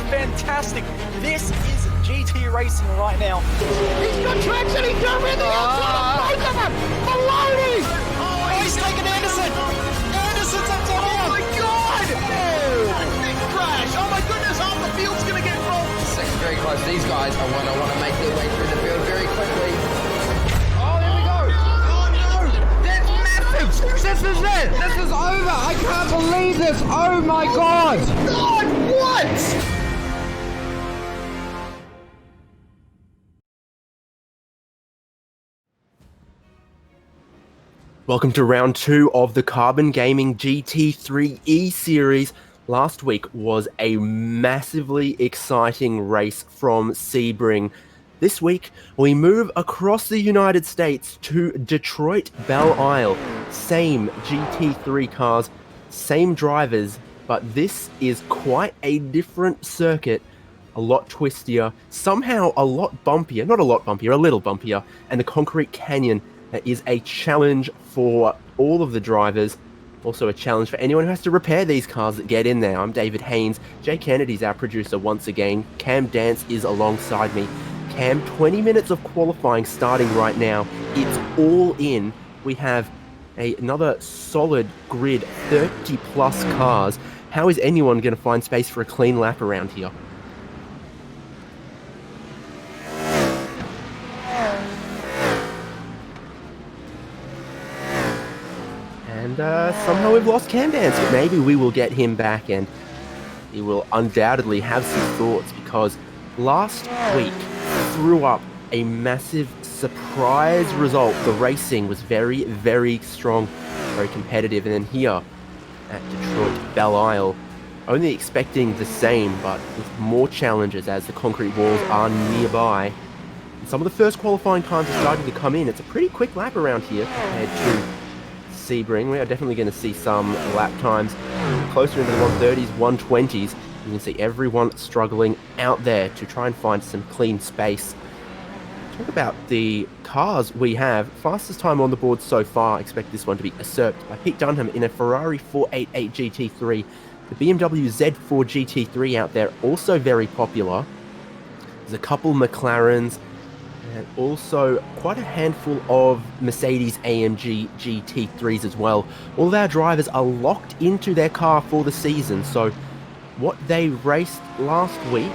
fantastic. This is GT racing right now. He's got traction, he's got rhythm, both of them! Maloney! Oh, he's taken Anderson! Anderson's up top! Oh my god! Big crash! Oh my goodness, half the field's gonna get rolled! Second very close. These guys are want to make their way through the field very quickly. This is it! This is over! I can't believe this! Oh my god! God, what? Welcome to round 2 of the Carbon Gaming GT3 E-Series. Last week was a massively exciting race from Sebring. This week, we move across the United States to Detroit, Belle Isle. Same GT3 cars, same drivers, but this is quite a different circuit. A lot twistier, somehow a lot bumpier, not a lot bumpier, a little bumpier, and the concrete canyon is a challenge for all of the drivers. Also a challenge for anyone who has to repair these cars that get in there. I'm David Haynes. Jay Kennedy's our producer once again. Cam Dance is alongside me. Cam, 20 minutes of qualifying starting right now. It's all in. We have another solid grid, 30 plus cars. How is anyone going to find space for a clean lap around here? And somehow we've lost Cam Dance, but maybe we will get him back and he will undoubtedly have some thoughts, because last week threw up a massive surprise result. The racing was very, very strong, very competitive. And then here at Detroit, Belle Isle, only expecting the same, but with more challenges as the concrete walls are nearby. And some of the first qualifying times are starting to come in. It's a pretty quick lap around here compared to Sebring. We are definitely going to see some lap times closer into the 130s, 120s. You can see everyone struggling out there to try and find some clean space. Talk about the cars we have. Fastest time on the board so far, expect this one to be usurped by Pete Dunham in a Ferrari 488 GT3. The BMW Z4 GT3 out there, also very popular. There's a couple McLarens, and also quite a handful of Mercedes AMG GT3s as well. All of our drivers are locked into their car for the season, so what they raced last week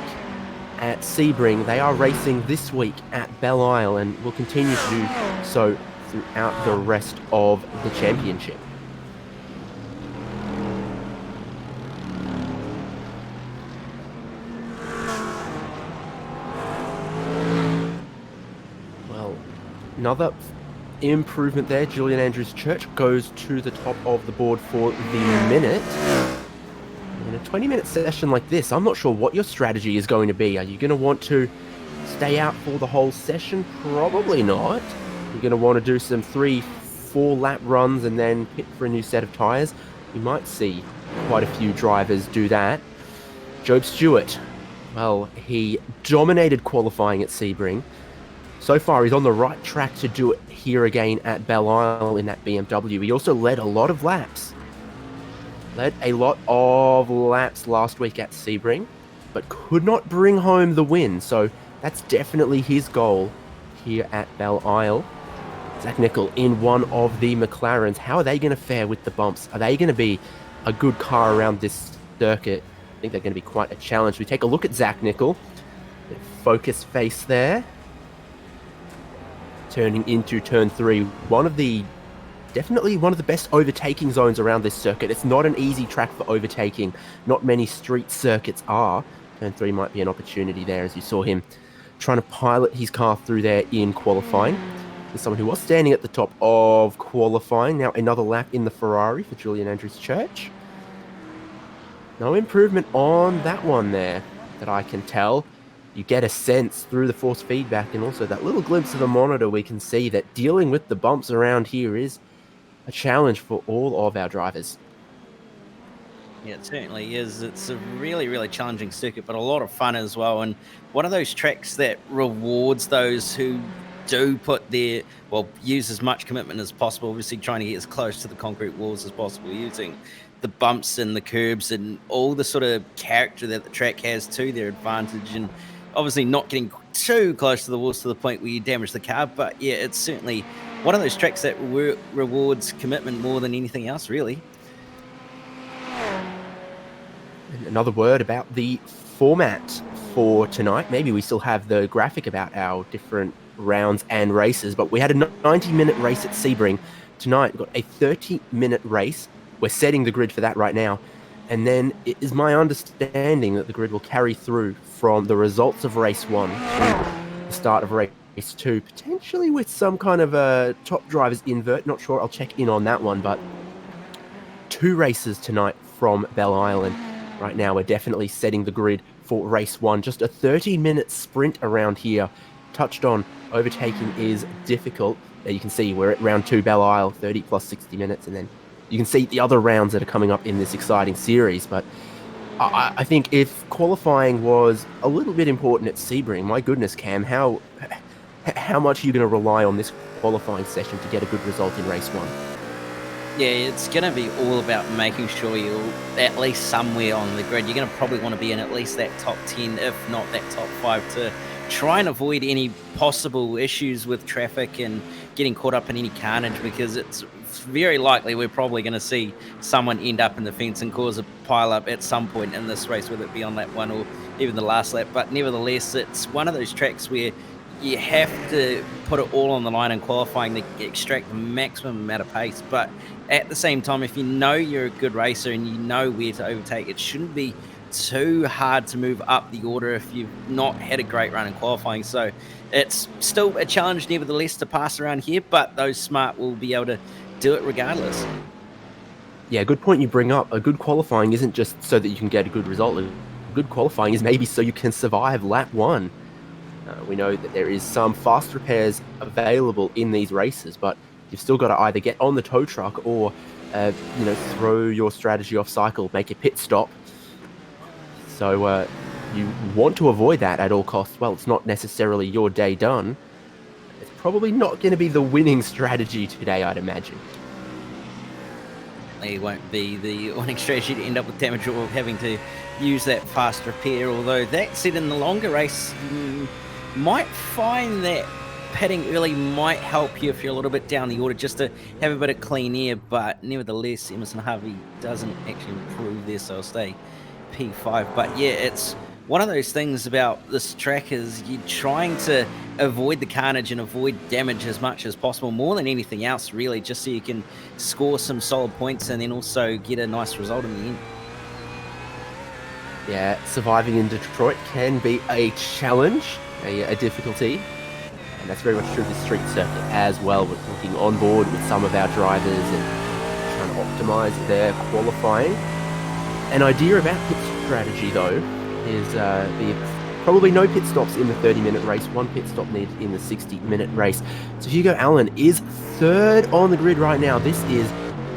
at Sebring, they are racing this week at Belle Isle, and will continue to do so throughout the rest of the championship. Well, another improvement there. Julian Andrews Church goes to the top of the board for the minute. In a 20-minute session like this, I'm not sure what your strategy is going to be. Are you going to want to stay out for the whole session? Probably not. You're going to want to do some 3-4 lap runs and then pit for a new set of tyres. You might see quite a few drivers do that. Job Stewart, well, he dominated qualifying at Sebring. So far, he's on the right track to do it here again at Belle Isle in that BMW. He also led a lot of laps. Last week at Sebring, but could not bring home the win. So that's definitely his goal here at Belle Isle. Zach Nickel in one of the McLarens. How are they going to fare with the bumps? Are they going to be a good car around this circuit? I think they're going to be quite a challenge. We take a look at Zach Nickel. Focus face there. Turning into turn 3. Definitely one of the best overtaking zones around this circuit. It's not an easy track for overtaking. Not many street circuits are. Turn 3 might be an opportunity there, as you saw him trying to pilot his car through there in qualifying. There's someone who was standing at the top of qualifying. Now another lap in the Ferrari for Julian Andrews Church. No improvement on that one there that I can tell. You get a sense through the force feedback and also that little glimpse of the monitor, we can see that dealing with the bumps around here is a challenge for all of our drivers. Yeah, it certainly is. It's a really, really challenging circuit, but a lot of fun as well. And one of those tracks that rewards those who do use as much commitment as possible, obviously trying to get as close to the concrete walls as possible using the bumps and the curbs and all the sort of character that the track has to their advantage, and obviously not getting too close to the walls to the point where you damage the car. But yeah, it's certainly one of those tracks that rewards commitment more than anything else, really. And another word about the format for tonight. Maybe we still have the graphic about our different rounds and races, but we had a 90-minute race at Sebring. Tonight, we've got a 30-minute race. We're setting the grid for that right now. And then it is my understanding that the grid will carry through from the results of race 1 to the start of race 2, potentially with some kind of a top drivers invert. Not sure. I'll check in on that one. But 2 races tonight from Belle Island. Right now, we're definitely setting the grid for race 1. Just a 30-minute sprint around here. Touched on, overtaking is difficult. There you can see we're at round 2 Belle Isle, 30 plus 60 minutes, and then you can see the other rounds that are coming up in this exciting series. But I think if qualifying was a little bit important at Sebring, my goodness, Cam, how much are you going to rely on this qualifying session to get a good result in race 1? Yeah, it's going to be all about making sure you're at least somewhere on the grid. You're going to probably want to be in at least that top 10, if not that top 5, to try and avoid any possible issues with traffic and getting caught up in any carnage, because it's very likely we're probably going to see someone end up in the fence and cause a pile-up at some point in this race, whether it be on lap 1 or even the last lap. But nevertheless, it's one of those tracks where you have to put it all on the line in qualifying to extract the maximum amount of pace. But at the same time, if you know you're a good racer and you know where to overtake, it shouldn't be too hard to move up the order if you've not had a great run in qualifying. So it's still a challenge nevertheless to pass around here, but those smart will be able to do it regardless. Yeah, good point you bring up. A good qualifying isn't just so that you can get a good result. A good qualifying is maybe so you can survive lap 1. We know that there is some fast repairs available in these races, but you've still got to either get on the tow truck or, throw your strategy off cycle, make a pit stop. So you want to avoid that at all costs. Well, it's not necessarily your day done. It's probably not going to be the winning strategy today, I'd imagine. It won't be the winning strategy to end up with damage or having to use that fast repair, although that said, in the longer race, you might find that pitting early might help you if you're a little bit down the order, just to have a bit of clean air. But nevertheless, Emerson Harvey doesn't actually improve there, so I'll stay P5. But yeah, it's one of those things about this track is you're trying to avoid the carnage and avoid damage as much as possible, more than anything else, really, just so you can score some solid points and then also get a nice result in the end. Yeah, surviving in Detroit can be a challenge, a difficulty, and that's very much true of the street circuit as well. We're looking on board with some of our drivers and trying to optimize their qualifying. An idea about pit strategy, though, is probably no pit stops in the 30-minute race, 1 pit stop needed in the 60-minute race. So Hugo Allen is 3rd on the grid right now. This is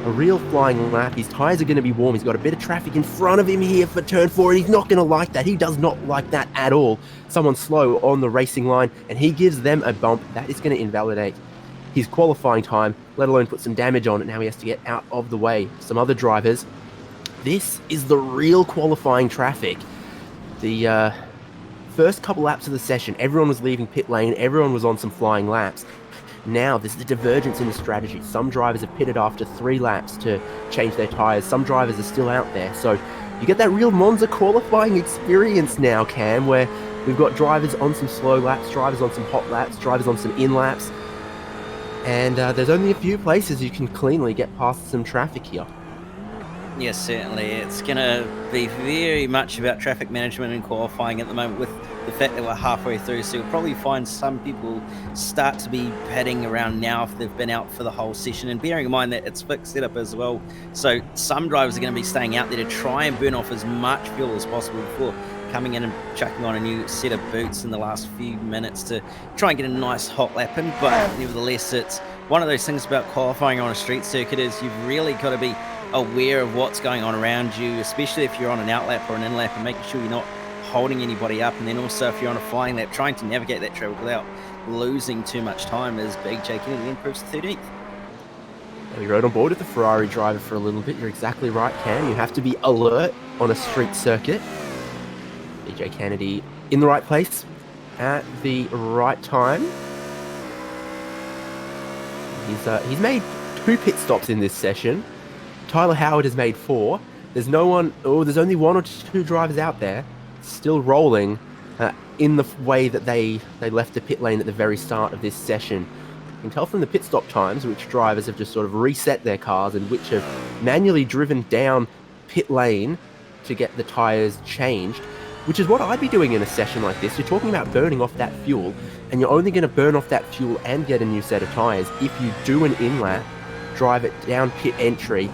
a real flying lap. His tyres are going to be warm. He's got a bit of traffic in front of him here for turn 4, and he's not going to like that. He does not like that at all. Someone slow on the racing line, and he gives them a bump. That is going to invalidate his qualifying time, let alone put some damage on it. Now he has to get out of the way. Some other drivers. This is the real qualifying traffic. The first couple laps of the session, everyone was leaving pit lane. Everyone was on some flying laps. Now, there's a divergence in the strategy. Some drivers have pitted after 3 laps to change their tyres. Some drivers are still out there. So you get that real Monza qualifying experience now, Cam, where we've got drivers on some slow laps, drivers on some hot laps, drivers on some in laps. And there's only a few places you can cleanly get past some traffic here. Yes, certainly. It's going to be very much about traffic management and qualifying at the moment, with the fact that we're halfway through. So you'll probably find some people start to be padding around now if they've been out for the whole session. And bearing in mind that it's fixed setup as well. So some drivers are going to be staying out there to try and burn off as much fuel as possible before coming in and chucking on a new set of boots in the last few minutes to try and get a nice hot lap in. But nevertheless, it's one of those things about qualifying on a street circuit is you've really got to be aware of what's going on around you, especially if you're on an out lap or an in lap, and making sure you're not holding anybody up. And then also if you're on a flying lap, trying to navigate that traffic without losing too much time, as Big J Kennedy improves to 13th. We rode on board with the Ferrari driver for a little bit. You're exactly right, Cam. You have to be alert on a street circuit. DJ Kennedy in the right place at the right time. He's made 2 pit stops in this session. Tyler Howard has made 4. There's only 1 or 2 drivers out there still rolling in the way that they left the pit lane at the very start of this session. You can tell from the pit stop times which drivers have just sort of reset their cars and which have manually driven down pit lane to get the tyres changed, which is what I'd be doing in a session like this. You're talking about burning off that fuel, and you're only going to burn off that fuel and get a new set of tyres if you do an in-lap, drive it down pit entry,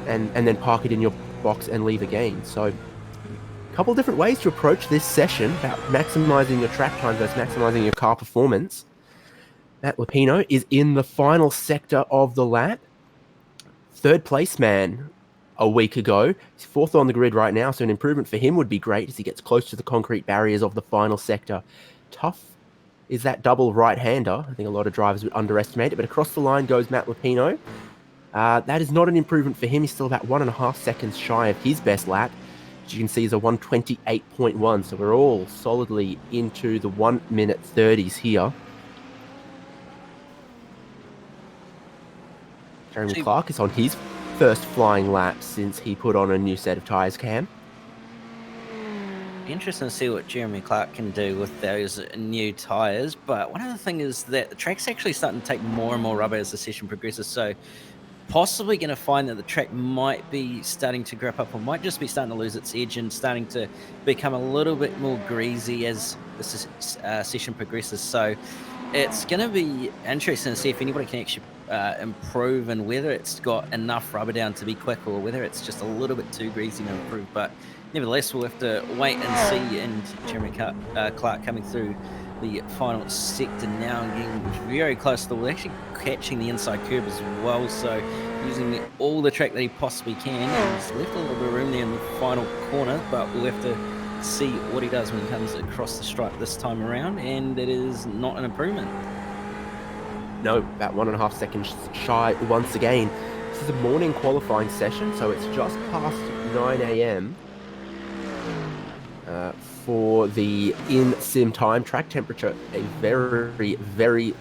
and then park it in your box and leave again. So a couple different ways to approach this session about maximizing your track time versus maximizing your car performance. Matt Lupino is in the final sector of the lap. 3rd place man a week ago. He's 4th on the grid right now, so an improvement for him would be great as he gets close to the concrete barriers of the final sector. Tough is that double right-hander. I think a lot of drivers would underestimate it, but across the line goes Matt Lupino. That is not an improvement for him. He's still about 1.5 seconds shy of his best lap, which you can see is a 1:28.1, so we're all solidly into the 1-minute 30s here. Jeremy Clark is on his first flying lap since he put on a new set of tyres, Cam. Interesting to see what Jeremy Clark can do with those new tyres, but one of the things is that the track's actually starting to take more and more rubber as the session progresses, so possibly going to find that the track might be starting to grip up or might just be starting to lose its edge and starting to become a little bit more greasy as the session progresses. So it's going to be interesting to see if anybody can actually improve and whether it's got enough rubber down to be quick or whether it's just a little bit too greasy to improve. But nevertheless, we'll have to wait and see. And Jeremy Clark coming through the final sector now and getting very close to the wall, actually catching the inside curb as well. So using all the track that he possibly can. And he's left a little bit of room there in the final corner, but we'll have to see what he does when he comes across the stripe this time around, and it is not an improvement. No, about 1.5 seconds shy once again. This is a morning qualifying session, so it's just past 9 a.m. For the in-sim time. Track temperature, a very, very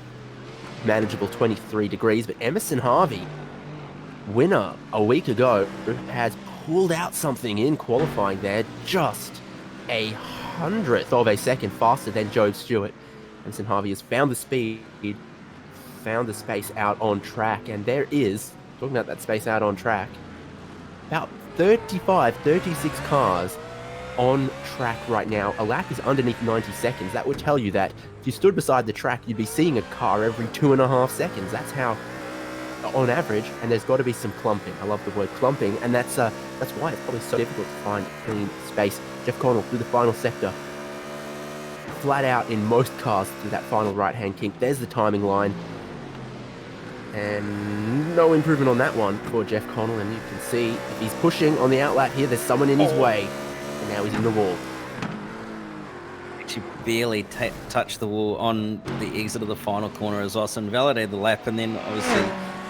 manageable 23 degrees, but Emerson Harvey, winner a week ago, has pulled out something in qualifying there, just a 100th of a second faster than Joe Stewart. Emerson Harvey has found the speed, found the space out on track, and there is, talking about that space out on track, about 35, 36 cars on track right now. A lap is underneath 90 seconds. That would tell you that if you stood beside the track, you'd be seeing a car every 2.5 seconds. That's how, on average, and there's got to be some clumping. I love the word clumping, and that's why it's probably so difficult to find clean space. Jeff Connell through the final sector, flat out in most cars through that final right-hand kink. There's the timing line, and no improvement on that one for Jeff Connell. And you can see if he's pushing on the outlap here, there's someone in his way, and now he's in the wall. Actually barely touched the wall on the exit of the final corner as well, so invalidated the lap, and then obviously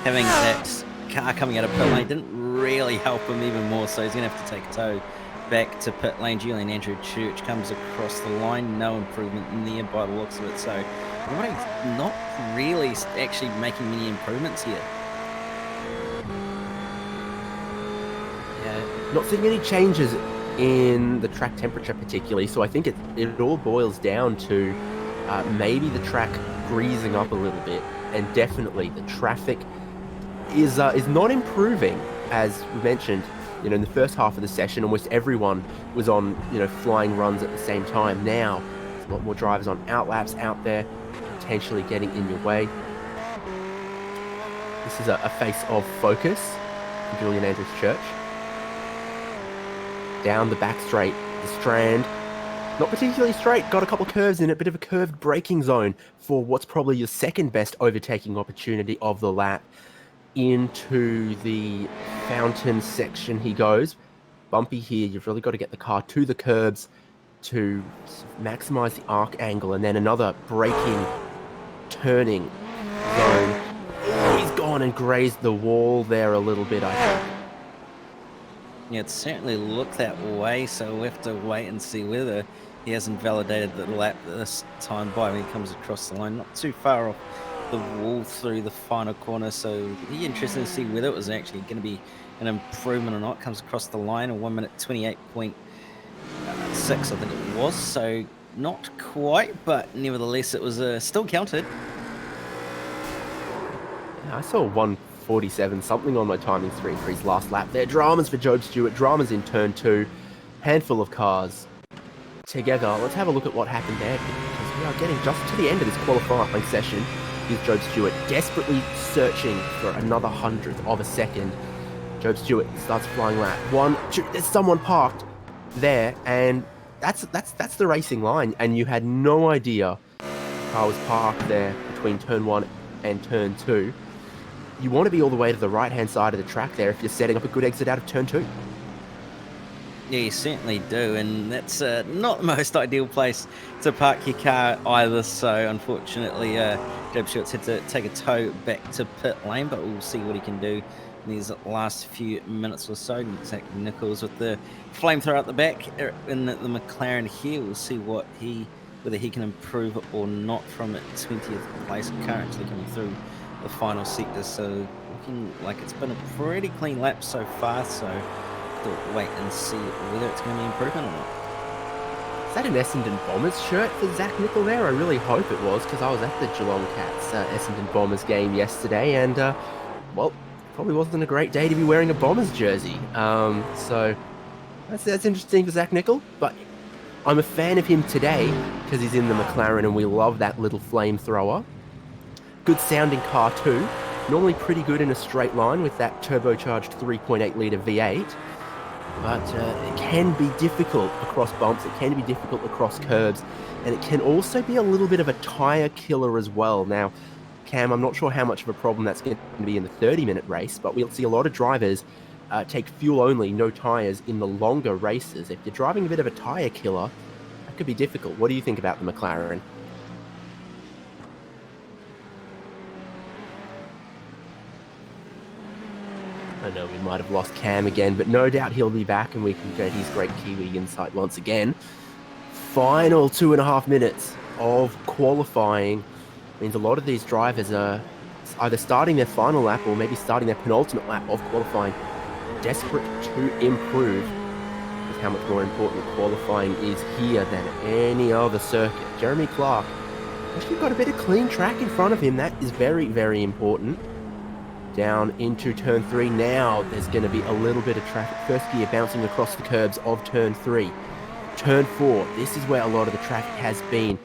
having that car coming out of pit lane didn't really help him even more, so he's going to have to take a tow back to pit lane. Julian Andrew Church comes across the line, no improvement in there by the looks of it, so everybody's not really actually making many improvements here. Yeah, not seeing any changes in the track temperature particularly, so I think it all boils down to maybe the track greasing up a little bit, and definitely the traffic is not improving. As we mentioned, in the first half of the session, almost everyone was on flying runs at the same time. Now there's a lot more drivers on outlaps out there, potentially getting in your way. This is a face of focus from Julian Andrews Church. Down the back straight, the strand, not particularly straight, got a couple curves in it, bit of a curved braking zone for what's probably your second best overtaking opportunity of the lap. Into the fountain section he goes. Bumpy here, you've really got to get the car to the curbs to maximize the arc angle, and then another braking, turning zone. Oh, he's gone on and grazed the wall there a little bit, I think. Yeah, it certainly looked that way, so we'll have to wait and see whether he hasn't validated the lap this time by when he comes across the line. Not too far off the wall through the final corner, so it'll be interesting to see whether it was actually going to be an improvement or not. Comes across the line in 1 minute 28.6, I think it was, so not quite, but nevertheless it was still counted. I saw 147 something on my timing screen for his last lap there. Dramas for Job Stewart, dramas in turn 2. Handful of cars together. Let's have a look at what happened there, because we are getting just to the end of this qualifying session. Here's Job Stewart desperately searching for another 100th of a second. Job Stewart starts flying lap 1, 2. There's someone parked there, and that's the racing line, and you had no idea the car was parked there between turn 1 and turn 2. You want to be all the way to the right-hand side of the track there if you're setting up a good exit out of turn 2. Yeah, you certainly do, and that's not the most ideal place to park your car either, so unfortunately Job Stewart's had to take a tow back to pit lane, but we'll see what he can do in these last few minutes or so. Zach Nichols with the flamethrower at the back in the McLaren here. We'll see whether he can improve or not from 20th place currently coming through the final sector, so looking like it's been a pretty clean lap so far, so we'll wait and see whether it's going to be improvement or not. Is that an Essendon Bombers shirt for Zach Nichol there? I really hope it was, because I was at the Geelong Cats Essendon Bombers game yesterday, and well, probably wasn't a great day to be wearing a Bombers jersey. So that's interesting for Zach Nichol, but I'm a fan of him today because he's in the McLaren and we love that little flamethrower. Good sounding car too. Normally pretty good in a straight line with that turbocharged 3.8 litre V8. But it can be difficult across bumps, it can be difficult across curbs, and it can also be a little bit of a tyre killer as well. Now, Cam, I'm not sure how much of a problem that's going to be in the 30-minute race, but we'll see a lot of drivers take fuel only, no tyres in the longer races. If you're driving a bit of a tyre killer, that could be difficult. What do you think about the McLaren? I know we might have lost Cam again, but no doubt he'll be back and we can get his great Kiwi insight once again. Final 2.5 minutes of qualifying means a lot of these drivers are either starting their final lap or maybe starting their penultimate lap of qualifying, desperate to improve with how much more important qualifying is here than any other circuit. Jeremy Clark actually got a bit of clean track in front of him. That is very, very important. Down into turn 3 now. There's going to be a little bit of traffic. First gear bouncing across the curbs of turn 3. Turn 4. This is where a lot of the traffic has been.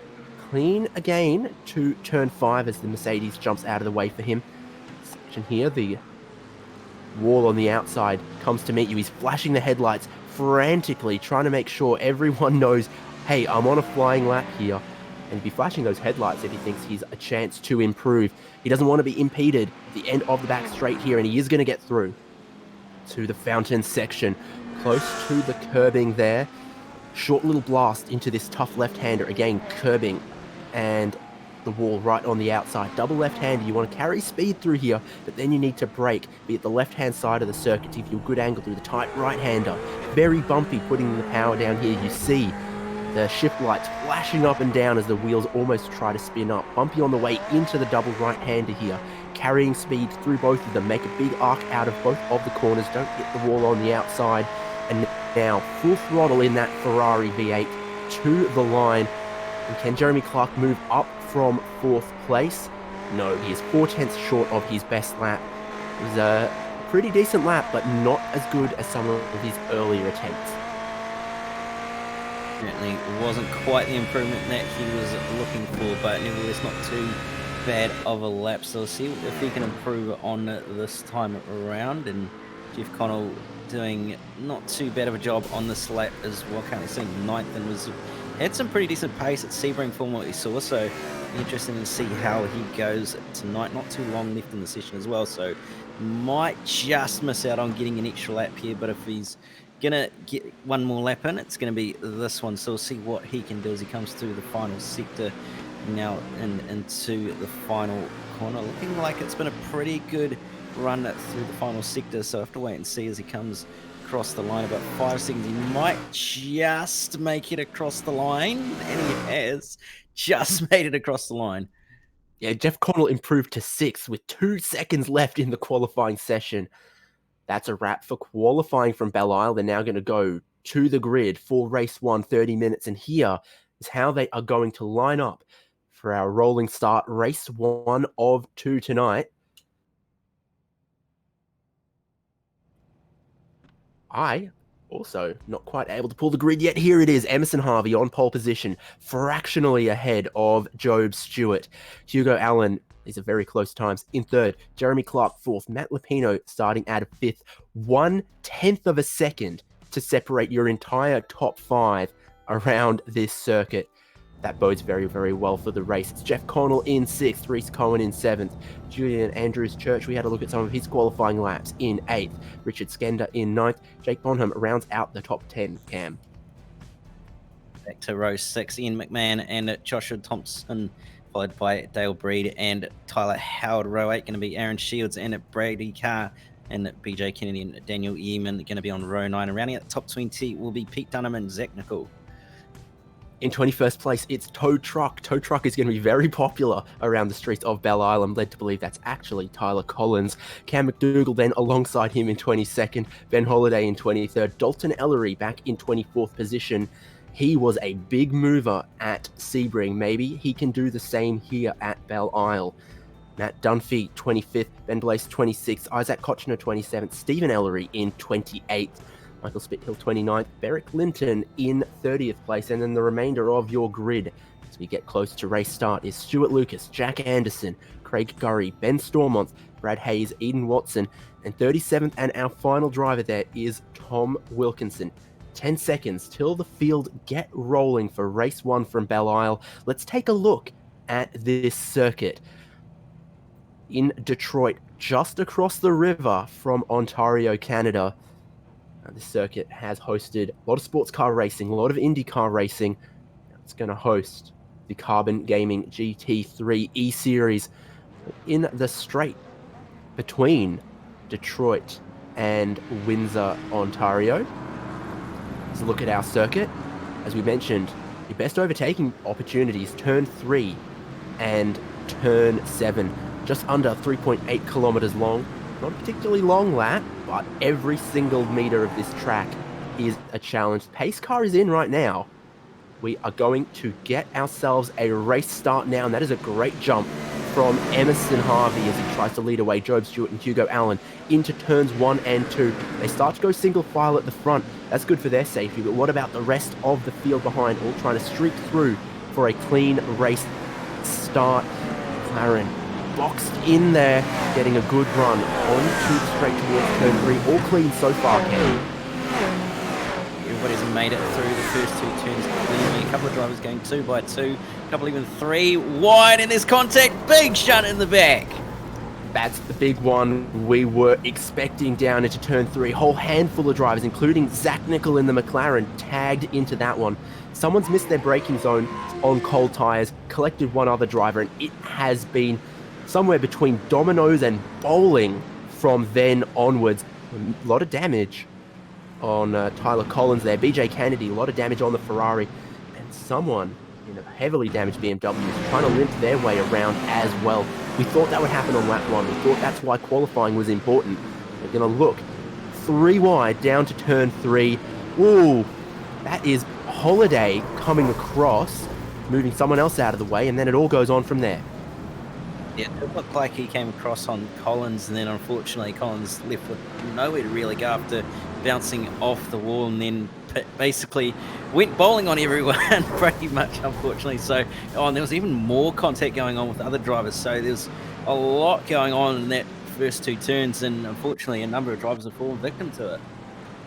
Clean again to turn 5 as the Mercedes jumps out of the way for him. Section here, the wall on the outside comes to meet you. He's flashing the headlights frantically, trying to make sure everyone knows, hey, I'm on a flying lap here. And he'd be flashing those headlights if he thinks he's a chance to improve. He doesn't want to be impeded at the end of the back straight here, and he is going to get through to the fountain section. Close to the curbing there. Short little blast into this tough left-hander. Again, curbing and the wall right on the outside. Double left-hander. You want to carry speed through here, but then you need to brake. Be at the left-hand side of the circuit to give you a good angle through the tight right-hander. Very bumpy, putting the power down here. You see the shift lights flashing up and down as the wheels almost try to spin up. Bumpy on the way into the double right-hander here. Carrying speed through both of them. Make a big arc out of both of the corners. Don't hit the wall on the outside. And now full throttle in that Ferrari V8 to the line. And can Jeremy Clark move up from 4th place? No, he is 4/10 short of his best lap. It was a pretty decent lap, but not as good as some of his earlier attempts. Certainly wasn't quite the improvement that he was looking for, but nevertheless not too bad of a lap. So we'll see if he can improve on this time around. And Jeff Connell doing not too bad of a job on this lap as well. Currently sitting 9th and had some pretty decent pace at Sebring from what we saw. So interesting to see how he goes tonight. Not too long left in the session as well, so might just miss out on getting an extra lap here. But if he's gonna get one more lap in, it's gonna be this one, so we'll see what he can do as he comes through the final sector now into the final corner. Looking like it's been a pretty good run through the final sector, so I have to wait and see as he comes across the line. About 5 seconds, he might just make it across the line, and he has just made it across the line. Yeah, Jeff Connell improved to 6th with 2 seconds left in the qualifying session. That's a wrap for qualifying from Belle Isle. They're now going to go to the grid for race 1, 30 minutes, and here is how they are going to line up for our rolling start, race 1 of 2 tonight. I also not quite able to pull the grid yet. Here it is. Emerson Harvey on pole position, fractionally ahead of Job Stewart. Hugo Allen, these are very close times, in 3rd. Jeremy Clark 4th. Matt Lupino starting at 5th. 1/10 of a second to separate your entire top 5 around this circuit. That bodes very, very well for the race. It's Jeff Connell in 6th, Reese Cohen in 7th, Julian Andrews Church. We had a look at some of his qualifying laps in 8th, Richard Skender in 9th. Jake Bonham rounds out the top 10, Cam. Back to row 6, Ian McMahon and Joshua Thompson, followed by Dale Breed and Tyler Howard. Row 8 going to be Aaron Shields and Brady Carr, and BJ Kennedy and Daniel Yeaman going to be on row 9. And rounding out the top 20 will be Pete Dunham and Zach Nicol. In 21st place, it's Tow Truck. Tow Truck is going to be very popular around the streets of Belle Isle. I'm led to believe that's actually Tyler Collins. Cam McDougall then alongside him in 22nd. Ben Holiday in 23rd. Dalton Ellery back in 24th position. He was a big mover at Sebring. Maybe he can do the same here at Belle Isle. Matt Dunphy, 25th. Ben Blaze, 26th. Isaac Kochner, 27th. Stephen Ellery in 28th. Michael Spithill, 29th. Beric Linton in 30th place. And then the remainder of your grid as we get close to race start is Stuart Lucas, Jack Anderson, Craig Gurry, Ben Stormont, Brad Hayes, Eden Watson, and 37th. And our final driver there is Tom Wilkinson. 10 seconds till the field get rolling for race 1 from Belle Isle. Let's take a look at this circuit in Detroit, just across the river from Ontario, Canada. This circuit has hosted a lot of sports car racing, a lot of IndyCar racing. It's going to host the Carbon Gaming GT3 ESeries in the straight between Detroit and Windsor, Ontario. Let's look at our circuit. As we mentioned, your best overtaking opportunities, turn 3 and turn 7. Just under 3.8 kilometers long. Not a particularly long lap, but every single meter of this track is a challenge. Pace car is in right now. We are going to get ourselves a race start now, and that is a great jump from Emerson Harvey as he tries to lead away Job Stewart and Hugo Allen into turns 1 and 2. They start to go single file at the front. That's good for their safety, but what about the rest of the field behind, all trying to streak through for a clean race start? McLaren boxed in there, getting a good run onto the straight towards turn 3. All clean so far, Ken. Everybody's made it through the first 2 turns cleanly. A couple of drivers going 2 by 2, a couple even 3 wide, and there's contact. Big shunt in the back. That's the big one we were expecting down into turn 3. Whole handful of drivers, including Zach Nicol in the McLaren, tagged into that one. Someone's missed their braking zone on cold tyres, collected one other driver, and it has been somewhere between dominoes and bowling from then onwards. A lot of damage on Tyler Collins there. BJ Kennedy, a lot of damage on the Ferrari. And someone in a heavily damaged BMW is trying to limp their way around as well. We thought that would happen on lap 1. We thought that's why qualifying was important. We're going to look 3 wide down to turn 3. Ooh, that is Holiday coming across, moving someone else out of the way, and then it all goes on from there. Yeah, it looked like he came across on Collins, and then unfortunately Collins left with nowhere to really go after bouncing off the wall, and then basically went bowling on everyone pretty much, unfortunately. So, and there was even more contact going on with other drivers, so there's a lot going on in that first 2 turns, and unfortunately a number of drivers have fallen victim to it.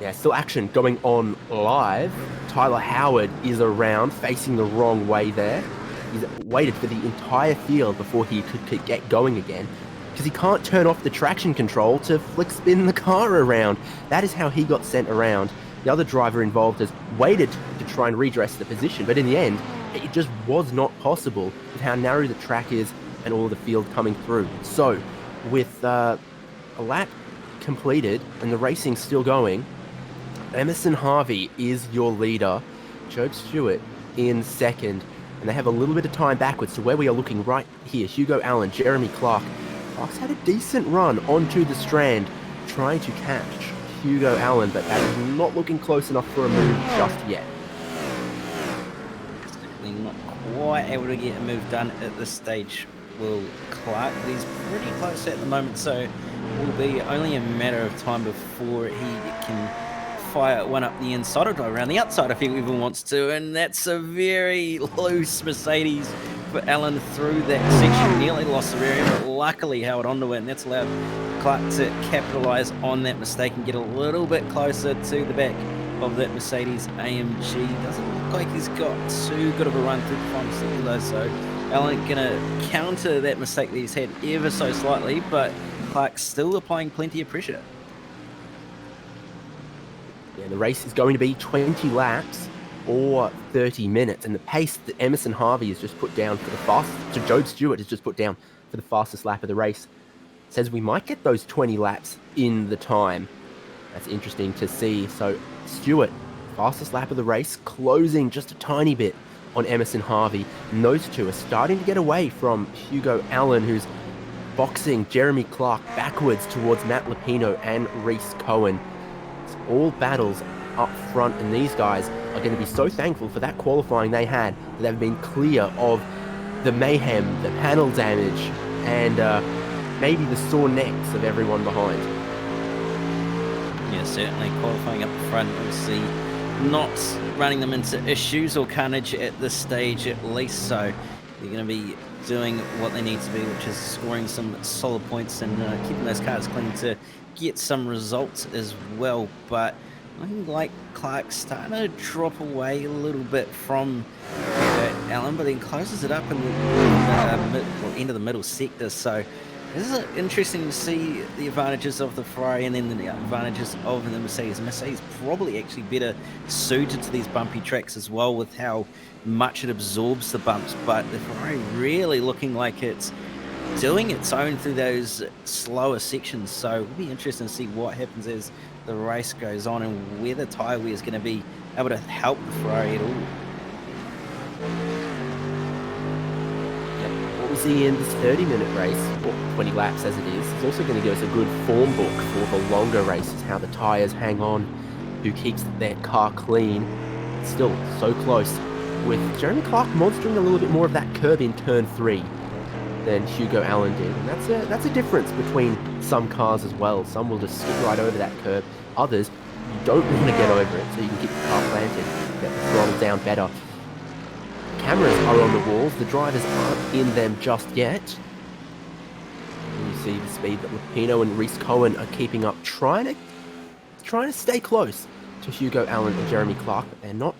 Yeah, still action going on live. Tyler Howard is around, facing the wrong way there. He's waited for the entire field before he could get going again, because he can't turn off the traction control to flick spin the car around. That is how he got sent around. The other driver involved has waited to try and redress the position, but in the end, It just was not possible with how narrow the track is and all of the field coming through. So, with a lap completed and the racing still going, Emerson Harvey is your leader, Job Stewart in second, and they have a little bit of time backwards to where we are looking right here. Hugo Allen, Jeremy Clark. Clark's had a decent run onto the strand, trying to catch Hugo Allen, but that is not looking close enough for a move just yet. Certainly not quite able to get a move done at this stage. Will Clark, he's pretty close at the moment, so it will be only a matter of time before he can fire one up the inside or drive around the outside if he even wants to, and that's a very loose Mercedes for Allen through that section. Nearly lost the area, but luckily held onto it, and that's allowed Clark to capitalise on that mistake and get a little bit closer to the back of that Mercedes AMG. Doesn't look like he's got too good of a run through the final sector though, so Allen gonna counter that mistake that he's had ever so slightly, but Clark's still applying plenty of pressure. Yeah, the race is going to be 20 laps or 30 minutes, and the pace that Emerson Harvey has just put down for the fastest, so Job Stewart has just put down for the fastest lap of the race, says we might get those 20 laps in the time. That's interesting to see. So Stewart, fastest lap of the race, closing just a tiny bit on Emerson Harvey, and those two are starting to get away from Hugo Allen, who's boxing Jeremy Clark backwards towards Matt Lupino and Reese Cohen. It's all battles up front, and these guys are going to be so thankful for that qualifying they had, that they've been clear of the mayhem, the panel damage, and maybe the sore necks of everyone behind. Yeah, certainly qualifying up front, obviously not running them into issues or carnage at this stage at least, so they're going to be doing what they need to be, which is scoring some solid points and keeping those cars clean to get some results as well. But looking like Clark's starting to drop away a little bit from Allen, but then closes it up in the end of the middle sector. So this is interesting to see the advantages of the Ferrari and then the advantages of the Mercedes. Mercedes probably actually better suited to these bumpy tracks as well, with how much it absorbs the bumps, but the Ferrari really looking like it's doing its own through those slower sections. So it'll be interesting to see what happens as the race goes on and whether tyre wear is going to be able to help the Ferrari at all. What we see in this 30-minute race, or 20 laps as it is also going to give us a good form book for the longer races, how the tyres hang on, who keeps their car clean. It's still so close, with Jeremy Clark monstering a little bit more of that curb in turn 3 than Hugo Allen did, and that's a difference between some cars as well. Some will just skip right over that curb, others you don't want to get over it, so you can keep the car planted, get the throttle down better. Cameras are on the walls, the drivers aren't in them just yet. And you see the speed that Lupino and Reese Cohen are keeping up, trying to stay close to Hugo Allen and Jeremy Clark, but they're not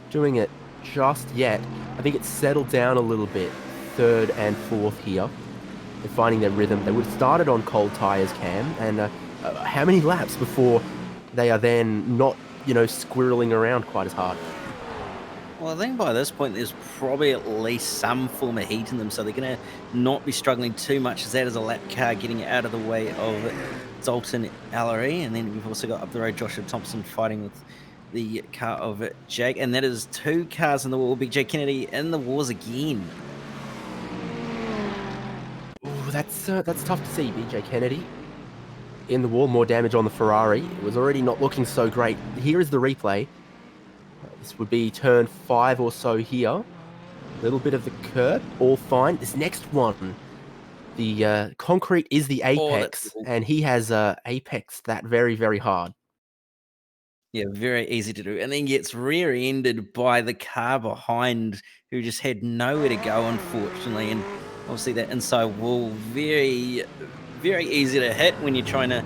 doing it just yet. I think it's settled down a little bit, third and fourth here. They're finding their rhythm. They would have started on cold tyres, Cam, and how many laps before they are then not, squirreling around quite as hard? Well, I think by this point there's probably at least some form of heat in them, so they're going to not be struggling too much, as that is a lap car getting out of the way of Dalton Ellery. And then we've also got up the road Joshua Thompson fighting with the car of Jake, and that is two cars in the wall. Big J Kennedy in the wars again. Ooh, that's tough to see. BJ Kennedy in the wall, more damage on the Ferrari. It was already not looking so great. Here is the replay. This would be turn 5 or so here. A little bit of the curb, all fine. This next one, the concrete is the apex, and he has apex that very, very hard. Yeah, very easy to do. And then gets rear-ended by the car behind, who just had nowhere to go, unfortunately. And obviously that inside wall, very, very easy to hit when you're trying to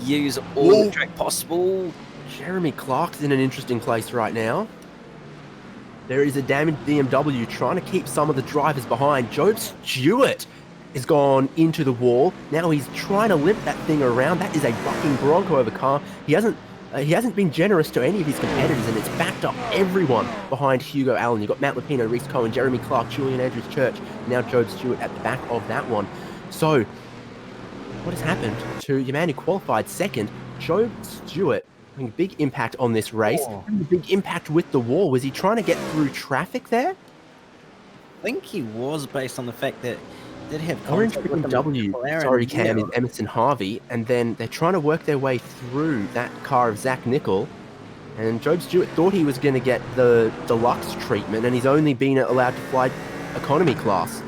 use all the track possible. Jeremy Clark's in an interesting place right now. There is a damaged BMW trying to keep some of the drivers behind. Job Stewart has gone into the wall. Now he's trying to limp that thing around. That is a bucking Bronco over car. He hasn't he hasn't been generous to any of his competitors, and it's backed up everyone behind Hugo Allen. You've got Matt Lupino, Reese Cohen, Jeremy Clark, Julian Andrews Church, now Job Stewart at the back of that one. So, what has happened to your man who qualified second, Job Stewart, having a big impact on this race, having a big impact with the wall. Was he trying to get through traffic there? I think he was, based on the fact that he did have Orange contact with BMW, sorry Cam, is Emerson Harvey, and then they're trying to work their way through that car of Zach Nickel, and Job Stewart thought he was going to get the deluxe treatment, and he's only been allowed to fly economy class.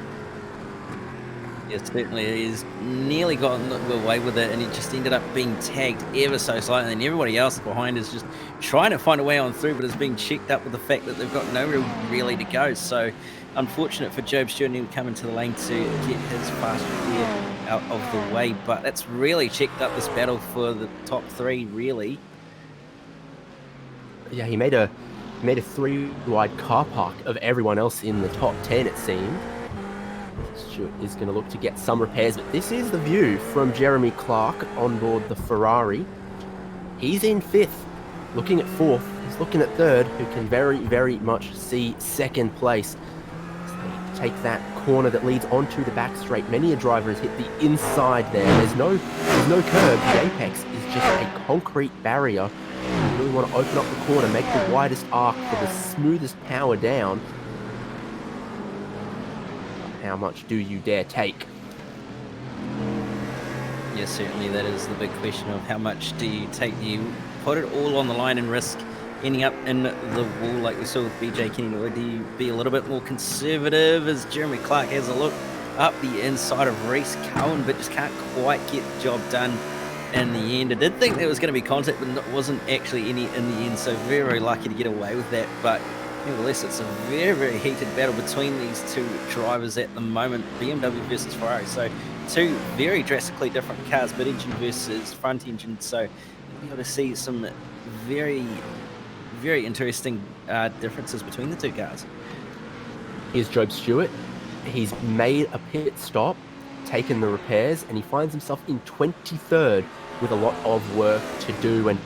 Yes, certainly. He's nearly gotten away with it, and he just ended up being tagged ever so slightly, and everybody else behind is just trying to find a way on through, but it's being checked up with the fact that they've got no real really to go. So unfortunate for Job Stewart to come into the lane to get his fast repair out of the way, but that's really checked up this battle for the top three, really. Yeah, he made a 3-wide car park of everyone else in the top 10, it seemed. Stewart is going to look to get some repairs, but this is the view from Jeremy Clark on board the Ferrari. He's in 5th, looking at 4th. He's looking at 3rd, who can very, very much see 2nd place. So they take that corner that leads onto the back straight. Many a driver has hit the inside there. There's no curb. The apex is just a concrete barrier. You really want to open up the corner, make the widest arc for the smoothest power down. How much do you dare take? Yes, certainly that is the big question of how much do you take. Do you put it all on the line and risk ending up in the wall like we saw with BJ Kenny, or do you be a little bit more conservative as Jeremy Clark has a look up the inside of Reese Cohen, but just can't quite get the job done in the end? I did think there was going to be contact, but it wasn't actually any in the end, so very, very lucky to get away with that. But nevertheless, it's a very, very heated battle between these two drivers at the moment, BMW versus Ferrari. So two very drastically different cars, mid-engine versus front engine. So you'll be able to see some very, very interesting differences between the two cars. Here's Job Stewart. He's made a pit stop, taken the repairs, and he finds himself in 23rd with a lot of work to do. And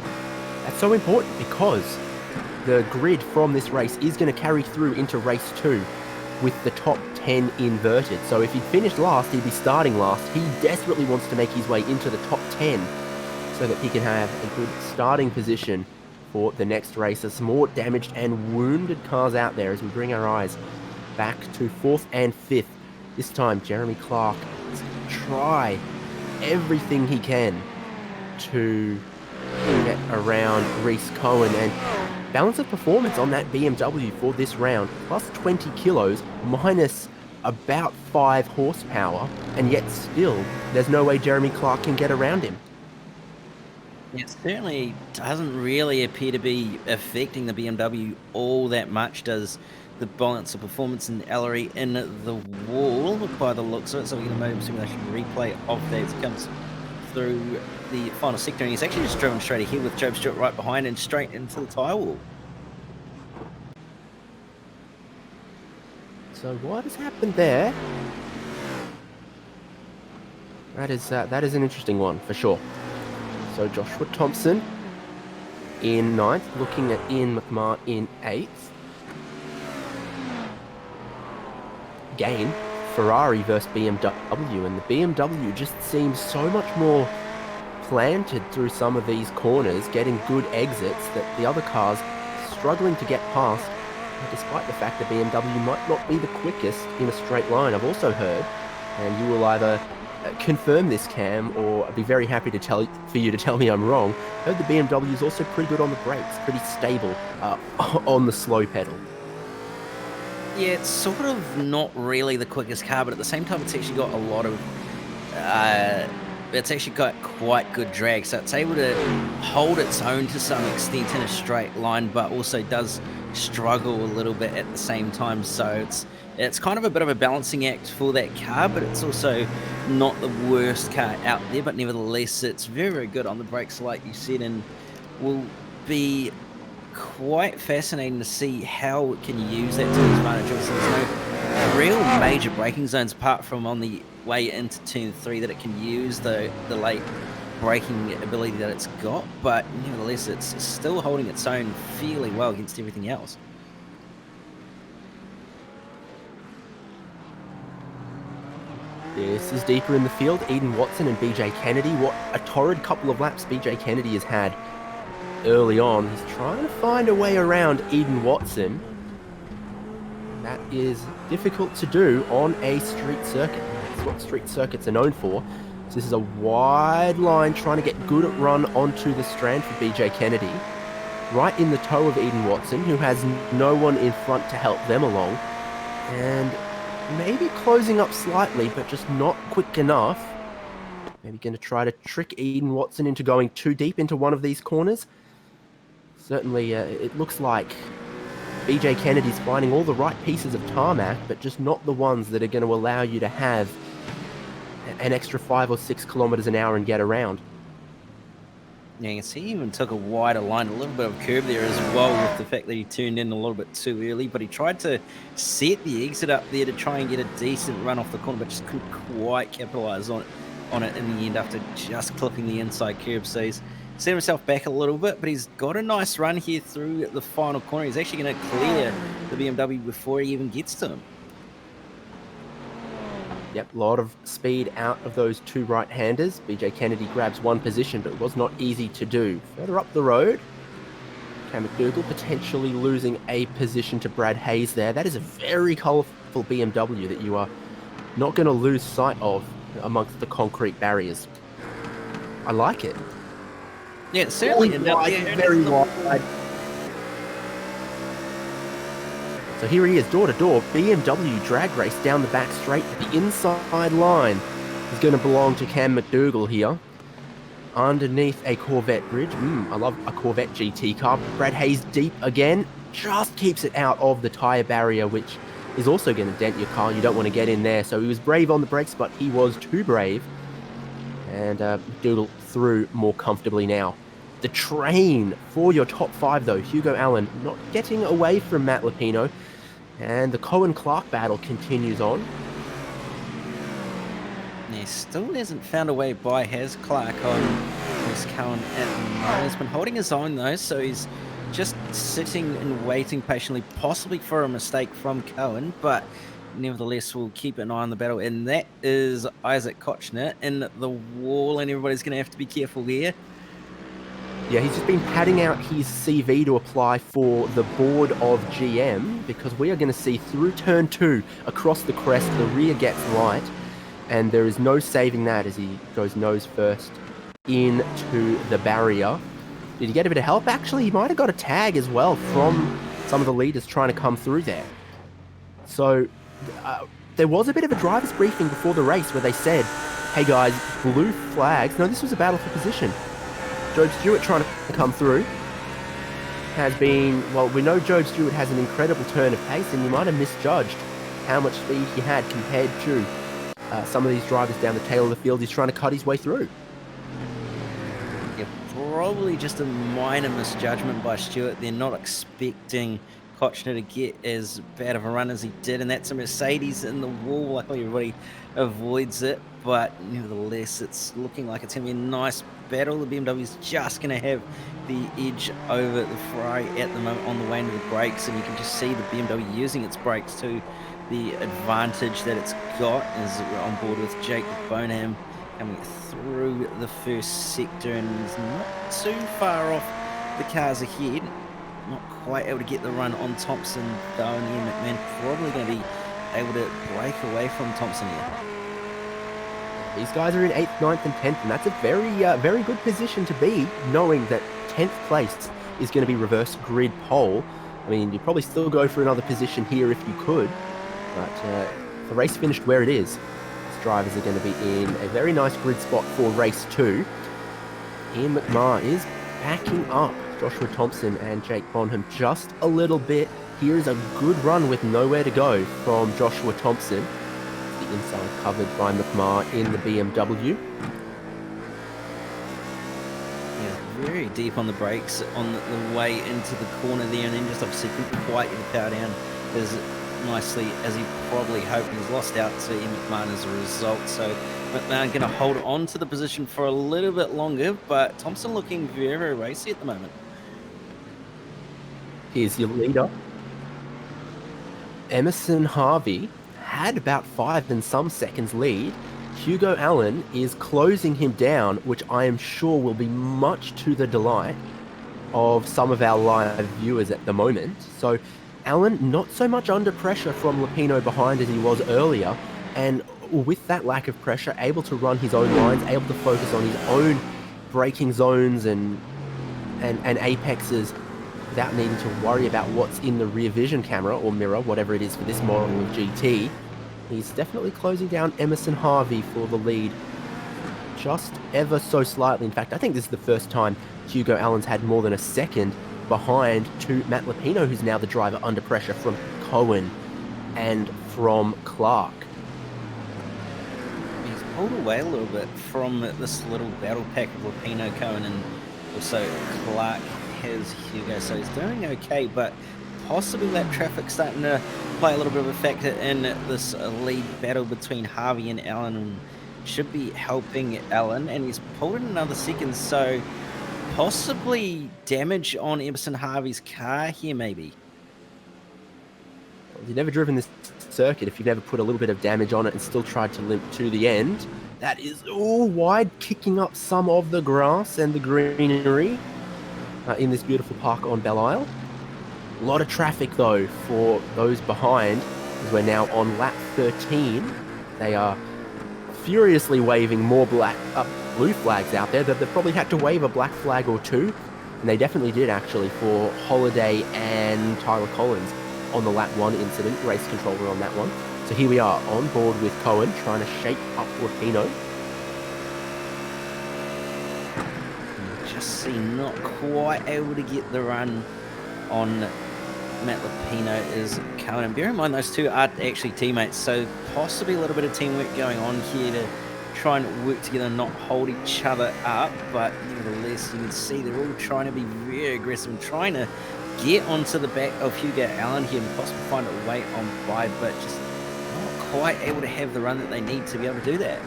that's so important because the grid from this race is going to carry through into race 2 with the top 10 inverted. So if he'd finished last, he'd be starting last. He desperately wants to make his way into the top 10 so that he can have a good starting position for the next race. There's some more damaged and wounded cars out there as we bring our eyes back to 4th and 5th. This time, Jeremy Clark is going to try everything he can to get around Reese Cohen and balance of performance on that BMW for this round, plus 20 kilos, minus about 5 horsepower, and yet still, there's no way Jeremy Clark can get around him. It certainly doesn't really appear to be affecting the BMW all that much, does the balance of performance and Ellery in the wall, by the looks of it. So we get a motor simulation replay of that as it comes through the final sector, and he's actually just driven straight ahead with Job Stewart right behind and straight into the tyre wall. So what has happened there? That is an interesting one for sure. So Joshua Thompson in 9th, looking at Ian McMahon in 8th. Again, Ferrari versus BMW, and the BMW just seems so much more planted through some of these corners, getting good exits that the other cars struggling to get past, despite the fact that BMW might not be the quickest in a straight line. I've also heard, and you will either confirm this, Cam, or I'd be very happy to for you to tell me I'm wrong. I heard the BMW is also pretty good on the brakes, pretty stable on the slow pedal. Yeah, it's sort of not really the quickest car, but at the same time, it's actually got a lot of... it's actually got quite good drag, so it's able to hold its own to some extent in a straight line, but also does struggle a little bit at the same time. So it's kind of a bit of a balancing act for that car, but it's also not the worst car out there. But nevertheless, it's very, very good on the brakes, like you said, and will be quite fascinating to see how it can use that to its advantage. Also, there's no real major braking zones apart from on the way into turn 3 that it can use the late braking ability that it's got, but nevertheless, it's still holding its own fairly well against everything else. This is deeper in the field. Eden Watson and BJ Kennedy. What a torrid couple of laps BJ Kennedy has had early on. He's trying to find a way around Eden Watson. That is difficult to do on a street circuit. That's what street circuits are known for. So this is a wide line trying to get good run onto the strand for BJ Kennedy. Right in the toe of Eden Watson, who has no one in front to help them along. And maybe closing up slightly, but just not quick enough. Maybe going to try to trick Eden Watson into going too deep into one of these corners. Certainly, it looks like BJ Kennedy's finding all the right pieces of tarmac, but just not the ones that are going to allow you to have an extra 5 or 6 kilometers an hour and get around. Yeah, you can see he even took a wider line, a little bit of curb there as well, with the fact that he turned in a little bit too early, but he tried to set the exit up there to try and get a decent run off the corner, but just couldn't quite capitalize on it in the end after just clipping the inside curb. So he's set himself back a little bit, but he's got a nice run here through the final corner. He's actually going to clear the BMW before he even gets to him. Yep, a lot of speed out of those two right-handers. BJ Kennedy grabs one position, but it was not easy to do. Further up the road, Cam McDougall potentially losing a position to Brad Hayes there. That is a very colourful BMW that you are not going to lose sight of amongst the concrete barriers. I like it. Yeah, certainly. Very wide. So here he is, door-to-door, BMW drag race down the back straight. The inside line is going to belong to Cam McDougall here. Underneath a Corvette bridge. I love a Corvette GT car. Brad Hayes deep again. Just keeps it out of the tyre barrier, which is also going to dent your car. You don't want to get in there. So he was brave on the brakes, but he was too brave. And McDougall through more comfortably now. The train for your top 5, though. Hugo Allen not getting away from Matt Lupino. And the Cohen-Clark battle continues on. Yeah, still hasn't found a way by Has Clark on Chris Cohen at the moment. He's been holding his own, though, so he's just sitting and waiting patiently, possibly for a mistake from Cohen, but nevertheless, we'll keep an eye on the battle. And that is Isaac Kochner in the wall, and everybody's going to have to be careful there. Yeah, he's just been padding out his CV to apply for the board of GM, because we are going to see through turn 2 across the crest, the rear gets light, and there is no saving that as he goes nose first into the barrier. Did he get a bit of help? Actually, he might have got a tag as well from some of the leaders trying to come through there. So there was a bit of a driver's briefing before the race where they said, hey guys, blue flags. No, this was a battle for position. Job Stewart trying to come through has been, well, we know Job Stewart has an incredible turn of pace, and you might have misjudged how much speed he had compared to some of these drivers down the tail of the field. He's trying to cut his way through. Yeah, probably just a minor misjudgment by Stewart. They're not expecting Kochner to get as bad of a run as he did, and that's a Mercedes in the wall. Luckily, everybody avoids it, but nevertheless, it's looking like it's going to be a nice battle. The BMW is just going to have the edge over the Ferrari at the moment on the way into the brakes, and you can just see the BMW using its brakes to the advantage that it's got as we're on board with Jake Bonham coming through the first sector, and he's not too far off the cars ahead. Not quite able to get the run on Thompson though, and Ian McMahon probably going to be able to break away from Thompson here. These guys are in 8th, 9th and 10th, and that's a very good position to be, knowing that 10th place is going to be reverse grid pole. I mean, you'd probably still go for another position here if you could, but the race finished where it is. These drivers are going to be in a very nice grid spot for race 2. Ian McMahon is backing up Joshua Thompson and Jake Bonham just a little bit. Here's a good run with nowhere to go from Joshua Thompson. The inside covered by McMahon in the BMW. Yeah, very deep on the brakes on the way into the corner there, and then just obviously couldn't quite get the power down as nicely as he probably hoped. He's lost out to Ian McMahon as a result. So McMahon going to hold on to the position for a little bit longer, but Thompson looking very, very racy at the moment. Here's your leader. Emerson Harvey had about 5 and some seconds lead. Hugo Allen is closing him down, which I am sure will be much to the delight of some of our live viewers at the moment. So Allen not so much under pressure from Lupino behind as he was earlier, and with that lack of pressure, able to run his own lines, able to focus on his own braking zones and apexes without needing to worry about what's in the rear vision camera or mirror, whatever it is for this model of GT. He's definitely closing down Emerson Harvey for the lead just ever so slightly. In fact, I think this is the first time Hugo Allen's had more than a second behind to Matt Lupino, who's now the driver under pressure from Cohen and from Clark. He's pulled away a little bit from this little battle pack of Lupino, Cohen, and also Clark has Hugo, so he's doing okay, but possibly that traffic starting to play a little bit of a factor in this lead battle between Harvey and Allen, and should be helping Allen, and he's pulled in another second, so possibly damage on Emerson Harvey's car here, maybe. If you've never driven this circuit, if you've never put a little bit of damage on it and still tried to limp to the end, that is all wide, kicking up some of the grass and the greenery in this beautiful park on Belle Isle. A lot of traffic though for those behind, as we're now on lap 13. They are furiously waving more blue flags out there. They've probably had to wave a black flag or two, and they definitely did actually for Holiday and Tyler Collins on the lap 1 incident, race controller on that one. So here we are on board with Cohen trying to shake up Lupino. Just see not quite able to get the run on Matt Lupino is Cohen. And bear in mind, those two are actually teammates, so possibly a little bit of teamwork going on here to try and work together and not hold each other up. But nevertheless, you can see they're all trying to be very aggressive and trying to get onto the back of Hugo Allen here and possibly find a way on by, but just not quite able to have the run that they need to be able to do that.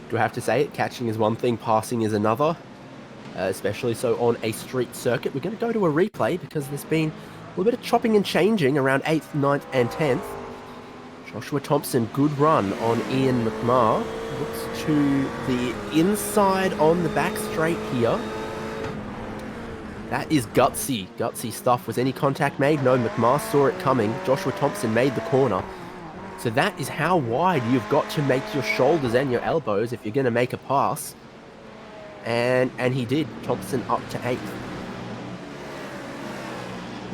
Do I have to say it? Catching is one thing, passing is another. Especially so on a street circuit. We're going to go to a replay because there's been a little bit of chopping and changing around 8th, 9th and 10th. Joshua Thompson, good run on Ian McMahon. Looks to the inside on the back straight here. That is gutsy stuff. Was any contact made? No, McMahon saw it coming. Joshua Thompson made the corner. So that is how wide you've got to make your shoulders and your elbows if you're going to make a pass. And he did. Thompson up to 8th.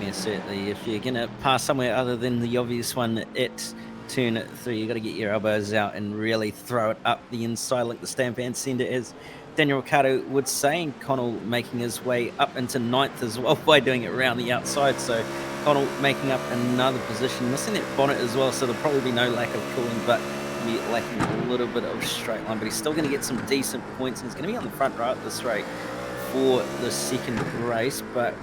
Yeah, certainly. If you're going to pass somewhere other than the obvious one at turn 3, you've got to get your elbows out and really throw it up the inside like the stamp and send it, as Daniel Ricciardo would say. And Connell making his way up into 9th as well by doing it around the outside. So Connell making up another position, missing that bonnet as well, so there'll probably be no lack of cooling, but be lacking a little bit of straight line. But he's still going to get some decent points, and he's going to be on the front row at this rate for the second race. But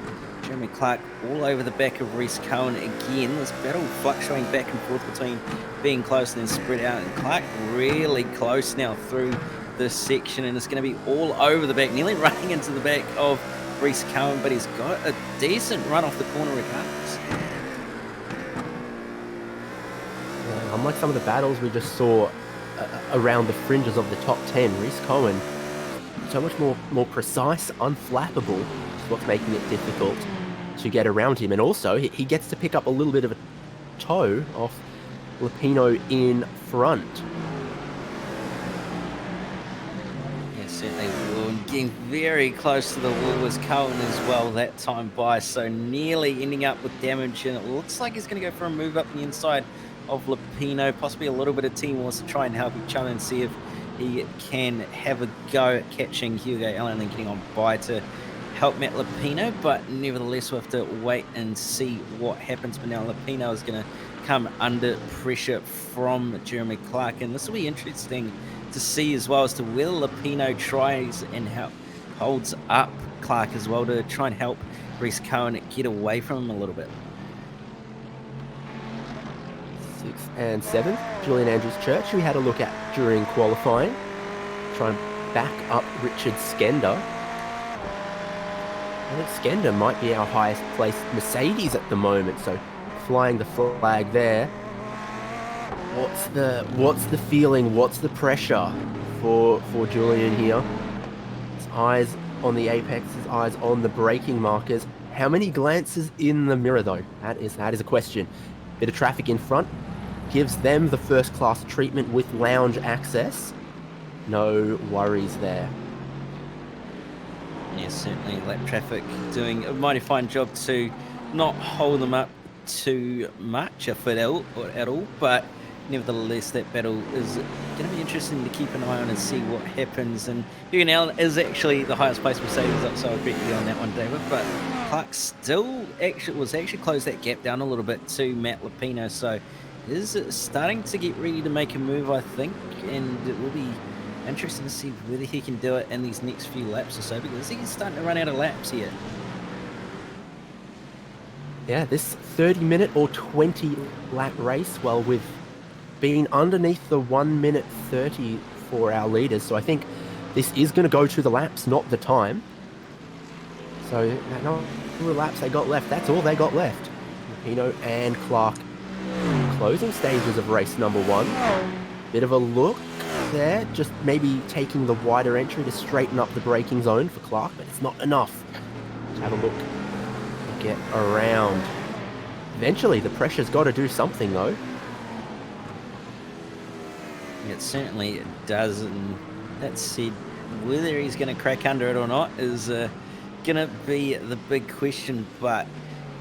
Jeremy Clark all over the back of Reese Cohen again. This battle fluctuating back and forth between being close and then spread out, and Clark really close now through this section, and it's going to be all over the back, nearly running into the back of Reese Cohen, but he's got a decent run off the corner regardless. Yeah, unlike some of the battles we just saw around the fringes of the top 10, Reese Cohen so much more precise, unflappable, which is what's making it difficult to get around him. And also, he gets to pick up a little bit of a toe off Lupino in front. Yeah, certainly will. And getting very close to the wall was Cohen as well that time by, so nearly ending up with damage. And it looks like he's going to go for a move up the inside of Lupino, possibly a little bit of team wants to try and help each other and see if he can have a go at catching Hugo Allen and getting on by to help Matt Lupino, but nevertheless we'll have to wait and see what happens. But now Lupino is going to come under pressure from Jeremy Clark, and this will be interesting to see as well as to whether Lupino tries and holds up Clark as well to try and help Reese Cohen get away from him a little bit. 6th and 7th, Julian Andrews Church, who we had a look at during qualifying. Try and back up Richard Skender. I think Skender might be our highest placed Mercedes at the moment, so flying the flag there. What's the feeling? What's the pressure for Julian here? His eyes on the apex, his eyes on the braking markers. How many glances in the mirror though? That is a question. Bit of traffic in front gives them the first class treatment with lounge access. No worries there. Yeah, certainly lap traffic doing a mighty fine job to not hold them up too much, if at all, but nevertheless, that battle is going to be interesting to keep an eye on and see what happens. And Hugo Allen is actually the highest placed Mercedes, so I'll bet you on that one, David. But Clark still was actually closed that gap down a little bit to Matt Lupino, so is starting to get ready to make a move, I think, and it will be interesting to see whether he can do it in these next few laps or so, because he's starting to run out of laps here. Yeah, this 30-minute or 20-lap race, well, we've been underneath the 1 minute 30 for our leaders, so I think this is going to go to the laps, not the time. So, no laps they got left. That's all they got left. Lupino and Clark closing stages of race number 1. Bit of a look there, just maybe taking the wider entry to straighten up the braking zone for Clark, but it's not enough. Let's have a look. Get around. Eventually, the pressure's got to do something, though. It certainly does, and that said, whether he's going to crack under it or not is going to be the big question, but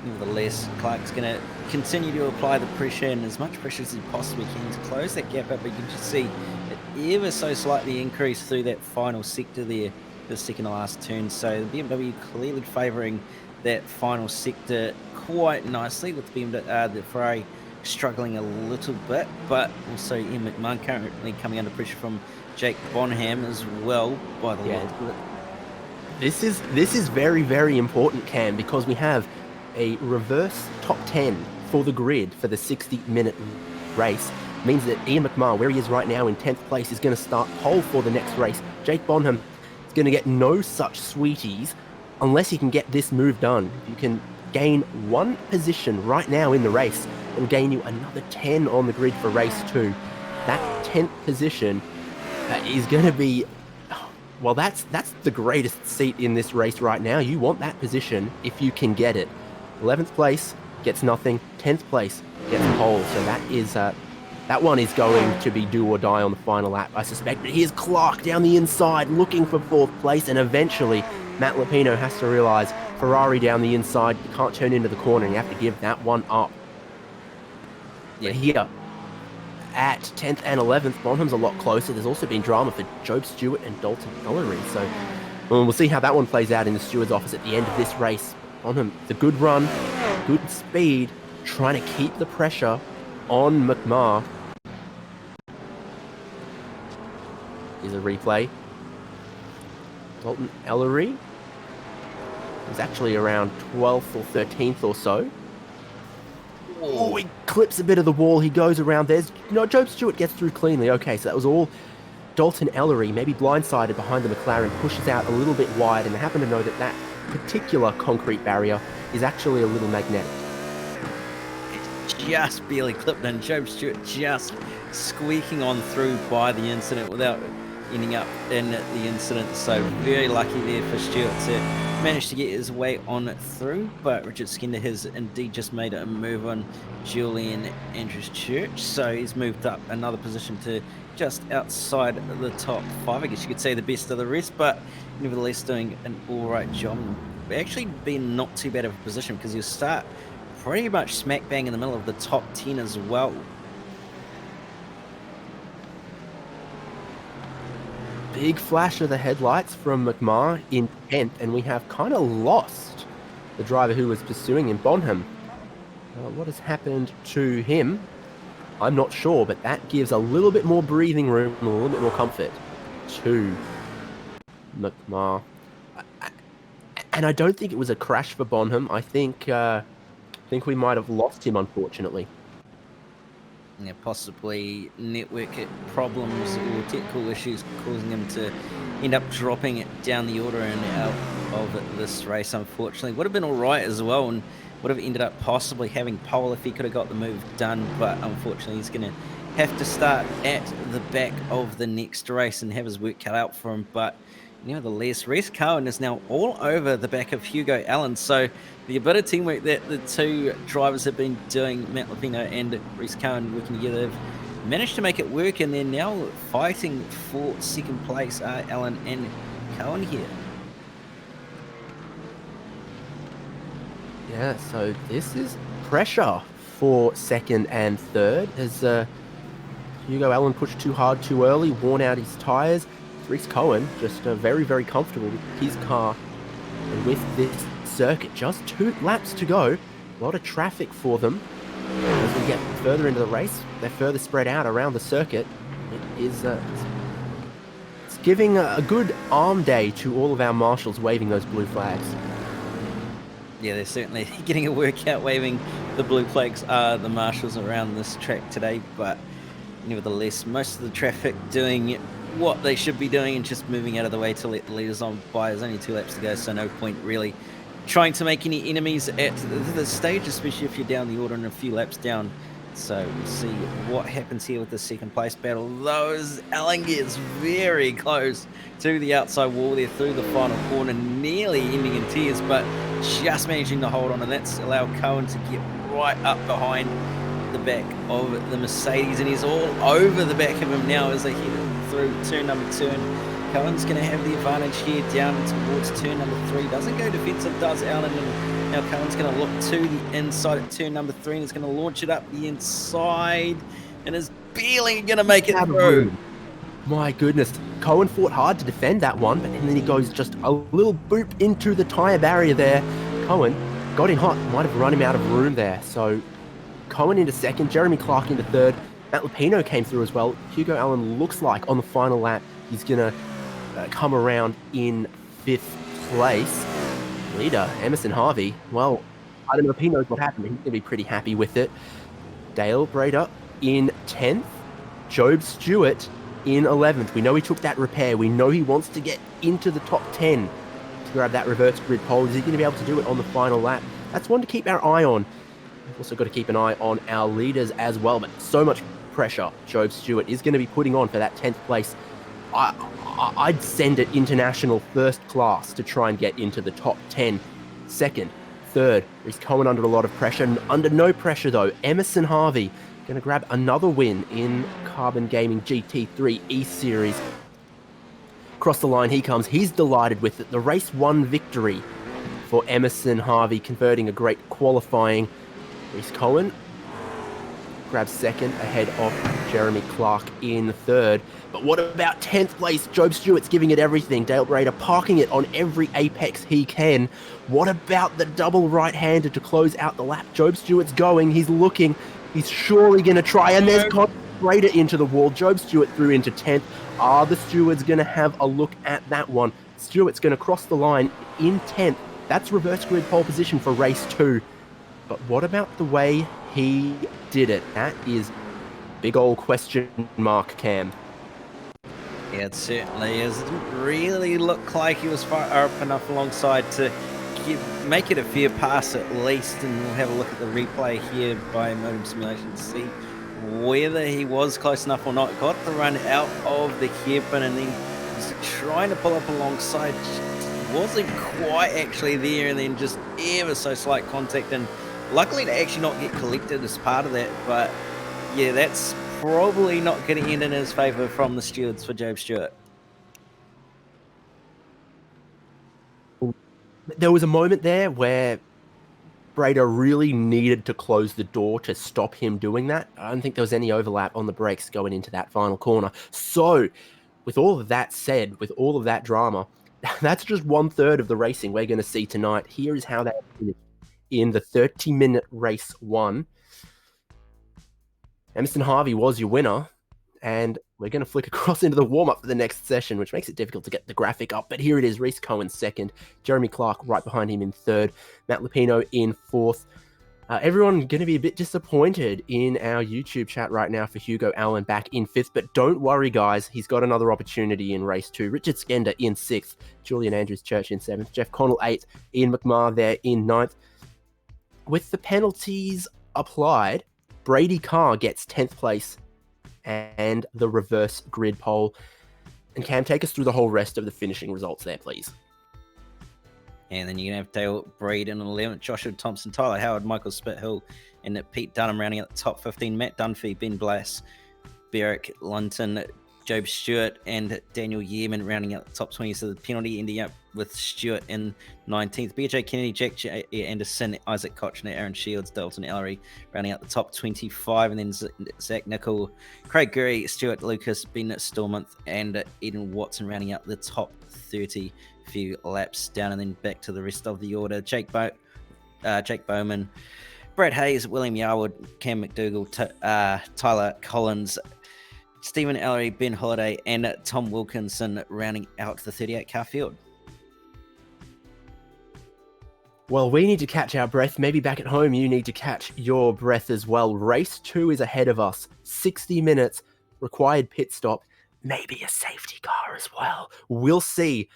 nevertheless, Clark's going to continue to apply the pressure, and as much pressure as he possibly can to close that gap up. But you can just see it ever so slightly increase through that final sector there, the second to last turn. So the BMW clearly favouring that final sector quite nicely, with the Ferrari struggling a little bit, but also Ian McMahon currently coming under pressure from Jake Bonham as well, by the way. This is very, very important, Cam, because we have a reverse top 10 for the grid for the 60-minute race. It means that Ian McMahon, where he is right now in 10th place, is going to start pole for the next race. Jake Bonham is going to get no such sweeties unless he can get this move done. If you can gain 1 position right now in the race, it'll gain you another 10 on the grid for race 2. That 10th position is going to be, well, that's the greatest seat in this race right now. You want that position if you can get it. 11th place gets nothing, 10th place gets pole. So that is that one is going to be do or die on the final lap, I suspect. But here's Clark down the inside looking for 4th place, and eventually Matt Lupino has to realise Ferrari down the inside, you can't turn into the corner, and you have to give that one up. Yeah, here at 10th and 11th, Bonham's a lot closer. There's also been drama for Job Stewart and Dalton Ellery, so we'll see how that one plays out in the steward's office at the end of this race. Bonham, the good run, good speed, trying to keep the pressure on McMahon. Here's a replay. Dalton Ellery was actually around 12th or 13th or so. Oh, he clips a bit of the wall. He goes around. Job Stewart gets through cleanly. Okay, so that was all Dalton Ellery, maybe blindsided behind the McLaren, pushes out a little bit wide, and I happen to know that that particular concrete barrier is actually a little magnetic. It's just barely clipped, and Job Stewart just squeaking on through by the incident without ending up in the incident. So very lucky there for Stewart to manage to get his way on through, but Richard Skender has indeed just made a move on Julian Andrews Church, so he's moved up another position to just outside the top 5. I guess you could say the best of the rest, but nevertheless doing an alright job. Actually been not too bad of a position, because he'll start pretty much smack bang in the middle of the top 10 as well. Big flash of the headlights from McMahon in 10th, and we have kind of lost the driver who was pursuing him, Bonham. What has happened to him? I'm not sure, but that gives a little bit more breathing room and a little bit more comfort to McMahon. And I don't think it was a crash for Bonham. I think we might have lost him, unfortunately. Yeah, possibly network problems or technical issues causing him to end up dropping it down the order and out of this race, unfortunately. Would have been all right as well, and would have ended up possibly having pole if he could have got the move done, but unfortunately he's going to have to start at the back of the next race and have his work cut out for him. But nevertheless, Reese Cohen is now all over the back of Hugo Allen. So the bit of teamwork that the two drivers have been doing, Matt Lapino and Reese Cohen working together, have managed to make it work, and they're now fighting for second place, Allen and Cohen here. Yeah, so this is pressure for second and third as Hugo Allen pushed too hard too early, worn out his tyres. Reese Cohen just very, very comfortable with his car and with this circuit. Just 2 laps to go. A lot of traffic for them. As we get further into the race, they're further spread out around the circuit. It is it's giving a good arm day to all of our marshals waving those blue flags. Yeah, they're certainly getting a workout waving the blue flags, the marshals around this track today, but nevertheless, most of the traffic doing what they should be doing and just moving out of the way to let the leaders on by. There's only 2 laps to go, so no point really trying to make any enemies at the stage, especially if you're down the order and a few laps down. So we'll see what happens here with the second place battle. Those Allen gets very close to the outside wall there through the final corner, nearly ending in tears, but just managing to hold on, and that's allowed Cohen to get right up behind the back of the Mercedes, and he's all over the back of him now as they head through turn number 2. And Cohen's going to have the advantage here down towards turn number 3. Doesn't go defensive, does Allen, and now Cohen's going to look to the inside at turn number 3, and he's going to launch it up the inside, and is barely going to make it through. My goodness, Cohen fought hard to defend that one, but then he goes just a little boop into the tyre barrier there. Cohen got in hot, might have run him out of room there. So Cohen into second, Jeremy Clark into third, Matt Lapino came through as well. Hugo Allen looks like on the final lap he's going to come around in 5th place. Leader, Emerson Harvey, well, I don't know if he knows what happened. He's going to be pretty happy with it. Dale Brader in 10th, Job Stewart in 11th. We know he took that repair. We know he wants to get into the top 10 to grab that reverse grid pole. Is he going to be able to do it on the final lap? That's one to keep our eye on. We've also got to keep an eye on our leaders as well, but so much pressure Job Stewart is going to be putting on for that 10th place. I'd send it international first class to try and get into the top 10. Second, third, he's coming under a lot of pressure. Under no pressure though, Emerson Harvey going to grab another win in Carbon Gaming GT3 ESeries. Across the line he comes. He's delighted with it. The race 1 victory for Emerson Harvey, converting a great qualifying. Reese Cohen grabs second ahead of Jeremy Clark in third. But what about 10th place? Job Stewart's giving it everything. Dale Brader parking it on every apex he can. What about the double right-hander to close out the lap? Job Stewart's going. He's looking. He's surely going to try. And there's Brader into the wall. Job Stewart through into 10th. Are the stewards going to have a look at that one? Stewart's going to cross the line in 10th. That's reverse grid pole position for race 2. But what about the way he did it? That is big old question mark, Cam. Yeah, it certainly is. It didn't really look like he was far up enough alongside to make it a fair pass at least, and we'll have a look at the replay here by Modem Simulation to see whether he was close enough or not. Got the run out of the hairpin, and then was trying to pull up alongside. Wasn't quite actually there, and then just ever so slight contact, and luckily to actually not get collected as part of that. But yeah, that's probably not going to end in his favour from the stewards for Job Stewart. There was a moment there where Brader really needed to close the door to stop him doing that. I don't think there was any overlap on the brakes going into that final corner. So, with all of that said, with all of that drama, that's just 1/3 of the racing we're going to see tonight. Here is how that finished in the 30-minute race 1. Emerson Harvey was your winner, and we're going to flick across into the warm-up for the next session, which makes it difficult to get the graphic up. But here it is, Reese Cohen second, Jeremy Clark right behind him in third, Matt Lupino in fourth. Everyone going to be a bit disappointed in our YouTube chat right now for Hugo Allen back in fifth, but don't worry, guys. He's got another opportunity in race 2. Richard Skender in sixth, Julian Andrews Church in seventh, Jeff Connell 8th, Ian McMahon there in ninth. With the penalties applied, Brady Carr gets 10th place and the reverse grid pole. And Cam, take us through the whole rest of the finishing results there, please. And then you're going to have Dale Breed in 11th, Joshua Thompson, Tyler Howard, Michael Spithill, and Pete Dunham rounding out the top 15, Matt Dunphy, Ben Blass, Beric Lunton, Job Stewart, and Daniel Yearman rounding out the top 20. So the penalty ending up with Stewart in 19th. BJ Kennedy, Jack J. Anderson, Isaac Kochner, Aaron Shields, Dalton Ellery rounding out the top 25. And then Zach Nickel, Craig Gurry, Stuart Lucas, Ben Stormonth, and Eden Watson rounding out the top 30. Few laps down, and then back to the rest of the order. Jake Bowman, Brad Hayes, William Yarwood, Cam McDougall, Tyler Collins, Stephen Ellery, Ben Holiday, and Tom Wilkinson rounding out the 38-car field. Well, we need to catch our breath. Maybe back at home you need to catch your breath as well. Race 2 is ahead of us. 60 minutes, required pit stop, maybe a safety car as well. We'll see.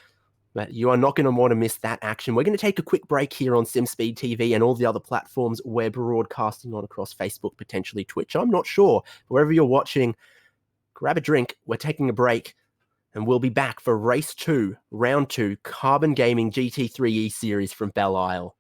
But you are not going to want to miss that action. We're going to take a quick break here on SimSpeed TV and all the other platforms we're broadcasting on across Facebook, potentially Twitch. I'm not sure. Wherever you're watching, grab a drink. We're taking a break, and we'll be back for Race 2, Round 2, Carbon Gaming GT3 E-Series from Belle Isle.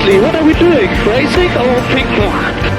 What are we doing? Racing or ping pong?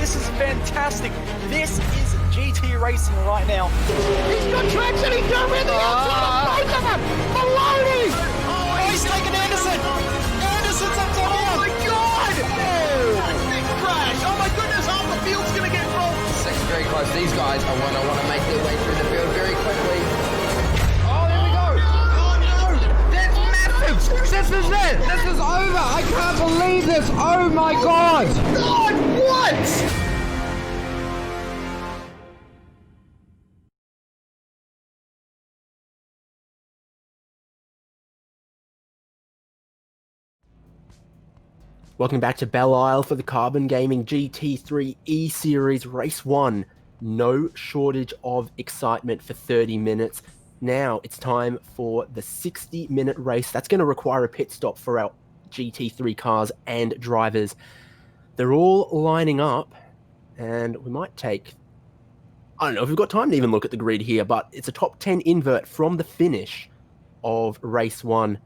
This is fantastic. This is GT Racing right now. He's got traction, he's got rid of the outside of both of them! Maloney! Oh, he's taken Anderson! Anderson's up top Oh now! my god! Oh! Big crash! Oh my goodness, half the field's gonna get rolled! Six very close. These guys are want to make their way through the field very quickly. Oh, there we go. Oh no, that's massive. This is it. This is over. I can't believe this. Oh my god. God, what? Welcome back to Belle Isle for the Carbon Gaming GT3 E-Series Race 1. No shortage of excitement for 30 minutes. Now it's time for the 60-minute race. That's going to require a pit stop for our GT3 cars and drivers. They're all lining up, and we might take... I don't know if we've got time to even look at the grid here, but it's a top 10 invert from the finish of Race 1.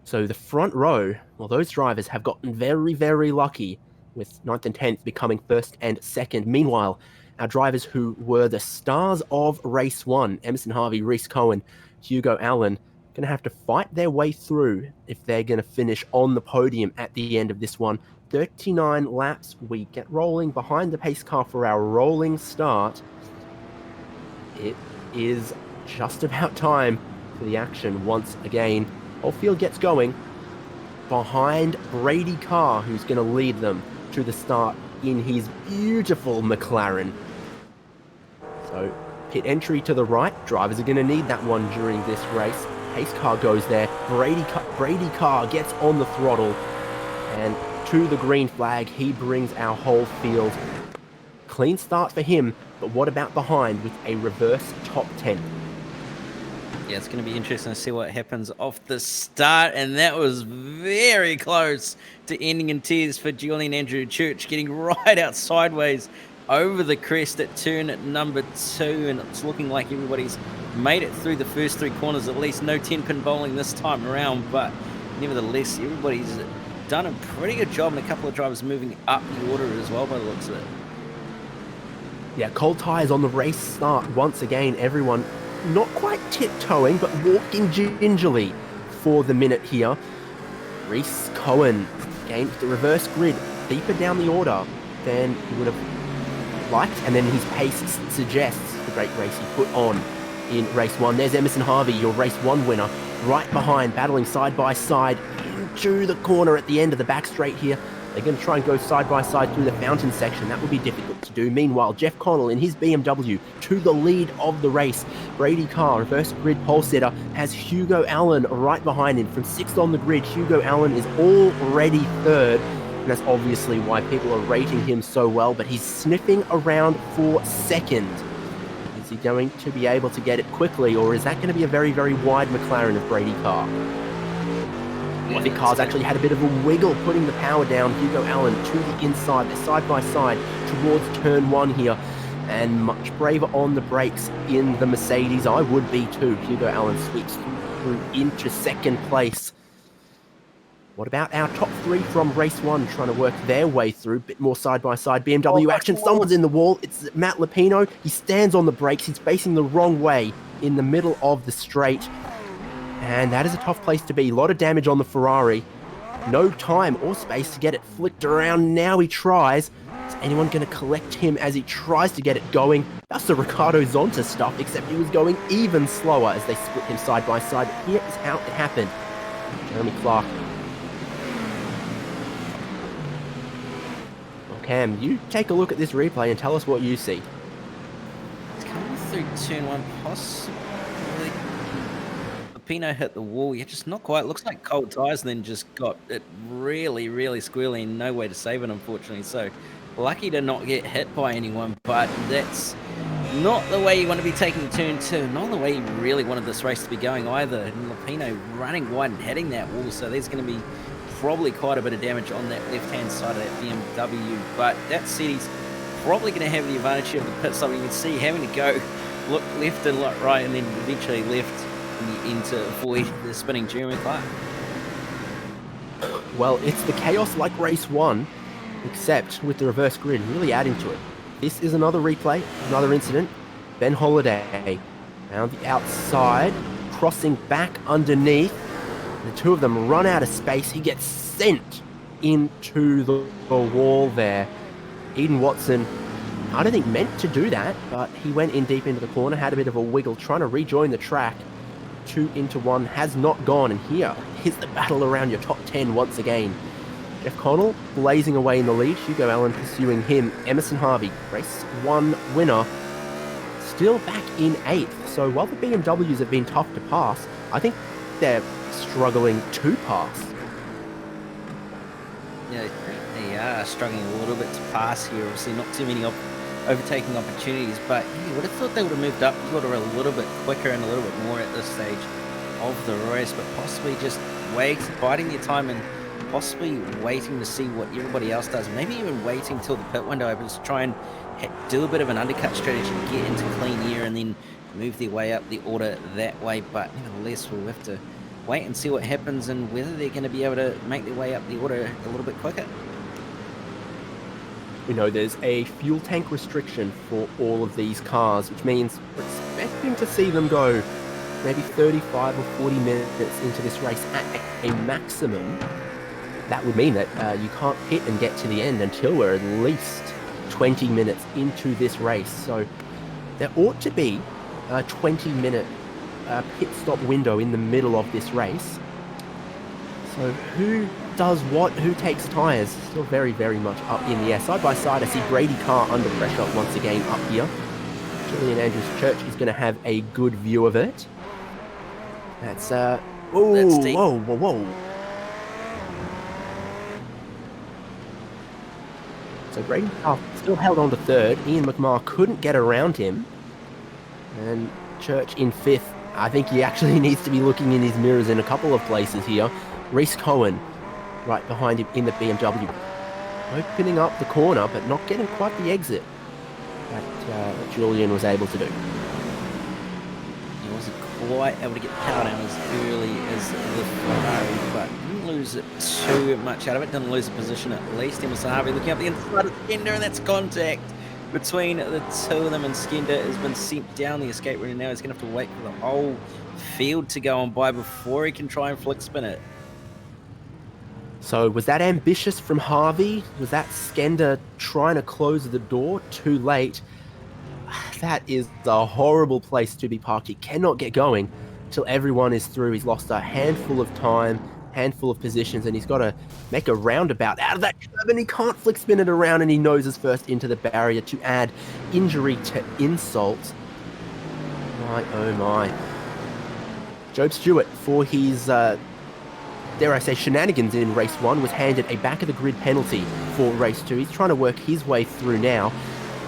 So the front row, well, those drivers have gotten very, very lucky with 9th and 10th becoming 1st and 2nd. Meanwhile, our drivers who were the stars of Race 1, Emerson Harvey, Reese Cohen, Hugo Allen, going to have to fight their way through if they're going to finish on the podium at the end of this one. 39 laps, we get rolling behind the pace car for our rolling start. It is just about time for the action once again. Whole field gets going behind Brady Carr, who's going to lead them to the start in his beautiful McLaren. So, pit entry to the right. Drivers are going to need that one during this race. Pace car goes there. Brady Carr gets on the throttle. And to the green flag, he brings our whole field. Clean start for him, but what about behind with a reverse top 10? Yeah, it's going to be interesting to see what happens off the start, and that was very close to ending in tears for Julian Andrew Church, getting right out sideways over the crest at turn number 2, and it's looking like everybody's made it through the first 3 corners at least. No 10-pin bowling this time around, but nevertheless, everybody's done a pretty good job, and a couple of drivers moving up the order as well by the looks of it. Yeah, cold tyres on the race start. Once again, everyone not quite tiptoeing, but walking gingerly for the minute here. Reese Cohen gains the reverse grid deeper down the order than he would have liked, and then his pace suggests the great race he put on in race 1. There's Emerson Harvey, your race 1 winner, right behind, battling side by side into the corner at the end of the back straight here. They're going to try and go side by side through the fountain section. That would be difficult to do. Meanwhile, Jeff Connell in his BMW to the lead of the race. Brady Carr, reverse grid pole setter, has Hugo Allen right behind him. From 6th on the grid, Hugo Allen is already 3rd. And that's obviously why people are rating him so well. But he's sniffing around for 2nd. Is he going to be able to get it quickly? Or is that going to be a very, very wide McLaren of Brady Carr? I think Carr's actually had a bit of a wiggle putting the power down. Hugo Allen to the inside. They're side by side towards turn 1 here. And much braver on the brakes in the Mercedes. I would be too. Hugo Allen sweeps through into 2nd place. What about our top 3 from race 1 trying to work their way through? Bit more side by side BMW action. Someone's in the wall. It's Matt Lupino. He stands on the brakes. He's facing the wrong way in the middle of the straight. And that is a tough place to be. A lot of damage on the Ferrari. No time or space to get it flicked around. Now he tries. Is anyone going to collect him as he tries to get it going? That's the Ricardo Zonta stuff, except he was going even slower as they split him side by side. Here is how it happened. Jeremy Clark. Well, Cam, you take a look at this replay and tell us what you see. It's coming through turn 1, possibly. Pino hit the wall, yeah, just not quite. Looks like cold tyres, and then just got it really, really squirrely, and no way to save it, unfortunately. So lucky to not get hit by anyone, but that's not the way you want to be taking turn 2. Not the way you really wanted this race to be going either. And Lupino running wide and hitting that wall, so there's going to be probably quite a bit of damage on that left-hand side of that BMW. But that said, he's probably going to have the advantage of the pit stop. You can see having to go look left and look right, and then eventually left in the end to avoid the spinning Jeremy Clark. Well, it's the chaos like race 1, except with the reverse grid really adding to it. this is another replay, another incident. Ben Holiday around the outside, crossing back underneath. The two of them run out of space. He gets sent into the wall there. Eden Watson, I don't think meant to do that, but he went in deep into the corner, had a bit of a wiggle, trying to rejoin the track. 2 into 1 has not gone, and here is the battle around your top 10 once again. Jeff Connell blazing away in the lead, Hugo Allen pursuing him. Emerson Harvey, race 1 winner, still back in 8th. So while the BMWs have been tough to pass, I think they're struggling to pass. Yeah, they are struggling a little bit to pass here. Obviously, not too many overtaking opportunities, but you would have thought they would have moved up the order a little bit quicker and a little bit more at this stage of the race, but possibly just biding their time and possibly waiting to see what everybody else does. Maybe even waiting till the pit window opens to try and do a bit of an undercut strategy to get into clean air and then move their way up the order that way. But nevertheless, we'll have to wait and see what happens and whether they're going to be able to make their way up the order a little bit quicker. We know there's a fuel tank restriction for all of these cars, which means we're expecting to see them go maybe 35 or 40 minutes into this race at a maximum. That would mean that you can't pit and get to the end until we're at least 20 minutes into this race. So there ought to be a 20-minute pit stop window in the middle of this race. So who does what? Who takes tyres? Still very, very much up in the air. Side by side, I see Brady Carr under pressure once again up here. Julian Andrews Church is going to have a good view of it. That's deep. Whoa. So Brady Carr still held on to 3rd. Ian McMahon couldn't get around him. And Church in 5th. I think he actually needs to be looking in his mirrors in a couple of places here. Reese Cohen right behind him in the BMW. Opening up the corner, but not getting quite the exit that Julian was able to do. He wasn't quite able to get the power down as early as the Ferrari, but didn't lose too much out of it. Didn't lose a position at least. Emerson Harvey looking up the inside of Skender, and that's contact between the two of them, and Skender has been sent down the escape route, and now he's going to have to wait for the whole field to go on by before he can try and flick spin it. So was that ambitious from Harvey? Was that Skender trying to close the door too late? That is a horrible place to be parked. He cannot get going until everyone is through. He's lost a handful of time, handful of positions, and he's got to make a roundabout out of that curb, and he can't flick spin it around, and he noses first into the barrier to add injury to insult. My, oh my. Job Stewart, for his, dare I say, shenanigans in race 1, was handed a back-of-the-grid penalty for race 2. He's trying to work his way through now.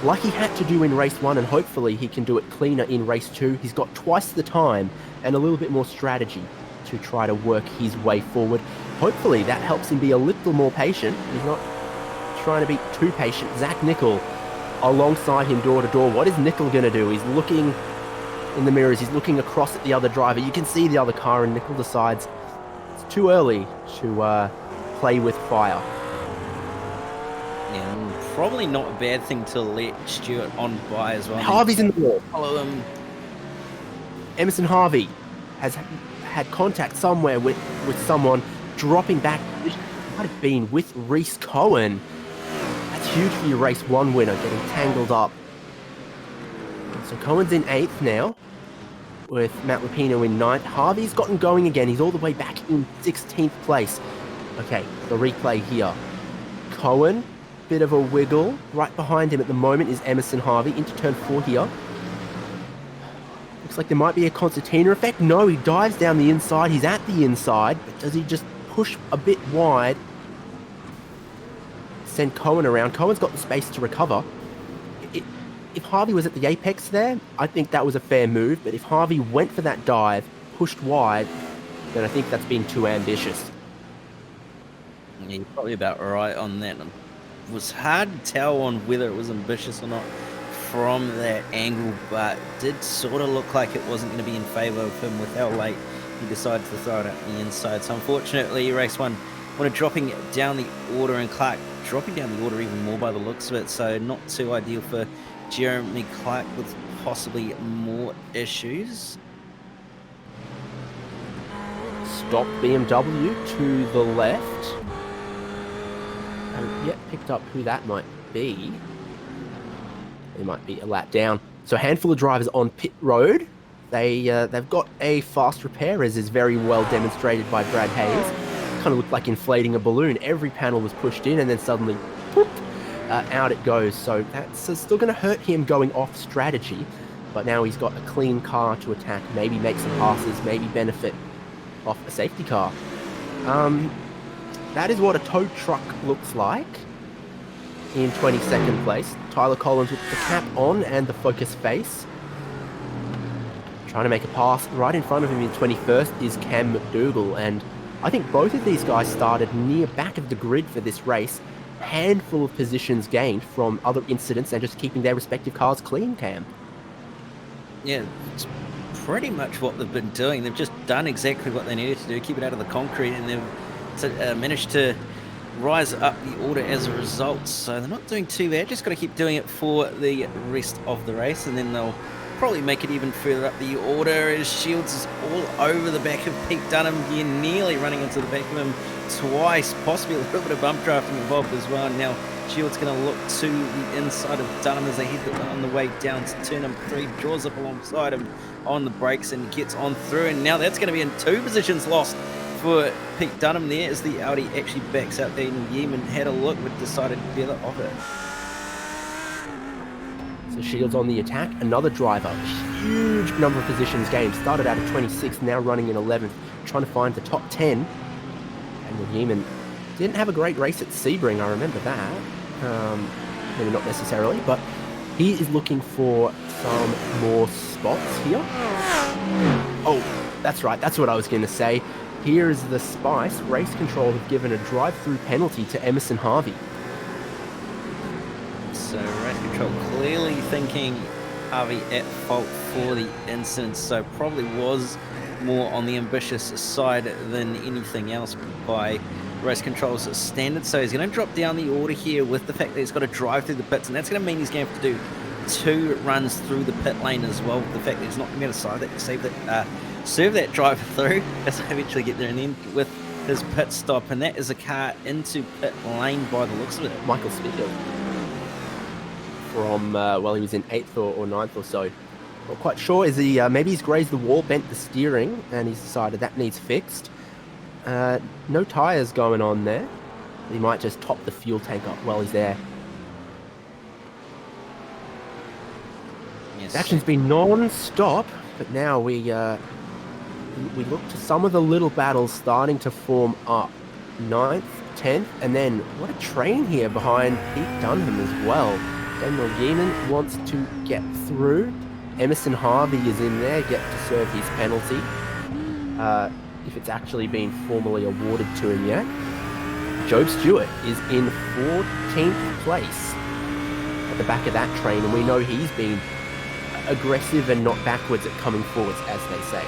Like he had to do in race 1, and hopefully he can do it cleaner in race 2. He's got twice the time and a little bit more strategy to try to work his way forward. Hopefully that helps him be a little more patient. He's not trying to be too patient. Zach Nickel alongside him door to door. What is Nickel going to do? He's looking in the mirrors. He's looking across at the other driver. You can see the other car, and Nickel decides it's too early to play with fire. Yeah, probably not a bad thing to let Stewart on by as well. Harvey's in the wall. Follow him. Emerson Harvey has had contact somewhere with someone dropping back. This might have been with Reese Cohen. That's huge for your race 1 winner, getting tangled up. So Cohen's in 8th now, with Matt Lupino in 9th. Harvey's gotten going again. He's all the way back in 16th place. Okay, the replay here. Cohen, bit of a wiggle. Right behind him at the moment is Emerson Harvey into turn 4 here. Looks like there might be a concertina effect. No, he dives down the inside. He's at the inside, but does he just push a bit wide? Send Cohen around. Cohen's got the space to recover. If Harvey was at the apex there, I think that was a fair move, but if Harvey went for that dive, pushed wide, then I think that's been too ambitious. Yeah, you're probably about right on that. It was hard to tell on whether it was ambitious or not from that angle, but it did sort of look like it wasn't going to be in favour of him with how late he decided to throw it at the inside. So unfortunately, race 1 wanted dropping down the order, and Clark dropping down the order even more by the looks of it, so not too ideal for Jeremy Clark with possibly more issues. Stop BMW to the left. Haven't yet picked up who that might be. They might be a lap down. So a handful of drivers on pit road. They've got a fast repair, as is very well demonstrated by Brad Hayes. Kind of looked like inflating a balloon. Every panel was pushed in and then suddenly poof, out it goes. So that's still going to hurt him going off strategy. But now he's got a clean car to attack, maybe make some passes, maybe benefit off a safety car. That is what a tow truck looks like in 22nd place. Tyler Collins with the cap on and the focus face. Trying to make a pass. Right in front of him in 21st is Cam McDougall, and I think both of these guys started near back of the grid for this race. Handful of positions gained from other incidents and just keeping their respective cars clean, Cam. Yeah, it's pretty much what they've been doing. They've just done exactly what they needed to do, keep it out of the concrete, and they've managed to rise up the order as a result. So they're not doing too bad, just got to keep doing it for the rest of the race, and then they'll probably make it even further up the order as Shields is all over the back of Pete Dunham here, nearly running into the back of him twice, possibly a little bit of bump drafting involved as well. Now Shields going to look to the inside of Dunham as they head on the way down to turn number 3, draws up alongside him on the brakes and gets on through, and now that's going to be in 2 positions lost for Pete Dunham there as the Audi actually backs out. Aiden Yeaman had a look but decided better of it. So Shields on the attack, another driver, huge number of positions gained, started out at 26th, now running in 11th, trying to find the top 10. And Yeaman didn't have a great race at Sebring, I remember that. Maybe not necessarily, but he is looking for some more spots here. Oh, that's right, that's what I was going to say. Here is the Spice. Race Control have given a drive-through penalty to Emerson Harvey. So Race Control clearly thinking Harvey at fault for the incident, so probably was more on the ambitious side than anything else by Race Control's standards. So he's going to drop down the order here with the fact that he's got to drive through the pits, and that's going to mean he's going to have to do 2 runs through the pit lane as well. The fact that he's not going to be able to serve that driver through as I eventually get there, and then with his pit stop, and that is a car into pit lane by the looks of it. Michael Spiegel. From, well, he was in 8th or 9th or so. Not quite sure. Is he, maybe he's grazed the wall, bent the steering, and he's decided that needs fixed. No tyres going on there. He might just top the fuel tank up while he's there. Yes. The action's been non-stop, but now we look to some of the little battles starting to form up. 9th, 10th, and then what a train here behind Pete Dunham as well. Daniel Yeaman wants to get through. Emerson Harvey is in there, get to serve his penalty. If it's actually been formally awarded to him yet. Job Stewart is in 14th place at the back of that train, and we know he's been aggressive and not backwards at coming forwards, as they say.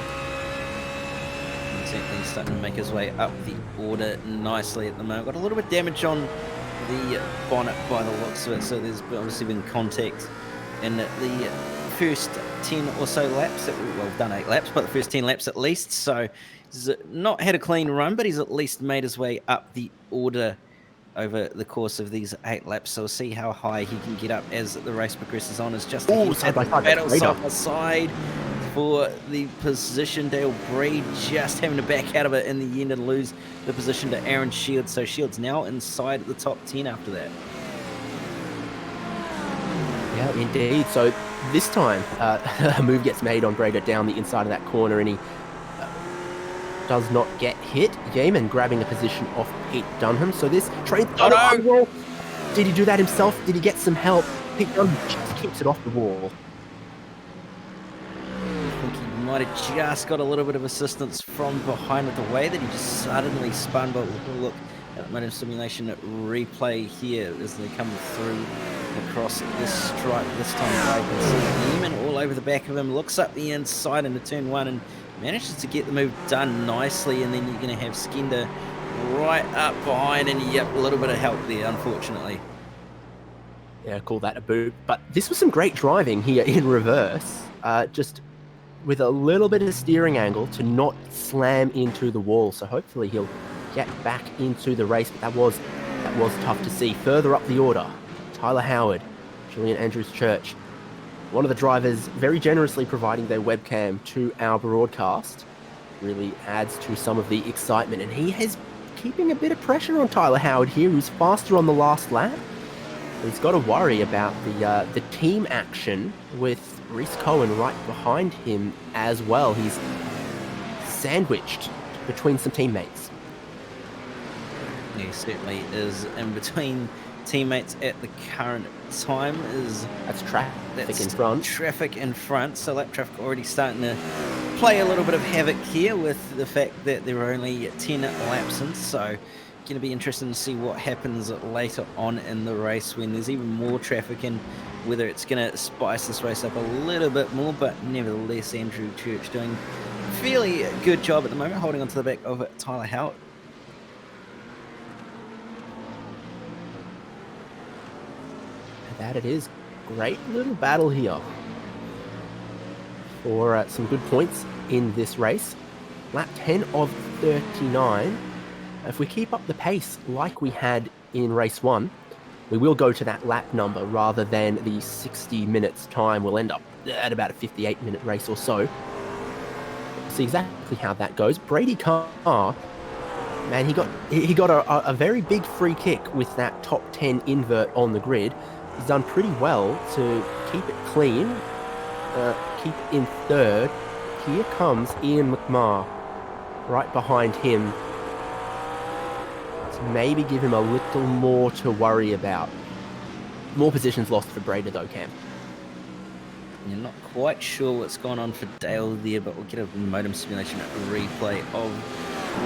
He's starting to make his way up the order nicely at the moment. Got a little bit of damage on the bonnet by the looks of it, so there's obviously been contact in the first 10 or so laps. Well, we've done 8 laps, but the first 10 laps at least, so he's not had a clean run, but he's at least made his way up the order over the course of these 8 laps, so we'll see how high he can get up as the race progresses on. As just side by side, battle side by side for the position. Dale Breed just having to back out of it in the end and lose the position to Aaron Shields. So Shields now inside the top 10 after that. Yeah, indeed. So this time, a move gets made on Brader down the inside of that corner, and he does not get hit. Yeaman grabbing a position off Pete Dunham. So this train... Oh, no! Did he do that himself? Did he get some help? Pete Dunham just keeps it off the wall. I think he might have just got a little bit of assistance from behind with the way that he just suddenly spun, but we'll look at the motor simulation replay here as they come through across this stripe this time. You can see Yeaman all over the back of him, looks up the inside into turn 1 and manages to get the move done nicely, and then you're going to have Skender right up behind, and yep, a little bit of help there, unfortunately. Yeah, call that a boot. But this was some great driving here in reverse. Just with a little bit of steering angle to not slam into the wall. So hopefully he'll get back into the race. But that was tough to see. Further up the order, Tyler Howard, Julian Andrews Church, one of the drivers very generously providing their webcam to our broadcast. Really adds to some of the excitement. And he has keeping a bit of pressure on Tyler Howard here, who's faster on the last lap. He's got to worry about the team action with Reese Cohen right behind him as well. He's sandwiched between some teammates. He certainly is in between teammates at the current time. That's traffic in front. Traffic in front, so lap traffic already starting to play a little bit of havoc here with the fact that there are only 10 laps in, so going to be interesting to see what happens later on in the race when there's even more traffic and whether it's going to spice this race up a little bit more. But nevertheless, Andrew Church doing a fairly good job at the moment, holding on to the back of Tyler Howard. That it is. Great little battle here for some good points in this race. Lap 10 of 39. If we keep up the pace like we had in race 1, we will go to that lap number rather than the 60 minutes time. We'll end up at about a 58-minute race or so. See exactly how that goes. Brady Carr, man, he got a very big free kick with that top 10 invert on the grid. He's done pretty well to keep it clean, keep it in third. Here comes Ian McMahon right behind him. Maybe give him a little more to worry about. More positions lost for Brady though, Cam. You're not quite sure what's going on for Dale there, but we'll get a modem simulation replay of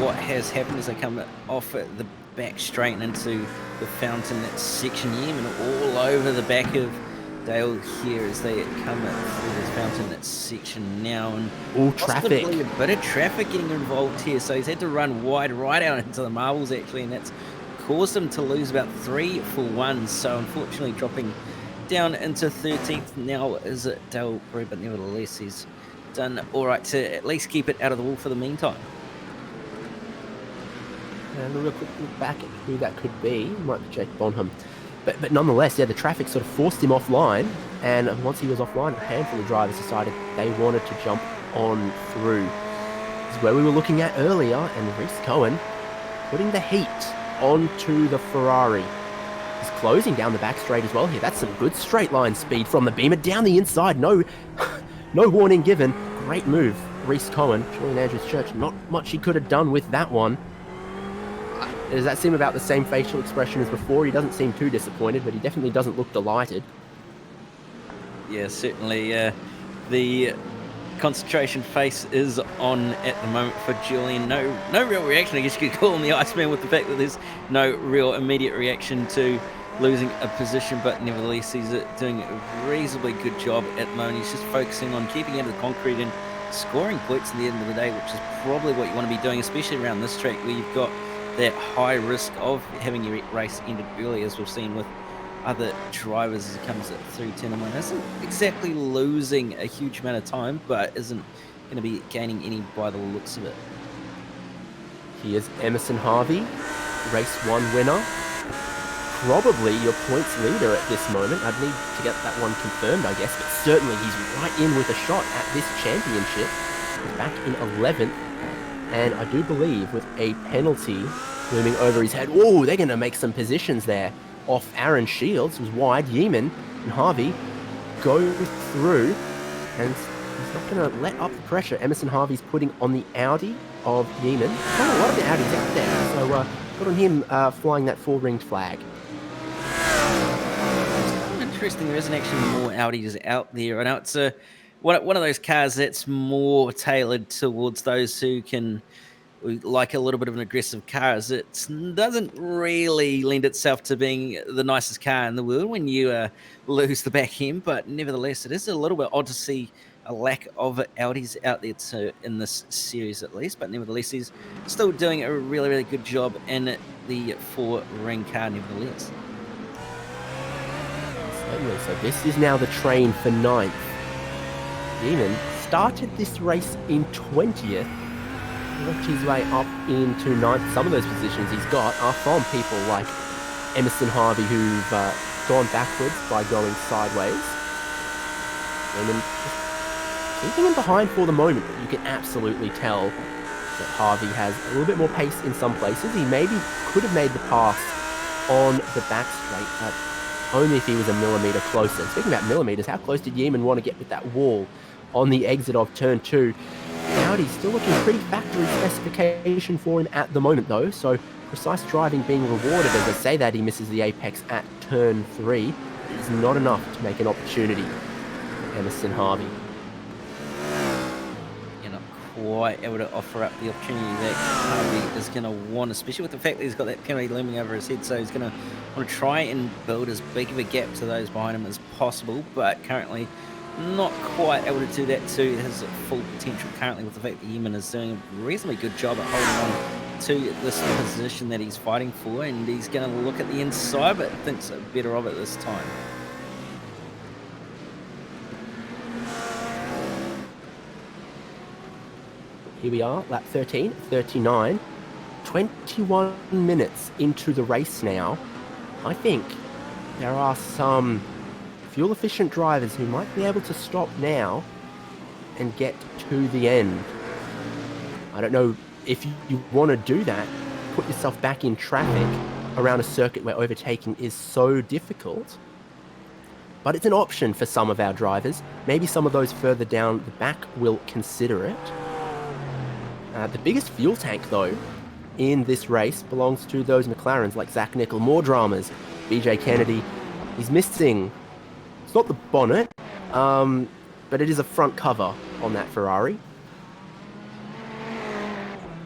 what has happened as they come off at the back straight and into the fountain section. Yemen all over the back of Dale here as they come through this fountain section now, and all traffic. A bit of traffic getting involved here, so he's had to run wide right out into the marbles actually, and that's caused him to lose about 3 for 1. So unfortunately dropping down into 13th now is Dale Brew, but nevertheless he's done all right to at least keep it out of the wall for the meantime. And a real quick look back at who that could be. Might be Jake Bonham. But nonetheless, yeah, the traffic sort of forced him offline, and once he was offline, a handful of drivers decided they wanted to jump on through. This is where we were looking at earlier, and Reese Cohen putting the heat onto the Ferrari. He's closing down the back straight as well here. That's some good straight line speed from the Beamer down the inside. No warning given. Great move, Reese Cohen. Julian Andrews Church, not much he could have done with that one. Does that seem about the same facial expression as before? He doesn't seem too disappointed, but he definitely doesn't look delighted. Yeah, certainly the concentration face is on at the moment for Julian. No real reaction, I guess you could call him the Iceman, with the fact that there's no real immediate reaction to losing a position, but nevertheless he's doing a reasonably good job at the moment. He's just focusing on keeping out of the concrete and scoring points at the end of the day, which is probably what you want to be doing, especially around this track where you've got that high risk of having your race ended early, as we've seen with other drivers as it comes through turn 1. Isn't exactly losing a huge amount of time, but isn't going to be gaining any by the looks of it. Here's Emerson Harvey, race 1 winner. Probably your points leader at this moment. I'd need to get that one confirmed, I guess, but certainly he's right in with a shot at this championship. He's back in 11th. And I do believe with a penalty looming over his head. Whoa, they're going to make some positions there off Aaron Shields. It was wide. Yemen and Harvey go through. And he's not going to let up the pressure. Emerson Harvey's putting on the Audi of Yemen. Oh, a lot of the Audis out there. So good on him flying that 4-ringed flag. Interesting, there isn't actually more Audis out there. I know it's one of those cars that's more tailored towards those who can like a little bit of an aggressive car. It doesn't really lend itself to being the nicest car in the world when you lose the back end, but nevertheless, it is a little bit odd to see a lack of Audis out there in this series at least, but nevertheless, he's still doing a really, really good job in the 4-ring car nevertheless. Certainly. So this is now the train for 9th. Eamon started this race in 20th, worked his way up into 9th. Some of those positions he's got are from people like Emerson Harvey, who've gone backwards by going sideways. Eamon just keeping him behind for the moment, but you can absolutely tell that Harvey has a little bit more pace in some places. He maybe could have made the pass on the back straight, but only if he was a millimetre closer. Speaking about millimetres, how close did Yeaman want to get with that wall on the exit of turn 2? Audi's still looking pretty factory specification for him at the moment though, so precise driving being rewarded. As I say that, he misses the apex at turn 3. It's not enough to make an opportunity for Emerson Harvey. You're not quite able to offer up the opportunity that Harvey is going to want, especially with the fact that he's got that penalty looming over his head, so he's going to want to try and build as big of a gap to those behind him as possible, but currently not quite able to do that to his full potential currently, with the fact that Yeaman is doing a reasonably good job at holding on to this position that he's fighting for, and he's going to look at the inside but thinks better of it this time. Here we are, lap 13, 39, 21 minutes into the race now. I think there are some fuel-efficient drivers who might be able to stop now and get to the end. I don't know if you want to do that, put yourself back in traffic around a circuit where overtaking is so difficult, but it's an option for some of our drivers. Maybe some of those further down the back will consider it. The biggest fuel tank, though, in this race belongs to those McLarens like Zach Nickel. More dramas. BJ Kennedy, he's missing, it's not the bonnet, but it is a front cover on that Ferrari.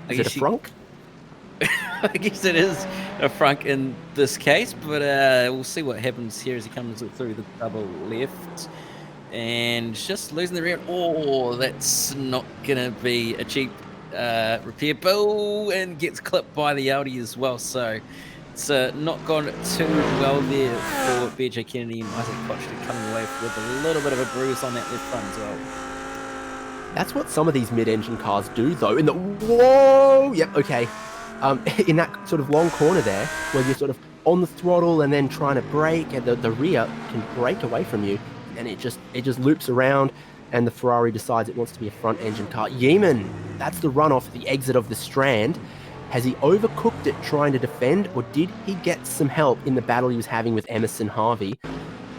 Is it a frunk? I guess it is a frunk in this case, but we'll see what happens here as he comes through the double left. And just losing the rear. Oh, that's not going to be a cheap repair bill, and gets clipped by the Audi as well. So it's not gone too well there for BJ Kennedy and Isaac Koch coming away with a little bit of a bruise on that left front as well. That's what some of these mid-engine cars do, though. In the whoa, yep, okay. In that sort of long corner there, where you're sort of on the throttle and then trying to brake, and the rear can break away from you, and it just loops around, and the Ferrari decides it wants to be a front-engine car. Yeaman, that's the runoff at the exit of the strand. Has he overcooked it trying to defend, or did he get some help in the battle he was having with Emerson Harvey?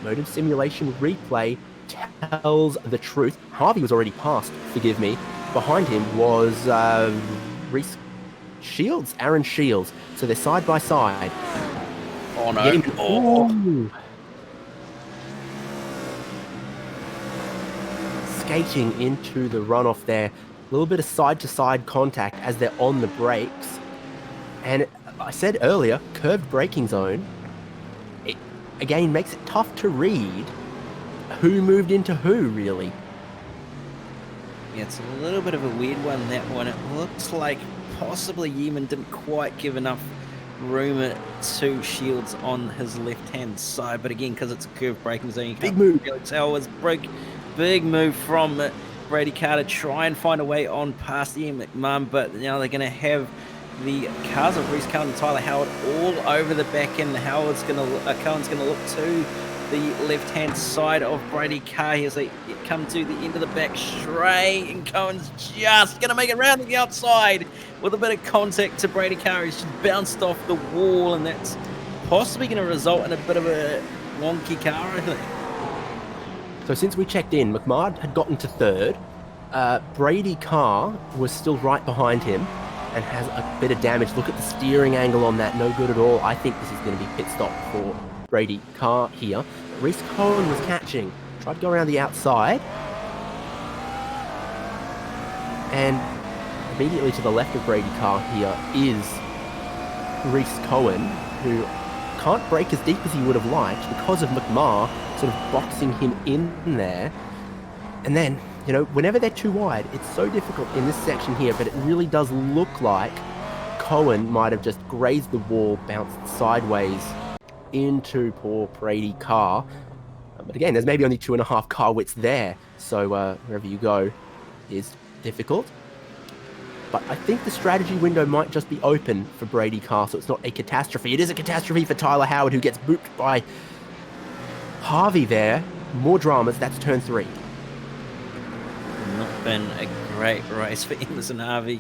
Motive simulation replay tells the truth. Harvey was already past, forgive me. Behind him was Reese Shields, Aaron Shields. So they're side by side. Oh no. Oh. Skating into the runoff there. A little bit of side-to-side contact as they're on the brakes. And I said earlier, curved braking zone, it again makes it tough to read who moved into who, really. Yeah, it's a little bit of a weird one, that one. It looks like possibly Yeaman didn't quite give enough room to Shields on his left-hand side, but again, because it's a curved braking zone, you can't really tell. It was big move from Brady Carter, try and find a way on past Ian McMahon, but now they're going to have the cars of Reese Cohen and Tyler Howard all over the back end. Cohen's going to look to the left-hand side of Brady Carr as they come to the end of the back straight, and Cohen's just going to make it round to the outside with a bit of contact to Brady Carr. He's just bounced off the wall, and that's possibly going to result in a bit of a wonky car, I think. So since we checked in, McMahon had gotten to third. Brady Carr was still right behind him and has a bit of damage. Look at the steering angle on that, no good at all. I think this is going to be pit stop for Brady Carr here. Reese Cohen was catching, tried to go around the outside. And immediately to the left of Brady Carr here is Reese Cohen, who can't brake as deep as he would have liked because of McMahon sort of boxing him in there. And then you know, whenever they're too wide, it's so difficult in this section here, but it really does look like Cohen might have just grazed the wall, bounced sideways into poor Brady Carr. But again, there's maybe only 2.5 car widths there, so wherever you go is difficult. But I think the strategy window might just be open for Brady Carr, so it's not a catastrophe. It is a catastrophe for Tyler Howard, who gets booped by Harvey there. More dramas, that's turn 3. Not been a great race for Emerson Harvey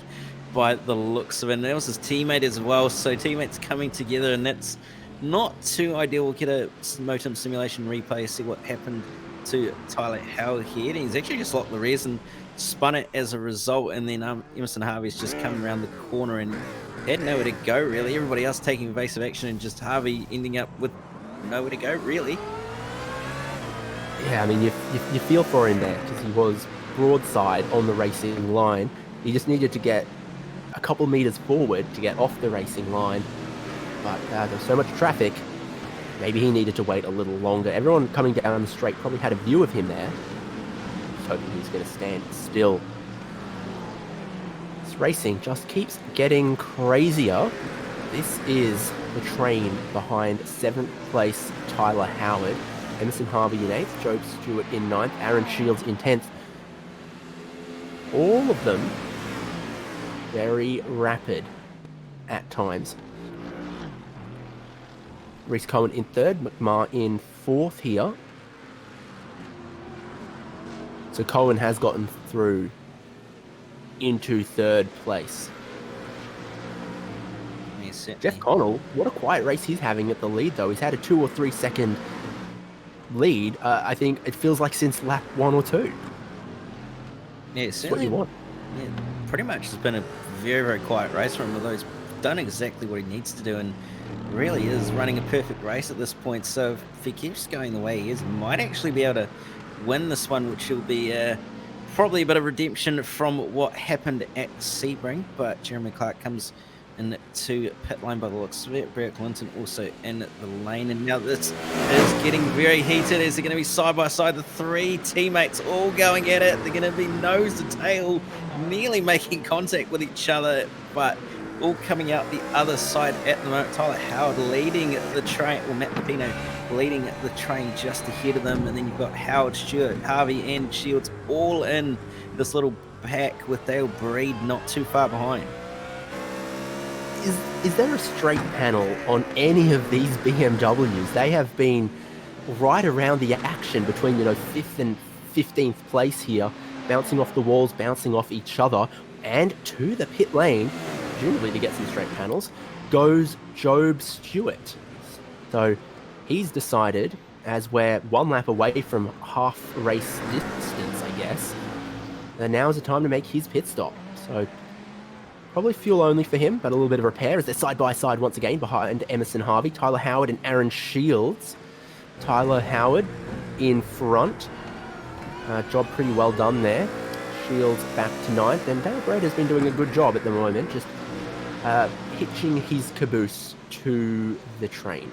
by the looks of it. And that was his teammate as well, so teammates coming together, and that's not too ideal. We'll get a Motum simulation replay, see what happened to Tyler Howard here. And he's actually just locked the rears and spun it as a result, and then Emerson Harvey's just come around the corner and had nowhere to go, really. Everybody else taking evasive action, and just Harvey ending up with nowhere to go, really. Yeah, I mean, you feel for him there, because he was broadside on the racing line. He just needed to get a couple meters forward to get off the racing line. But there's so much traffic, maybe he needed to wait a little longer. Everyone coming down the straight probably had a view of him there. Just hoping he's going to stand still. This racing just keeps getting crazier. This is the train behind 7th place Tyler Howard. Emerson Harvey in 8th, Job Stewart in 9th, Aaron Shields in 10th. All of them very rapid at times. Reese Cohen in 3rd, McMahon in 4th here. So Cohen has gotten through into 3rd place. Jeff Connell, what a quiet race he's having at the lead though. He's had a 2 or 3 second lead, I think it feels like since lap 1 or 2. Yeah, it's what you want. Yeah, pretty much it's been a very, very quiet race from him, although he's done exactly what he needs to do and really is running a perfect race at this point. So if he keeps going the way he is, he might actually be able to win this one, which will be probably a bit of redemption from what happened at Sebring. But Jeremy Clark comes into pit lane by the looks of it. Brett Clinton also in the lane, and now this is getting very heated. Is it going to be side by side, the 3 teammates all going at it? They're going to be nose to tail, nearly making contact with each other, but all coming out the other side at the moment. Tyler Howard leading the train, or Matt Lapino leading the train just ahead of them, and then you've got Howard, Stewart, Harvey and Shields all in this little pack with Dale Breed not too far behind. Is there a straight panel on any of these BMWs? They have been right around the action between, 5th and 15th place here, bouncing off the walls, bouncing off each other, and to the pit lane, presumably to get some straight panels, goes Job Stewart. So he's decided, as we're 1 lap away from half race distance, I guess, that now is the time to make his pit stop. So probably fuel only for him, but a little bit of repair as they're side by side once again behind Emerson Harvey, Tyler Howard and Aaron Shields. Tyler Howard in front. Job pretty well done there. Shields back to 9th, and Dale Braid has been doing a good job at the moment, just hitching his caboose to the train.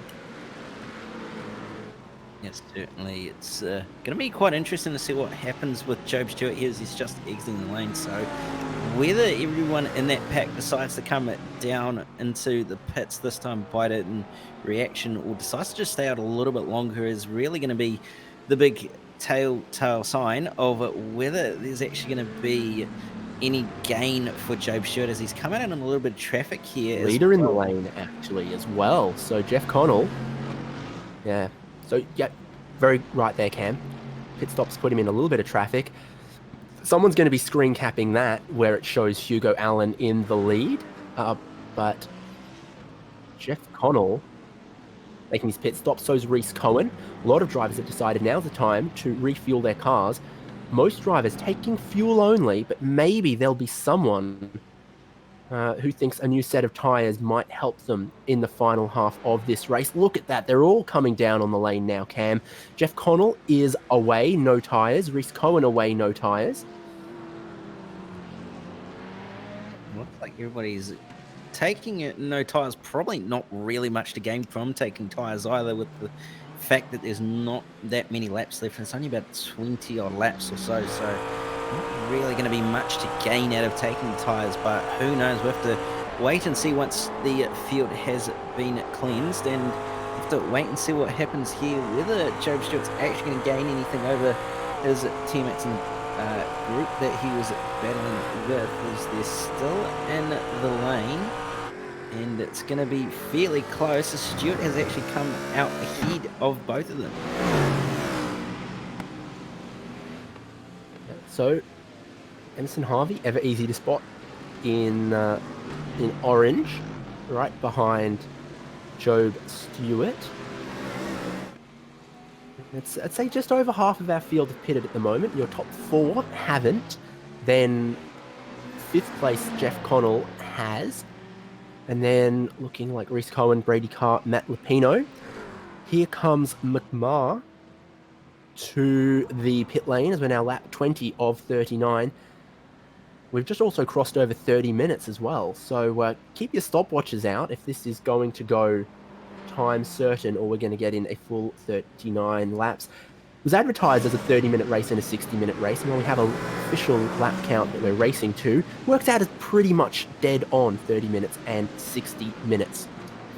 Yes, certainly. It's going to be quite interesting to see what happens with Job Stewart here as he's just exiting the lane. So whether everyone in that pack decides to come down into the pits this time, bite it in reaction, or decides to just stay out a little bit longer is really going to be the big telltale sign of whether there's actually going to be any gain for Job Stewart as he's coming in on a little bit of traffic here. Leader in the lane, actually, as well. So Jeff Connell, yeah. So, yeah, very right there, Cam. Pit stops put him in a little bit of traffic. Someone's going to be screen capping that where it shows Hugo Allen in the lead. But Jeff Connell making his pit stop, so's Reese Cohen. A lot of drivers have decided now's the time to refuel their cars. Most drivers taking fuel only, but maybe there'll be someone who thinks a new set of tyres might help them in the final half of this race. Look at that. They're all coming down on the lane now, Cam. Jeff Connell is away, no tyres. Reese Cohen away, no tyres. Looks like everybody's taking no tyres. Probably not really much to gain from taking tyres either, with the fact that there's not that many laps left. It's only about 20 odd laps or so. So not really going to be much to gain out of taking the tyres, but who knows? We have to wait and see once the field has been cleansed, and we have to wait and see what happens here, whether Job Stewart's actually going to gain anything over his teammates in the group that he was battling with, as they're still in the lane. And it's going to be fairly close. Stewart has actually come out ahead of both of them. So, Emerson Harvey, ever easy to spot in orange, right behind Job Stewart. I'd say just over half of our field have pitted at the moment. Your top 4 haven't. Then 5th place, Jeff Connell has. And then looking like Reese Cohen, Brady Carr, Matt Lupino. Here comes McMahon to the pit lane as we're now lap 20 of 39. We've just also crossed over 30 minutes as well. So keep your stopwatches out if this is going to go time certain or we're going to get in a full 39 laps. It was advertised as a 30-minute race and a 60-minute race, and when we have an official lap count that we're racing to, works out as pretty much dead on 30 minutes and 60 minutes.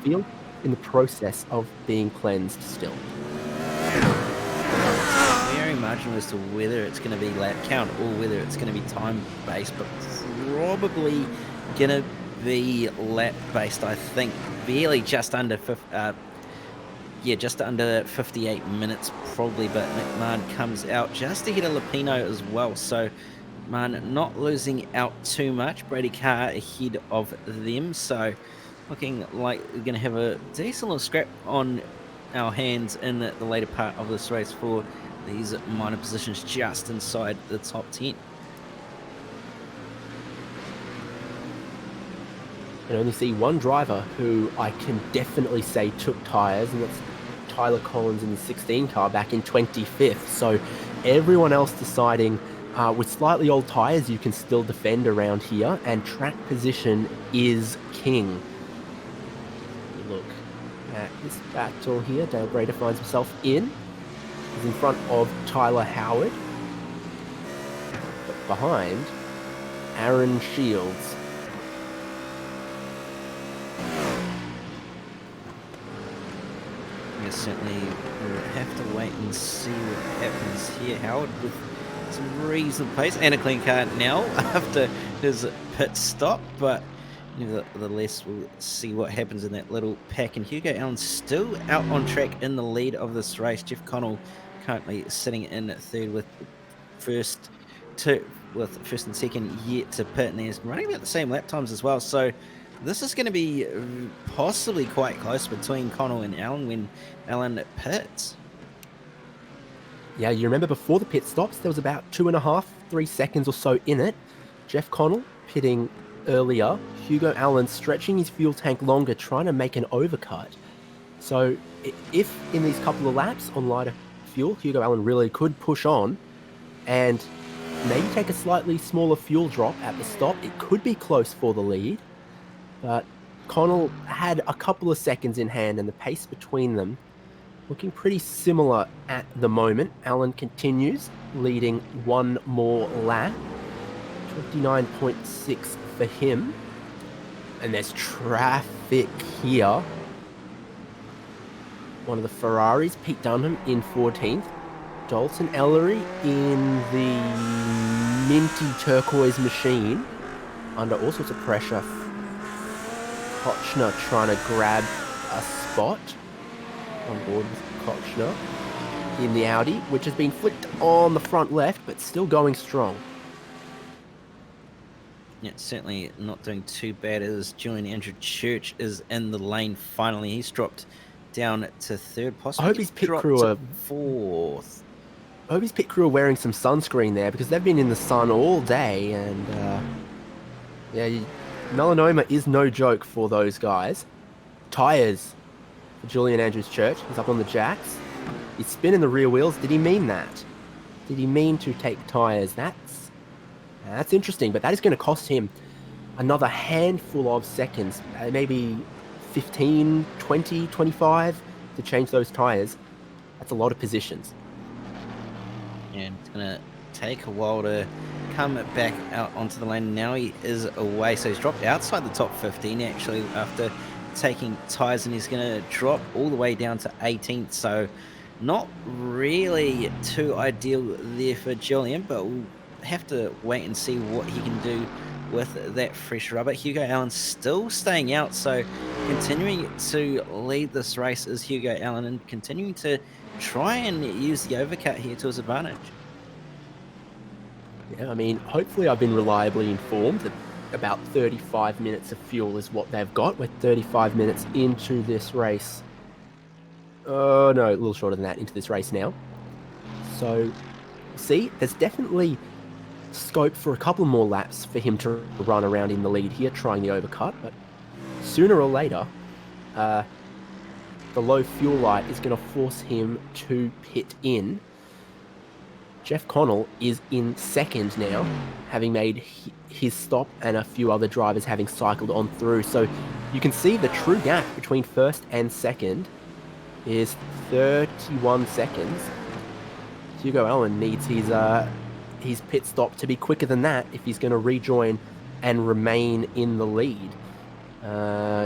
Field in the process of being cleansed still. Very marginal as to whether it's going to be lap count or whether it's going to be time-based, but probably going to be lap-based, I think. Barely just under just under 58 minutes probably, but McMahon comes out just ahead of Lupino as well, so McMahon not losing out too much. Brady Carr ahead of them, so looking like we're going to have a decent little scrap on our hands in the later part of this race for these minor positions just inside the top 10. I only see one driver who I can definitely say took tyres, and that's Tyler Collins in the 16 car back in 25th. So everyone else deciding with slightly old tyres you can still defend around here, and track position is king. Look at this battle here. Dale Brader finds himself in. He's in front of Tyler Howard. But behind, Aaron Shields. Certainly we'll have to wait and see what happens here. Howard with some reasonable pace and a clean car now after his pit stop, but nevertheless we'll see what happens in that little pack. And Hugo Allen still out on track in the lead of this race. Jeff Connell currently sitting in third with first and second yet to pit, and he's running about the same lap times as well. So this is going to be possibly quite close between Connell and Allen when Allen pits. Yeah, you remember before the pit stops, there was about 2.5, 3 seconds or so in it. Jeff Connell pitting earlier. Hugo Allen stretching his fuel tank longer, trying to make an overcut. So if in these couple of laps on lighter fuel, Hugo Allen really could push on and maybe take a slightly smaller fuel drop at the stop, it could be close for the lead. But Connell had a couple of seconds in hand, and the pace between them looking pretty similar at the moment. Allen continues, leading one more lap. 29.6 for him. And there's traffic here. One of the Ferraris, Pete Dunham in 14th. Dalton Ellery in the minty turquoise machine, under all sorts of pressure. Kochner trying to grab a spot on board with Kochner in the Audi, which has been flicked on the front left, but still going strong. Yeah, certainly not doing too bad as Julian Andrew Church is in the lane finally. He's dropped down to third, possibly. I hope his pit crew are fourth. I hope his pit crew are wearing some sunscreen there, because they've been in the sun all day, and melanoma is no joke for those guys. Tyres for Julian Andrews Church. He's up on the jacks. He's spinning the rear wheels. Did he mean that? Did he mean to take tyres? That's interesting, but that is going to cost him another handful of seconds, maybe 15, 20, 25 to change those tyres. That's a lot of positions. And it's going to take a while to come back out onto the lane. Now he is away, so he's dropped outside the top 15 actually after taking tyres, and he's going to drop all the way down to 18th. So not really too ideal there for Julian, but we'll have to wait and see what he can do with that fresh rubber. Hugo Allen still staying out, so continuing to lead this race is Hugo Allen and continuing to try and use the overcut here to his advantage. Yeah, I mean, hopefully I've been reliably informed that about 35 minutes of fuel is what they've got. We're 35 minutes into this race. Oh, no, a little shorter than that into this race now. So, see, there's definitely scope for a couple more laps for him to run around in the lead here, trying the overcut, but sooner or later, the low fuel light is going to force him to pit in. Jeff Connell is in second now, having made his stop and a few other drivers having cycled on through. So you can see the true gap between first and second is 31 seconds. Hugo Allen needs his pit stop to be quicker than that if he's going to rejoin and remain in the lead.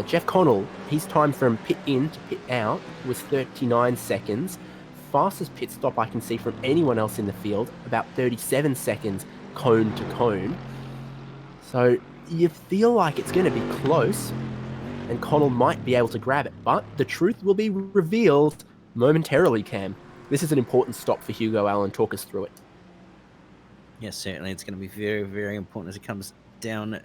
Jeff Connell, his time from pit in to pit out was 39 seconds. Fastest pit stop I can see from anyone else in the field, about 37 seconds cone to cone. So you feel like it's going to be close and Connell might be able to grab it, but the truth will be revealed momentarily, Cam. This is an important stop for Hugo Allen. Talk us through it. Yes, certainly. It's going to be very, very important as he comes down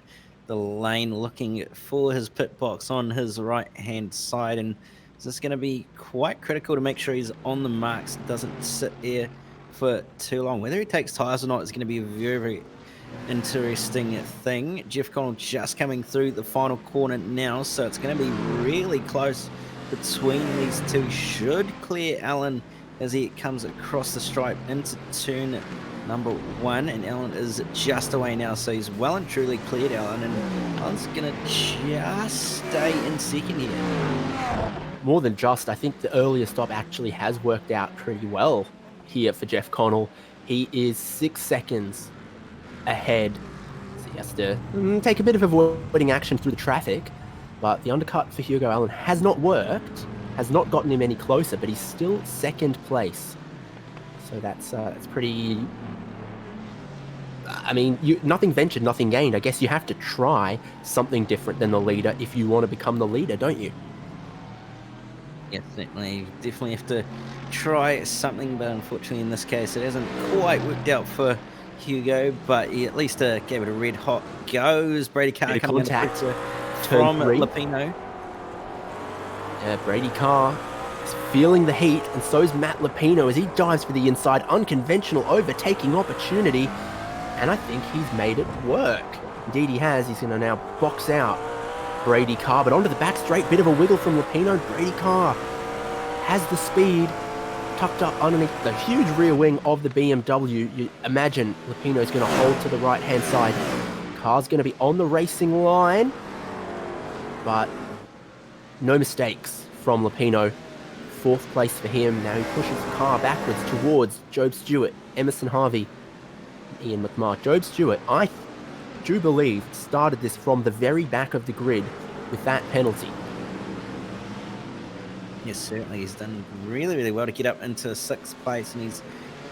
the lane looking for his pit box on his right-hand side. And this is going to be quite critical to make sure he's on the marks, doesn't sit there for too long. Whether he takes tyres or not is going to be a very, very interesting thing. Jeff Connell just coming through the final corner now, so it's going to be really close between these two. Should clear Allen as he comes across the stripe into turn number 1, and Allen is just away now, so he's well and truly cleared Allen, and Allen's going to just stay in second here. More than just, I think the earlier stop actually has worked out pretty well here for Jeff Connell. He is 6 seconds ahead, so he has to take a bit of avoiding action through the traffic, but the undercut for Hugo Allen has not worked, has not gotten him any closer, but he's still second place. So that's pretty... I mean, nothing ventured, nothing gained. I guess you have to try something different than the leader if you want to become the leader, don't you? Yes, certainly. Definitely have to try something, but unfortunately in this case it hasn't quite worked out for Hugo, but he at least gave it a red hot go. As Brady Carr coming contact from turn 3. Lupino. Yeah, Brady Carr is feeling the heat, and so is Matt Lupino as he dives for the inside. Unconventional overtaking opportunity, and I think he's made it work. Indeed he has. He's going to now box out Brady Carr, but onto the back straight, bit of a wiggle from Lupino. Brady Carr has the speed tucked up underneath the huge rear wing of the BMW. You imagine Lupino's going to hold to the right-hand side. Carr's going to be on the racing line, but no mistakes from Lupino. 4th place for him. Now he pushes the car backwards towards Job Stewart, Emerson Harvey, Ian McMahon. Job Stewart, I do believe, started this from the very back of the grid with that penalty. Yes, certainly. He's done really, really well to get up into 6th place, and he's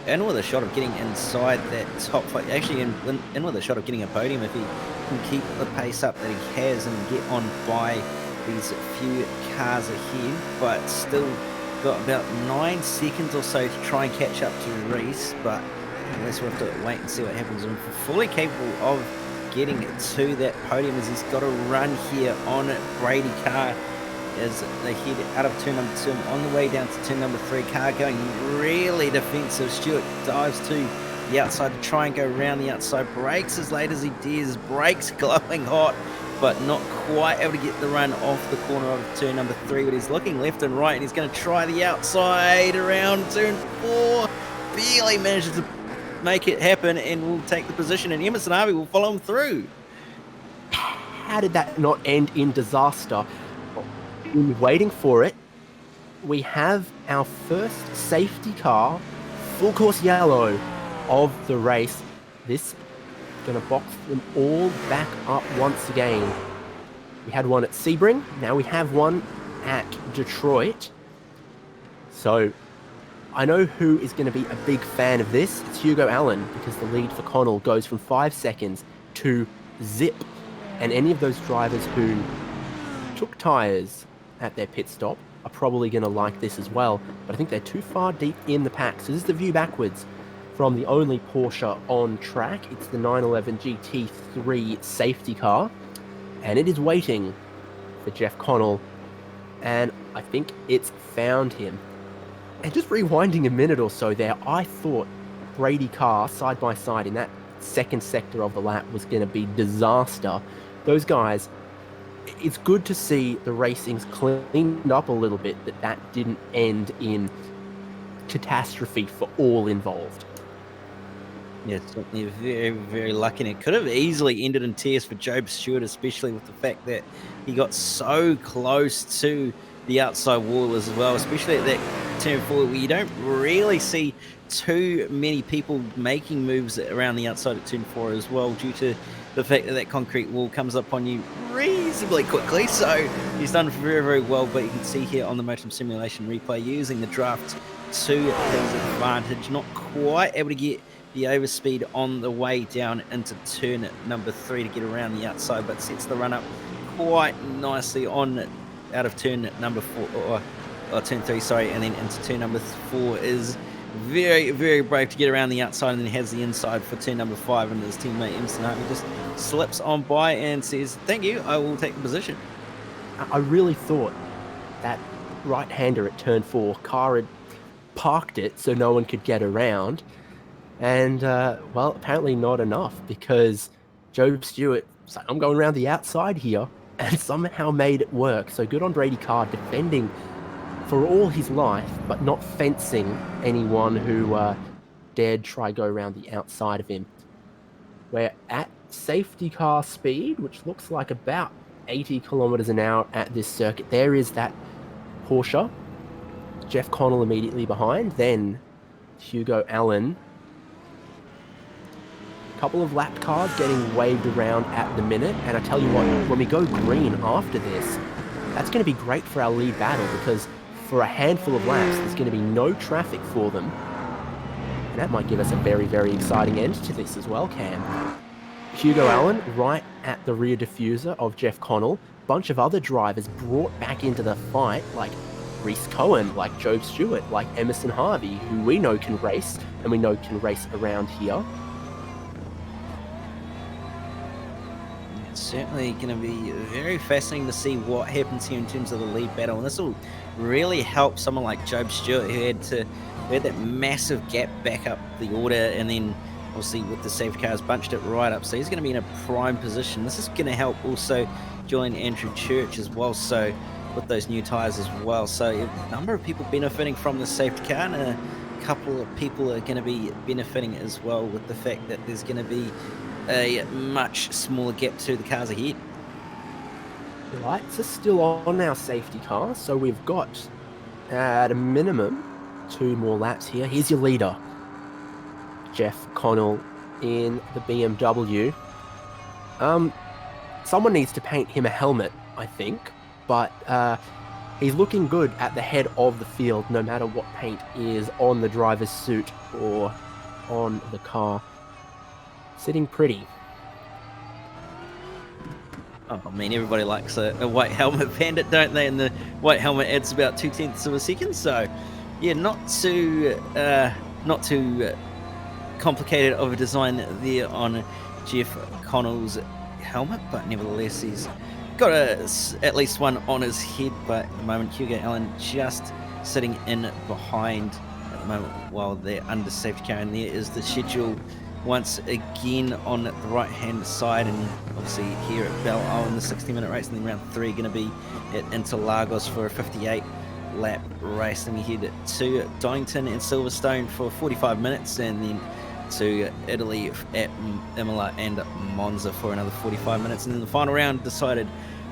in with a shot of getting inside that top 5. Actually, in with a shot of getting a podium if he can keep the pace up that he has and get on by these few cars ahead, but still got about 9 seconds or so to try and catch up to Reese, but I guess we'll have to wait and see what happens. And fully capable of getting to that podium as he's got a run here on Brady Carr as they head out of turn number 2 on the way down to turn number 3. Carr going really defensive. Stewart dives to the outside to try and go around the outside, brakes as late as he dares, brakes glowing hot, but not quite able to get the run off the corner of turn number 3, but he's looking left and right, and he's going to try the outside around turn 4, barely manages to make it happen, and will take the position, and Emerson Harvey will follow him through. How did that not end in disaster? We're waiting for it. We have our first safety car, full course yellow, of the race. This going to box them all back up once again. We had one at Sebring, now we have one at Detroit. So I know who is going to be a big fan of this. It's Hugo Allen, because the lead for Connell goes from 5 seconds to zip. And any of those drivers who took tyres at their pit stop are probably going to like this as well. But I think they're too far deep in the pack. So this is the view backwards from the only Porsche on track. It's the 911 GT3 safety car. And it is waiting for Jeff Connell. And I think it's found him. And just rewinding a minute or so there, I thought Brady Carr side by side in that second sector of the lap was going to be disaster. Those guys, it's good to see the racing's cleaned up a little bit, that didn't end in catastrophe for all involved. Yeah, it's certainly very, very lucky. And it could have easily ended in tears for Job Stewart, especially with the fact that he got so close to the outside wall as well, especially at that turn 4 where you don't really see too many people making moves around the outside of turn 4 as well, due to the fact that that concrete wall comes up on you reasonably quickly. So he's done very, very well, but you can see here on the Motor Simulation replay, using the draft to his advantage, not quite able to get the overspeed on the way down into turn number 3 to get around the outside, but sets the run up quite nicely on out of turn number 4, or turn 3, sorry, and then into turn number 4 is very, very brave to get around the outside, and then has the inside for turn number 5, and his teammate Emerson Harvey just slips on by and says, "Thank you, I will take the position." I really thought that right-hander at turn 4, Carr had parked it so no one could get around. And, well, apparently not enough, because Job Stewart was like, I'm going around the outside here, and somehow made it work. So good on Brady Carr, defending for all his life, but not fencing anyone who dared try go around the outside of him. We're at safety car speed, which looks like about 80 kilometers an hour at this circuit. There is that Porsche. Jeff Connell immediately behind, then Hugo Allen. Couple of lap cars getting waved around at the minute, and I tell you what, when we go green after this, that's going to be great for our lead battle, because for a handful of laps there's going to be no traffic for them, and that might give us a very, very exciting end to this as well, Cam. Hugo Allen right at the rear diffuser of Jeff Connell. Bunch of other drivers brought back into the fight, like Reese Cohen, like Job Stewart, like Emerson Harvey, who we know can race, and we know can race around here. Certainly going to be very fascinating to see what happens here in terms of the lead battle, and this will really help someone like Job Stewart, who had that massive gap back up the order, and then obviously with the safety cars bunched it right up, so he's going to be in a prime position. This is going to help also Julian Andrew Church as well, so with those new tyres as well, so a number of people benefiting from the safety car, and a couple of people are going to be benefiting as well with the fact that there's going to be a much smaller gap to the cars ahead. The lights are still on our safety car, so we've got at a minimum 2 more laps here. Here's your leader, Jeff Connell in the BMW. Someone needs to paint him a helmet, I think, but he's looking good at the head of the field, no matter what paint is on the driver's suit or on the car. Sitting pretty. Oh, I mean, everybody likes a white helmet bandit, don't they? And the white helmet adds about 0.2 of a second. So, yeah, not too complicated of a design there on Jeff Connell's helmet, but nevertheless, he's got at least one on his head. But at the moment, Hugo Allen just sitting in behind at the moment while they're under safety car, and there is the schedule once again on the right hand side, and obviously here at Belle in the 60-minute race, and then round 3 going to be at Interlagos for a 58 lap race, and we head to Donington and Silverstone for 45 minutes, and then to Italy at Imola and Monza for another 45 minutes, and then the final round decided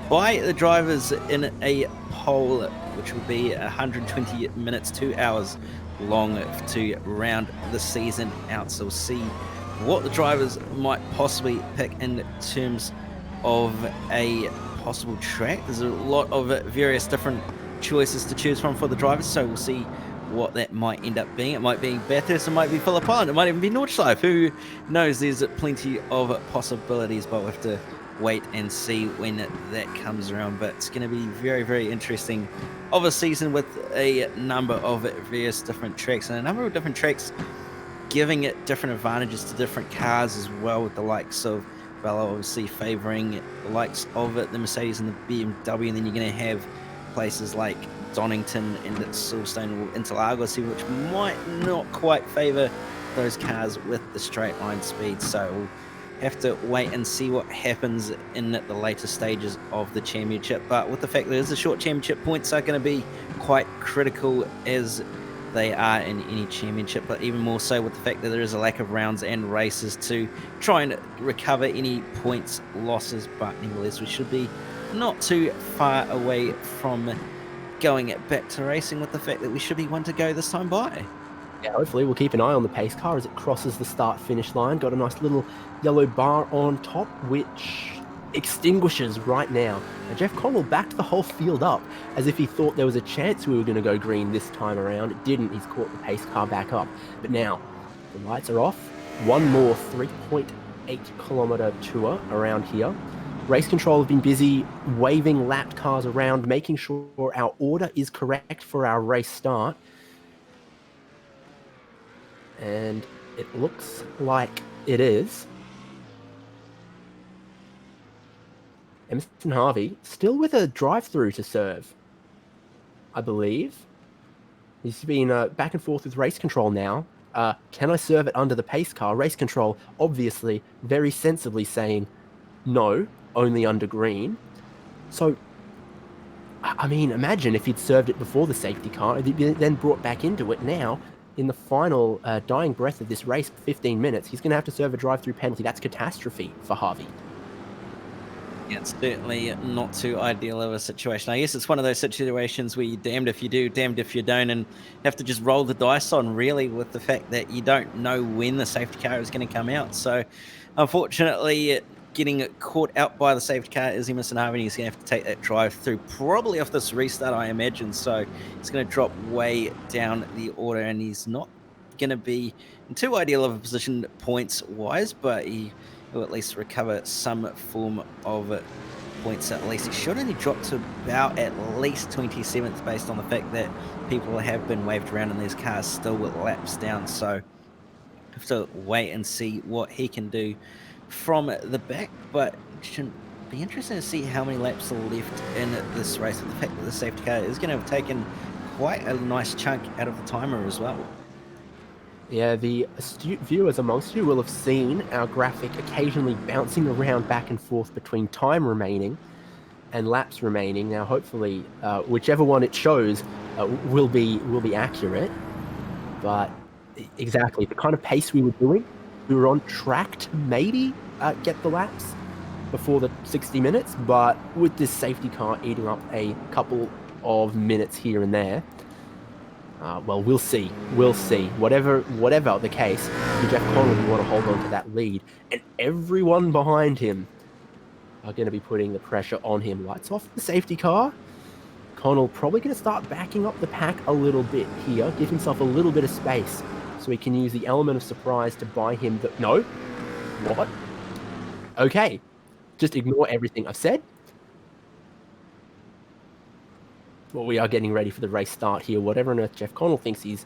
by the drivers in a poll, which will be 120 minutes, 2 hours long to round the season out. So we'll see what the drivers might possibly pick in terms of a possible track. There's a lot of various different choices to choose from for the drivers, so we'll see what that might end up being. It might be Bathurst, it might be Phillip Island, it might even be Nordschleife. Who knows? There's plenty of possibilities, but we'll have to wait and see when that comes around. But it's going to be very, very interesting of a season with a number of various different tracks, and a number of different tracks giving it different advantages to different cars as well, with the likes of Belle obviously favouring the likes of the Mercedes and the BMW, and then you're going to have places like Donington and Silverstone or Interlagos, which might not quite favour those cars with the straight line speed. So we'll have to wait and see what happens in the later stages of the championship. But with the fact that it is a short championship, points are going to be quite critical as they are in any championship, but even more so with the fact that there is a lack of rounds and races to try and recover any points losses. But nevertheless, we should be not too far away from going back to racing, with the fact that we should be one to go this time by. Yeah, hopefully we'll keep an eye on the pace car as it crosses the start-finish line. Got a nice little yellow bar on top, which extinguishes right now. And Jeff Connell backed the whole field up as if he thought there was a chance we were going to go green this time around. It didn't. He's caught the pace car back up. But now the lights are off. One more 3.8 kilometer tour around here. Race control have been busy waving lapped cars around, making sure our order is correct for our race start. And it looks like it is. Emerson Harvey still with a drive-through to serve, I believe. He's been back and forth with race control now. Can I serve it under the pace car? Race control, obviously, very sensibly saying no, only under green. So, I mean, imagine if he'd served it before the safety car, then brought back into it now. In the final dying breath of this race, 15 minutes, he's going to have to serve a drive-through penalty. That's catastrophe for Harvey. Yeah, it's certainly not too ideal of a situation. I guess it's one of those situations where you're damned if you do, damned if you don't, and have to just roll the dice on, really, with the fact that you don't know when the safety car is going to come out. So, unfortunately, getting caught out by the safety car is Emerson Harvey. He's going to have to take that drive through, probably off this restart, I imagine. So, he's going to drop way down the order, and he's not going to be in too ideal of a position points-wise, but he will at least recover some form of points. At least he should only drop to about at least 27th, based on the fact that people have been waved around and these cars still with laps down. So have to wait and see what he can do from the back, but it should be interesting to see how many laps are left in this race, with the fact that the safety car is going to have taken quite a nice chunk out of the timer as well. Yeah, the astute viewers amongst you will have seen our graphic occasionally bouncing around back and forth between time remaining and laps remaining. Now, hopefully, whichever one it shows will be accurate. But exactly the kind of pace we were doing, we were on track to maybe get the laps before the 60 minutes. But with this safety car eating up a couple of minutes here and there, well, we'll see. We'll see. Whatever the case, Jeff Connell will want to hold on to that lead, and everyone behind him are going to be putting the pressure on him. Lights off the safety car. Connell probably going to start backing up the pack a little bit here, give himself a little bit of space so he can use the element of surprise to buy him the... No? What? Okay. Just ignore everything I've said. Well, we are getting ready for the race start here. Whatever on earth Jeff Connell thinks he's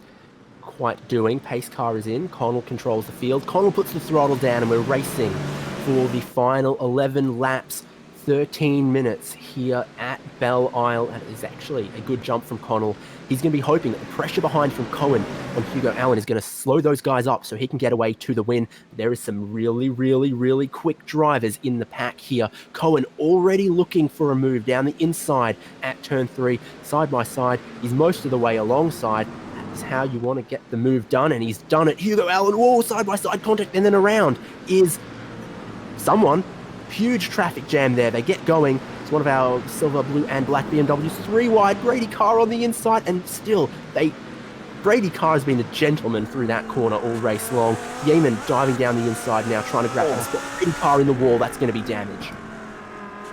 quite doing. Pace car is in. Connell controls the field. Connell puts the throttle down, and we're racing for the final 11 laps. 13 minutes here at Belle Isle. That is actually a good jump from Connell. He's going to be hoping that the pressure behind from Cohen on Hugo Allen is going to slow those guys up so he can get away to the win. There is some really quick drivers in the pack here. Cohen already looking for a move down the inside at turn 3, side by side. He's most of the way alongside. That is how you want to get the move done, and he's done it. Hugo Allen, whoa, side by side contact, and then around is someone. Huge traffic jam there. They get going. It's one of our silver, blue, and black BMWs. 3 wide. Brady car on the inside, and still they Brady Carr has been a gentleman through that corner all race long. Yeaman diving down the inside now, trying to grab the spot. Brady Carr in the wall, that's going to be damage.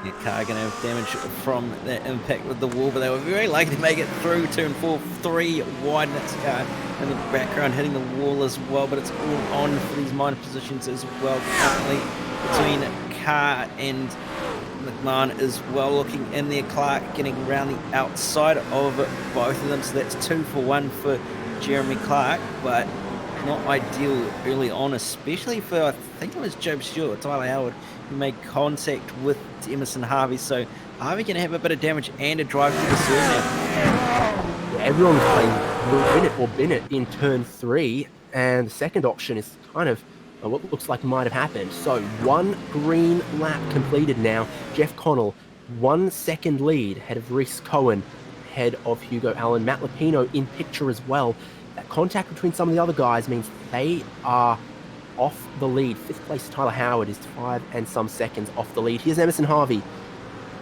Your car going to have damage from that impact with the wall, but they were very lucky to make it through turn 4. 3 wide, that's car in the background hitting the wall as well, but it's all on for these minor positions as well. Currently between Carr and McMahon as well, looking in there. Clark getting around the outside of both of them, so that's 2 for 1 for Jeremy Clark, but not ideal early on, especially for, I think it was Job Stewart, Tyler Howard, who made contact with Emerson Harvey. So Harvey can have a bit of damage and a drive to the serve now. Yeah, everyone's playing win it or bin it in turn 3, and the second option is kind of what looks like might have happened. So 1 green lap completed now. Jeff Connell, 1 second lead ahead of Reese Cohen, ahead of Hugo Allen. Matt Lupino in picture as well. That contact between some of the other guys means they are off the lead. 5th place Tyler Howard is 5 and some seconds off the lead. Here's Emerson Harvey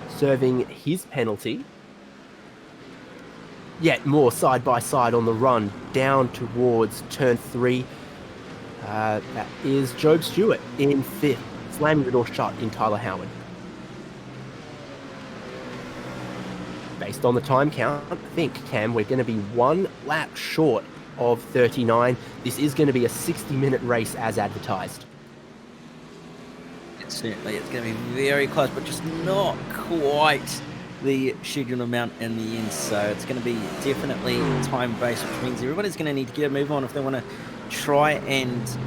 serving his penalty. Yet more side by side on the run down towards turn 3. That is Job Stewart in 5th, slamming the door shut in Tyler Howard. Based on the time count, I think, Cam, we're going to be 1 lap short of 39. This is going to be a 60-minute race as advertised. Certainly, it's going to be very close, but just not quite the scheduled amount in the end. So it's going to be definitely time-based, which means everybody's going to need to get a move on if they want to try and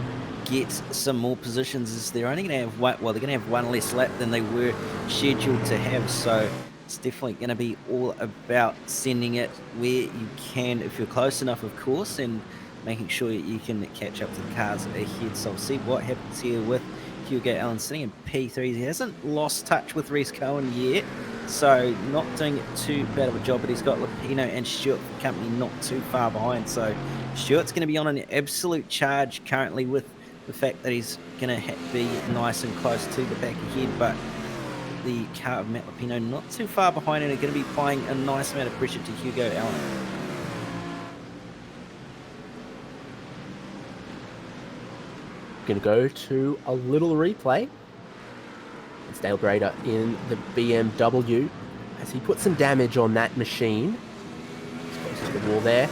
get some more positions. As they're only going to have they're going to have 1 less lap than they were scheduled to have. So it's definitely going to be all about sending it where you can, if you're close enough, of course, and making sure you can catch up to the cars ahead. So we'll see what happens here with Hugo Allen sitting in P3. He hasn't lost touch with Reese Cohen yet, so not doing too bad of a job, but he's got Lupino and Stewart company not too far behind. So Stewart's going to be on an absolute charge currently with the fact that he's going to be nice and close to the back ahead, but the car of Matt Lupino not too far behind and are going to be applying a nice amount of pressure to Hugo Allen. Going to go to a little replay. It's Dale Brader in the BMW as he puts some damage on that machine. He's close to the wall there.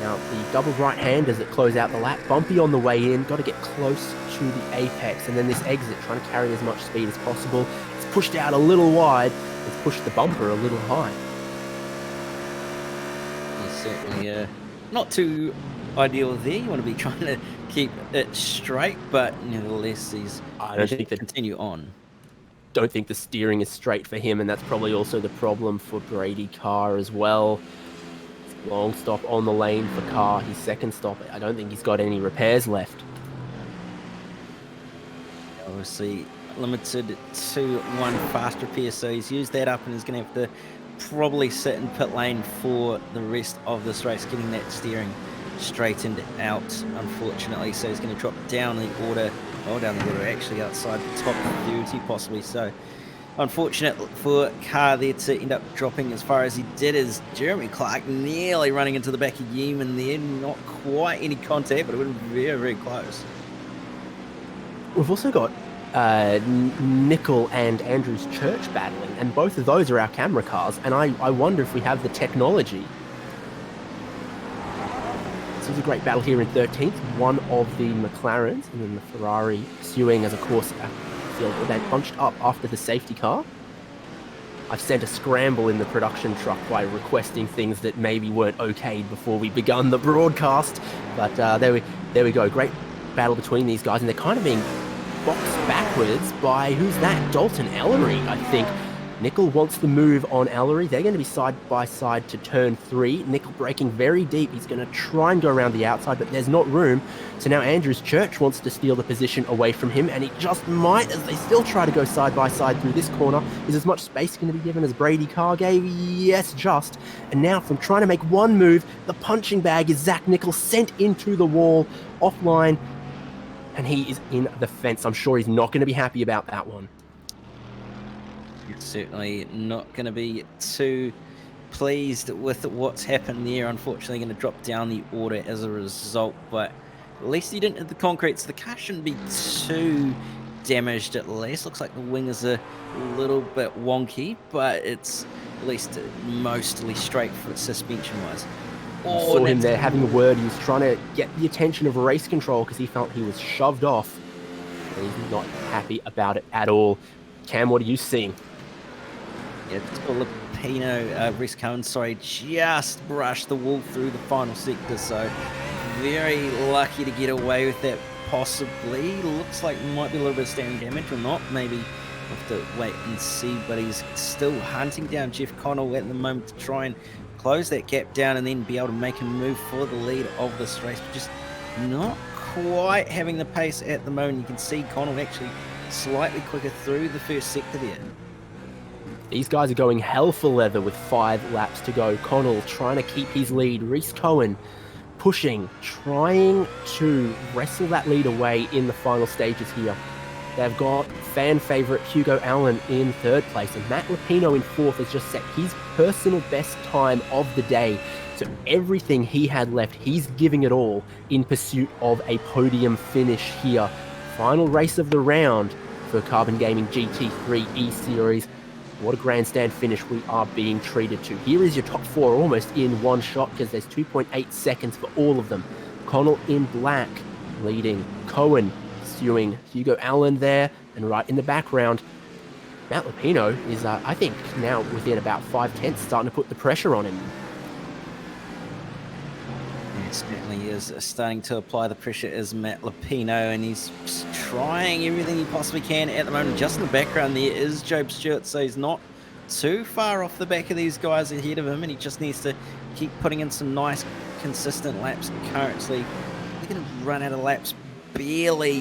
Now the double right-handers that close out the lap, bumpy on the way in, got to get close to the apex, and then this exit, trying to carry as much speed as possible. It's pushed out a little wide, it's pushed the bumper a little high. He's certainly not too ideal there. You want to be trying to keep it straight, but nevertheless, I don't think that continue on. Don't think the steering is straight for him, and that's probably also the problem for Brady Carr as well. Long stop on the lane for Carr. His second stop, I don't think he's got any repairs left. Obviously limited to 1 fast repair, so he's used that up and is going to have to probably sit in pit lane for the rest of this race, getting that steering straightened out, unfortunately. So he's going to drop down the order, actually outside the top 30 possibly. So unfortunate for Carr there to end up dropping as far as he did, as Jeremy Clark nearly running into the back of Yeaman there. Not quite any contact, but it would have been very, very close. We've also got Nickel and Andrews Church battling, and both of those are our camera cars, and I wonder if we have the technology. This was a great battle here in 13th, one of the McLarens, and then the Ferrari pursuing as, of course, they bunched up after the safety car. I've sent a scramble in the production truck by requesting things that maybe weren't okayed before we begun the broadcast, but there we go. Great battle between these guys, and they're kind of being boxed backwards by, who's that? Dalton Ellery, I think. Nickel wants the move on Ellery. They're going to be side by side to turn 3. Nickel braking very deep. He's going to try and go around the outside, but there's not room. So now Andrews Church wants to steal the position away from him, and he just might, as they still try to go side by side through this corner. Is as much space going to be given as Brady Carr gave? Yes, just. And now from trying to make one move, the punching bag is Zach Nickel sent into the wall offline, and he is in the fence. I'm sure he's not going to be happy about that one. It's certainly not going to be too pleased with what's happened there. Unfortunately, going to drop down the order as a result, but at least he didn't hit the concrete, so the car shouldn't be too damaged at least. Looks like the wing is a little bit wonky, but it's at least mostly straight for suspension-wise. Saw him there having a word. He was trying to get the attention of race control because he felt he was shoved off. And he's not happy about it at all. Cam, what are you seeing? Yeah, Filipino, Reese Cohen, sorry, just brushed the wall through the final sector, so very lucky to get away with that, possibly. Looks like might be a little bit of standing damage or not, maybe we'll have to wait and see, but he's still hunting down Jeff Connell at the moment to try and close that gap down and then be able to make a move for the lead of this race, but just not quite having the pace at the moment. You can see Connell actually slightly quicker through the first sector there. These guys are going hell for leather with 5 laps to go. Connell trying to keep his lead. Reese Cohen pushing, trying to wrestle that lead away in the final stages here. They've got fan favourite Hugo Allen in 3rd place, and Matt Lupino in 4th has just set his personal best time of the day. So everything he had left, he's giving it all in pursuit of a podium finish here. Final race of the round for Carbon Gaming GT3 E-Series. What a grandstand finish we are being treated to. Here is your top 4 almost in one shot because there's 2.8 seconds for all of them. Connell in black leading. Cohen pursuing Hugo Allen there, and right in the background, Matt Lupino is, I think, now within about 5/10, starting to put the pressure on him. It certainly is starting to apply the pressure as Matt Lupino, and he's trying everything he possibly can at the moment. Just in the background there is Job Stewart, so he's not too far off the back of these guys ahead of him, and he just needs to keep putting in some nice, consistent laps. Currently, they're going to run out of laps barely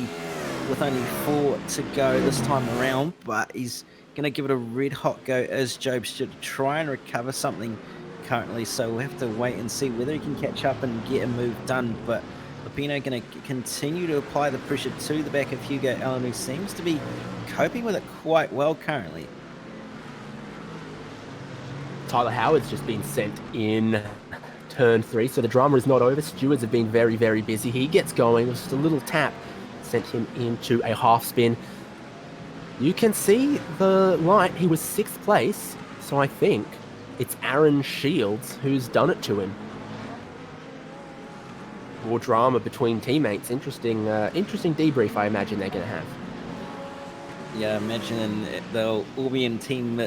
with only 4 to go this time around, but he's going to give it a red hot go as Job Stewart to try and recover something currently, so we'll have to wait and see whether he can catch up and get a move done. But Lupino going to continue to apply the pressure to the back of Hugo Allen, who seems to be coping with it quite well currently. Tyler Howard's just been sent in turn 3, so the drama is not over. Stewards have been very, very busy. He gets going, just a little tap sent him into a half spin. You can see the light. He was 6th place, so I think it's Aaron Shields who's done it to him. More drama between teammates. Interesting debrief I imagine they're going to have. Yeah, imagine they'll all be in team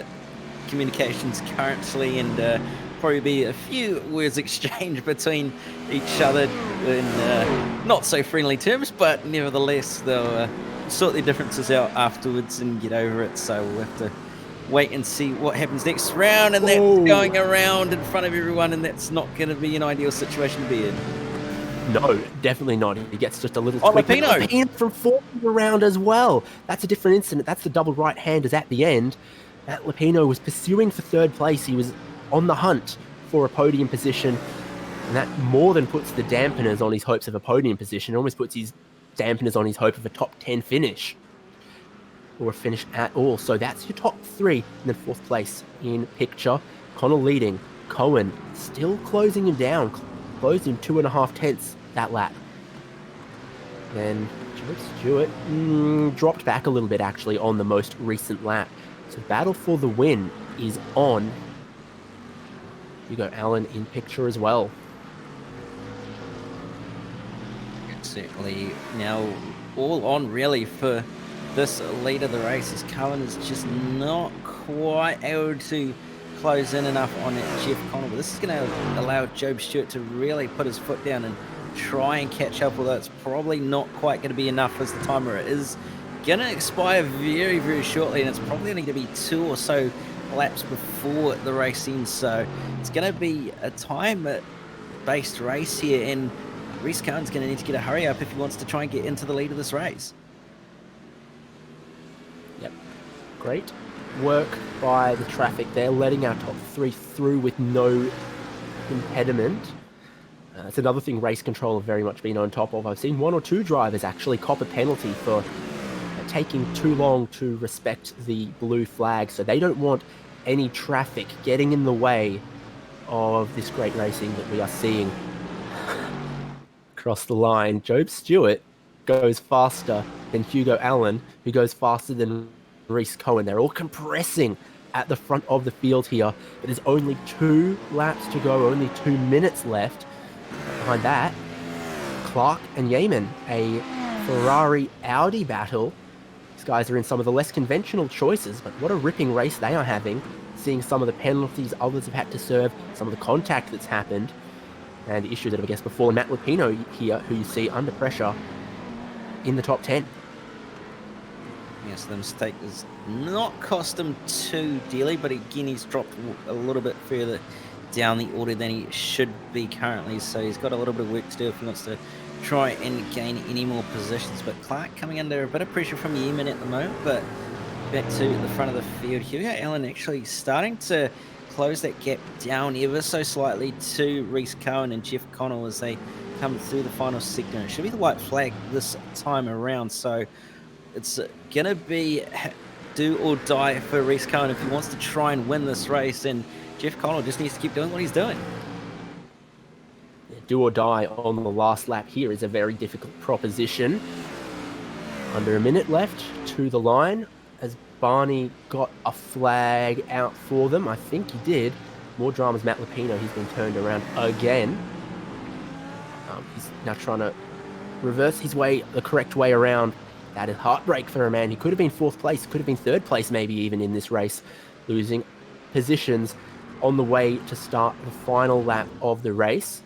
communications currently, and probably be a few words exchanged between each other in not so friendly terms, but nevertheless they'll sort their differences out afterwards and get over it. So we'll have to wait and see what happens next round, and that's going around in front of everyone, and that's not going to be an ideal situation to be in. No, definitely not. He gets just a little Oh, tweak. Lupino! Lupino from 4th around as well. That's a different incident. That's the double right-handers at the end. That Lupino was pursuing for 3rd place. He was on the hunt for a podium position, and that more than puts the dampeners on his hopes of a podium position. It almost puts his dampeners on his hope of a top 10 finish, or a finish at all. So that's your top 3, and then 4th place in picture. Connell leading. Cohen still closing him down, closed him 2.5 tenths that lap. Then Job Stewart dropped back a little bit actually on the most recent lap. So battle for the win is on. Hugo Allen in picture as well. Certainly now all on really for this lead of the race, as Cullen is just not quite able to close in enough on it, Jeff Connell. But this is going to allow Job Stewart to really put his foot down and try and catch up, although it's probably not quite going to be enough as the timer is going to expire very, very shortly, and it's probably only going to be 2 or so laps before the race ends. So it's going to be a time-based race here, and Reese Cohen's going to need to get a hurry up if he wants to try and get into the lead of this race. Yep. Great work by the traffic there, letting our top 3 through with no impediment. That's another thing race control have very much been on top of. I've seen 1 or 2 drivers actually cop a penalty for taking too long to respect the blue flag, so they don't want any traffic getting in the way of this great racing that we are seeing across the line. Job Stewart goes faster than Hugo Allen, who goes faster than Reese Cohen. They're all compressing at the front of the field here. But there's only 2 laps to go, only 2 minutes left. Behind that, Clark and Yeaman, a Ferrari-Audi battle. These guys are in some of the less conventional choices, but what a ripping race they are having. Seeing some of the penalties others have had to serve, some of the contact that's happened, and the issues that have, I guess, befallen Matt Lupino here, who you see under pressure in the top 10. Yes, the mistake has not cost him too dearly, but again, he's dropped a little bit further down the order than he should be currently, so he's got a little bit of work to do if he wants to try and gain any more positions. But Clark coming under a bit of pressure from Yeaman at the moment, but back to the front of the field. Hugo Allen actually starting to close that gap down ever so slightly to Reese Cohen and Jeff Connell as they come through the final sector. It should be the white flag this time around, so it's going to be do or die for Reese Cohen if he wants to try and win this race, and Jeff Connell just needs to keep doing what he's doing. Do or die on the last lap here is a very difficult proposition. Under a minute left to the line. Has Barney got a flag out for them? I think he did. More dramas, Matt Lupino. He's been turned around again. He's now trying to reverse his way the correct way around. That is heartbreak for a man. He could have been 4th place, could have been 3rd place maybe even in this race. Losing positions on the way to start the final lap of the race.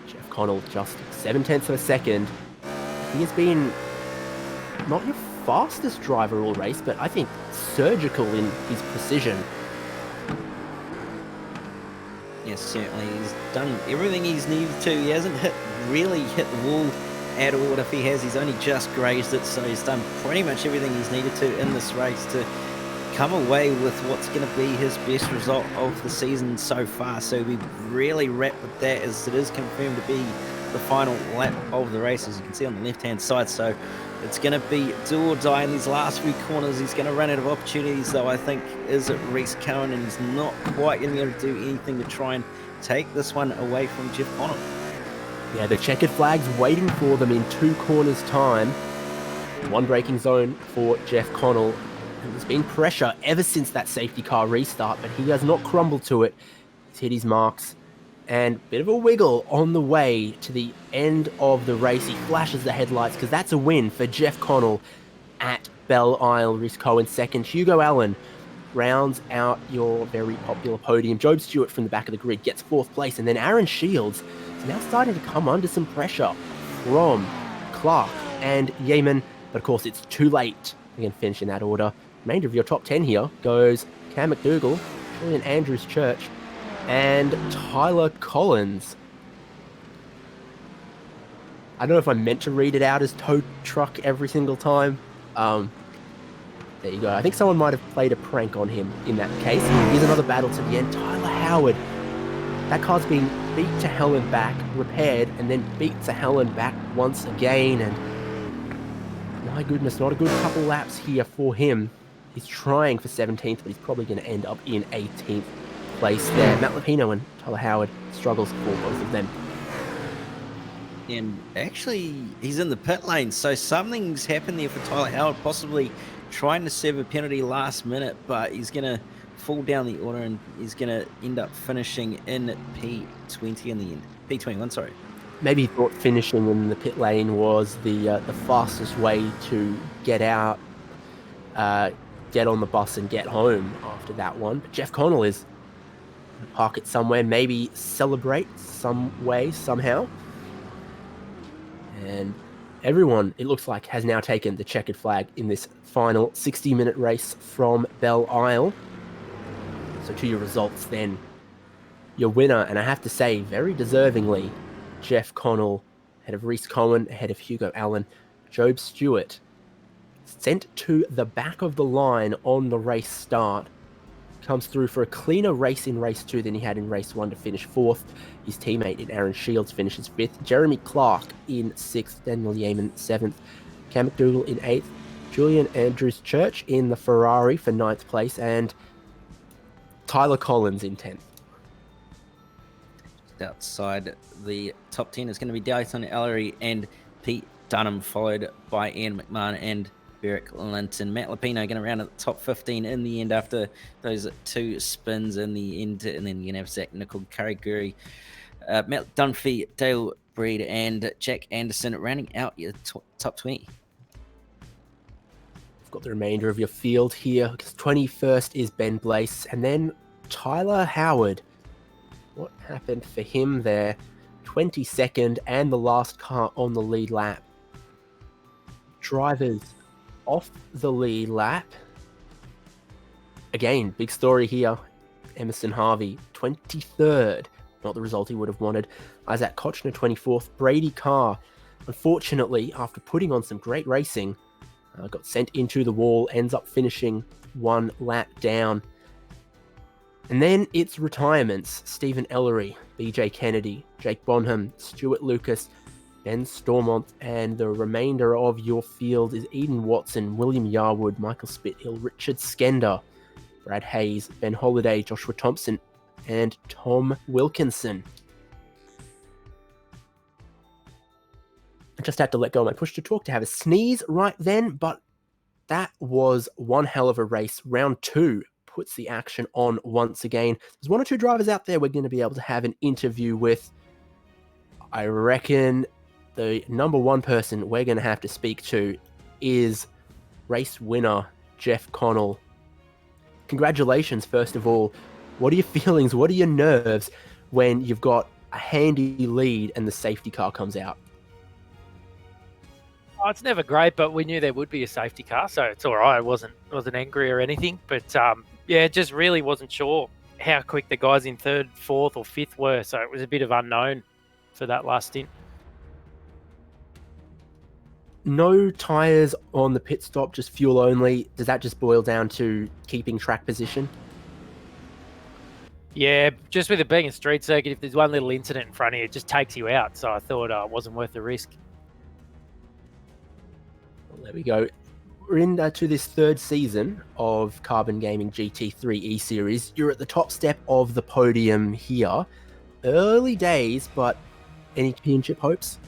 Jeff Connell just 0.7 of a second. He has been not your fastest driver all race, but I think surgical in his precision. Yes, certainly. He's done everything he's needed to. He hasn't really hit the wall at all. If he has, he's only just grazed it, so he's done pretty much everything he's needed to in this race to come away with what's going to be his best result of the season so far. So we really wrap with that, as it is confirmed to be the final lap of the race, as you can see on the left-hand side. So it's going to be do or die in these last few corners. He's going to run out of opportunities, though, I think, is it Reese Cohen, and he's not quite going to be able to do anything to try and take this one away from Jeff Connell. Yeah, the checkered flag's waiting for them in 2 corners' time. 1 braking zone for Jeff Connell. And there's been pressure ever since that safety car restart, but he has not crumbled to it. He's hit his marks. And a bit of a wiggle on the way to the end of the race. He flashes the headlights because that's a win for Jeff Connell at Belle Isle. Reese Cohen 2nd. Hugo Allen rounds out your very popular podium. Job Stewart from the back of the grid gets 4th place. And then Aaron Shields is now starting to come under some pressure from Clark and Yeaman. But of course, it's too late. Again, finish in that order. Remainder of your top 10 here goes Cam McDougall, Julian Andrews Church, and Tyler Collins. I don't know if I meant to read it out as tow truck every single time. There you go. I think someone might have played a prank on him in that case. Here's another battle to the end. Tyler Howard. That car's been beat to hell and back, repaired, and then beat to hell and back once again. And my goodness, not a good couple laps here for him. He's trying for 17th, but he's probably going to end up in 18th place there. Matt Lupino and Tyler Howard struggles for both of them. And actually, he's in the pit lane, so something's happened there for Tyler Howard, possibly trying to serve a penalty last minute, but he's going to fall down the order and he's going to end up finishing in P20 in the end. P21, sorry. Maybe he thought finishing in the pit lane was the fastest way to get out, get on the bus and get home after that one. But Jeff Connell is park it somewhere, maybe celebrate some way, somehow. And everyone, it looks like, has now taken the checkered flag in this final 60-minute race from Belle Isle. So to your results then, your winner, and I have to say, very deservingly, Jeff Connell, ahead of Reese Cohen, ahead of Hugo Allen. Job Stewart, sent to the back of the line on the race start, comes through for a cleaner race in race 2 than he had in race 1 to finish 4th. His teammate in Aaron Shields finishes 5th. Jeremy Clark in 6th. Daniel Yeaman 7th. Cam McDougall in 8th. Julian Andrews Church in the Ferrari for 9th place. And Tyler Collins in 10th. Just outside the top 10 is going to be Dalton Ellery and Pete Dunham, followed by Ian McMahon and Eric Linton. Matt Lapino going to round at the top 15 in the end after those 2 spins in the end. And then you're going to have Zach Nickel, Curry Gurry, Matt Dunphy, Dale Breed, and Jack Anderson rounding out your top 20. You've got the remainder of your field here, because 21st is Ben Blaise, and then Tyler Howard. What happened for him there? 22nd and the last car on the lead lap. Drivers off the lead lap. Again, big story here. Emerson Harvey, 23rd. Not the result he would have wanted. Isaac Kochner, 24th. Brady Carr, unfortunately, after putting on some great racing, got sent into the wall, ends up finishing 1 lap down. And then it's retirements. Stephen Ellery, BJ Kennedy, Jake Bonham, Stuart Lucas, Ben Stormont, and the remainder of your field is Eden Watson, William Yarwood, Michael Spithill, Richard Skender, Brad Hayes, Ben Holiday, Joshua Thompson, and Tom Wilkinson. I just had to let go of my push to talk to have a sneeze right then, but that was one hell of a race. Round 2 puts the action on once again. There's 1 or 2 drivers out there we're going to be able to have an interview with. I reckon the number 1 person we're going to have to speak to is race winner Jeff Connell. Congratulations, first of all. What are your feelings? What are your nerves when you've got a handy lead and the safety car comes out? Oh, it's never great, but we knew there would be a safety car, so it's all right. I wasn't angry or anything, but yeah, just really wasn't sure how quick the guys in 3rd, 4th, or 5th were, so it was a bit of unknown for that last stint. No tyres on the pit stop, just fuel only. Does that just boil down to keeping track position? Yeah, just with it being a street circuit, if there's one little incident in front of you, it just takes you out, so I thought it wasn't worth the risk. Well, there we go. We're into this 3rd season of Carbon Gaming GT3 ESeries. You're at the top step of the podium here. Early days, but any championship hopes?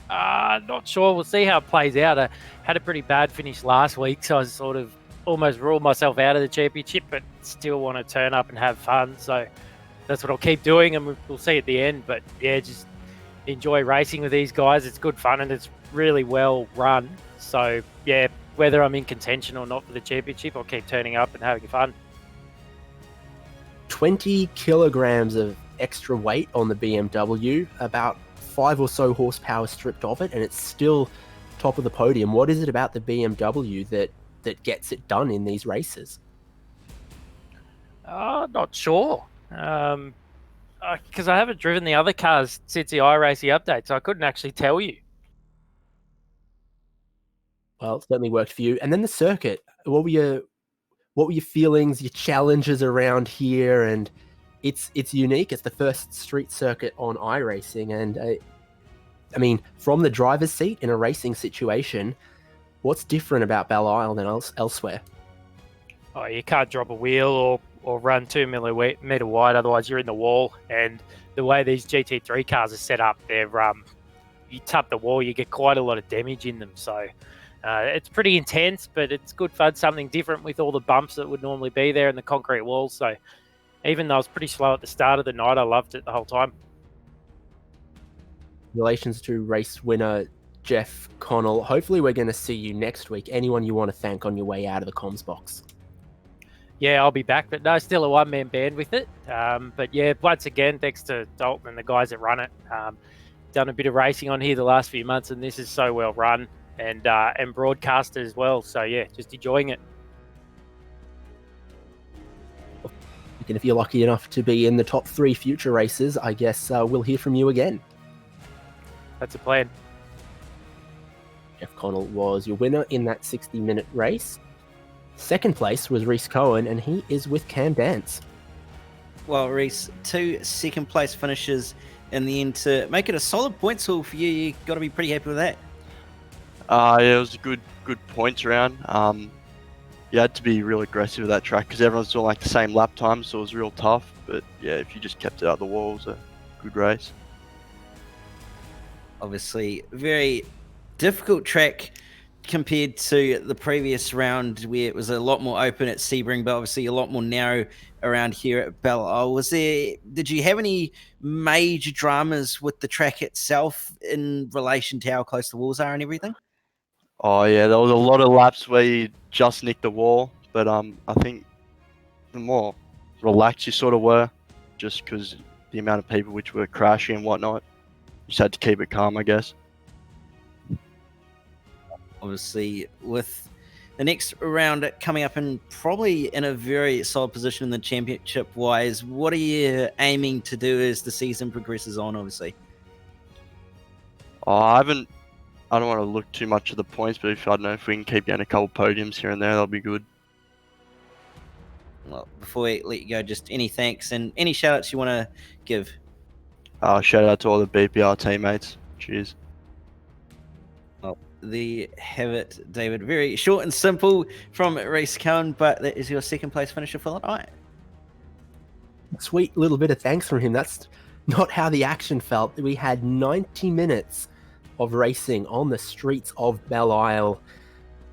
Not sure. We'll see how it plays out. I had a pretty bad finish last week, so I sort of almost ruled myself out of the championship, but still want to turn up and have fun. So that's what I'll keep doing, and we'll see at the end. But yeah, just enjoy racing with these guys. It's good fun, and it's really well run. So yeah, whether I'm in contention or not for the championship, I'll keep turning up and having fun. 20 kilograms of extra weight on the BMW, about 5 or so horsepower stripped off it, and it's still top of the podium. What is it about the BMW that gets it done in these races? Not sure. Because I haven't driven the other cars since the iRacing update, so I couldn't actually tell you. Well, it certainly worked for you. And then the circuit. What were your feelings, your challenges around here? And it's unique. It's the first street circuit on iRacing, and I mean, from the driver's seat in a racing situation, what's different about Belle Isle than elsewhere? Oh, you can't drop a wheel or run 2 millimeter wide, otherwise you're in the wall. And the way these GT3 cars are set up, they're you tap the wall, you get quite a lot of damage in them. So it's pretty intense, but it's good fun, something different with all the bumps that would normally be there and the concrete walls. So even though I was pretty slow at the start of the night, I loved it the whole time. Relations to race winner Jeff Connell. Hopefully we're going to see you next week. Anyone you want to thank on your way out of the comms box? Yeah, I'll be back, but no, still a one-man band with it. But yeah, once again, thanks to Dalton and the guys that run it. Done a bit of racing on here the last few months, and this is so well run and broadcast as well. So yeah, just enjoying it. And if you're lucky enough to be in the top 3 future races, I guess we'll hear from you again. That's a plan. Jeff Connell was your winner in that 60-minute race. Second place was Reese Cohen, and he is with Cam Dance. Well, Reese, 2 second-place finishes in the end to make it a solid points haul for you. You got to be pretty happy with that. Yeah, it was a good points round. you had to be real aggressive with that track because everyone's doing like the same lap time, so it was real tough. But yeah, if you just kept it out of the wall, it was a good race. Obviously, very difficult track compared to the previous round where it was a lot more open at Sebring, but obviously a lot more narrow around here at Belle. Did you have any major dramas with the track itself in relation to how close the walls are and everything? Oh yeah, there was a lot of laps where you just nicked the wall, but I think the more relaxed you sort of were, just because the amount of people which were crashing and whatnot, you just had to keep it calm, I guess. Obviously, with the next round coming up and probably in a very solid position in the championship wise, what are you aiming to do as the season progresses on, obviously? I don't want to look too much at the points, but I don't know if we can keep getting a couple podiums here and there, that'll be good. Well, before we let you go, just any thanks and any shout outs you want to give? Shout out to all the BPR teammates. Cheers. Well, there you have it, David. Very short and simple from Race Cowan, but that is your second place finisher for the night. Sweet little bit of thanks from him. That's not how the action felt. We had 90 minutes of racing on the streets of Belle Isle.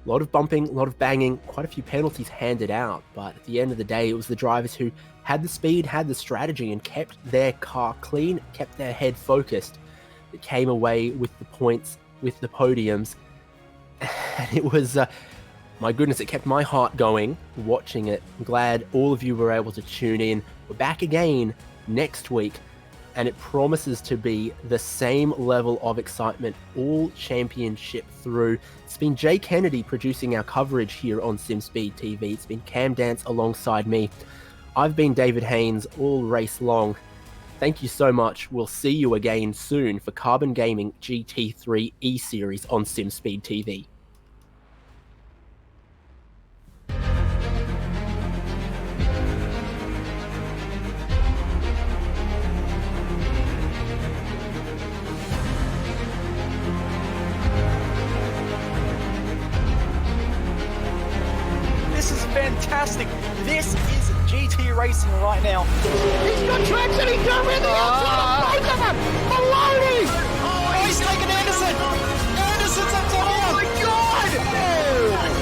A lot of bumping, a lot of banging, quite a few penalties handed out, but at the end of the day, it was the drivers who had the speed, had the strategy, and kept their car clean, kept their head focused, that came away with the points, with the podiums. And it was, my goodness, it kept my heart going watching it. I'm glad all of you were able to tune in. We're back again next week, and it promises to be the same level of excitement all championship through. It's been Jay Kennedy producing our coverage here on SimSpeed TV. It's been Cam Dance alongside me. I've been David Haynes all race long. Thank you so much. We'll see you again soon for Carbon Gaming GT3 E-Series on SimSpeed TV. This is fantastic. This is GT racing right now. He's got traction. He's going in the outside of both of them. Maloney. Oh, he's taking Anderson. Anderson's up to Oh my God!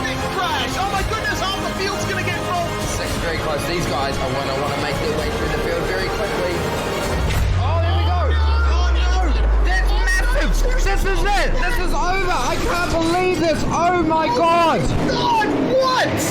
Big crash. Oh my goodness, half the field's going to get rolled. Second very close. These guys I want to make their way through the field very quickly. Oh, there we go. Oh no, that's massive. This is it. This is over. I can't believe this. Oh my God. God, what?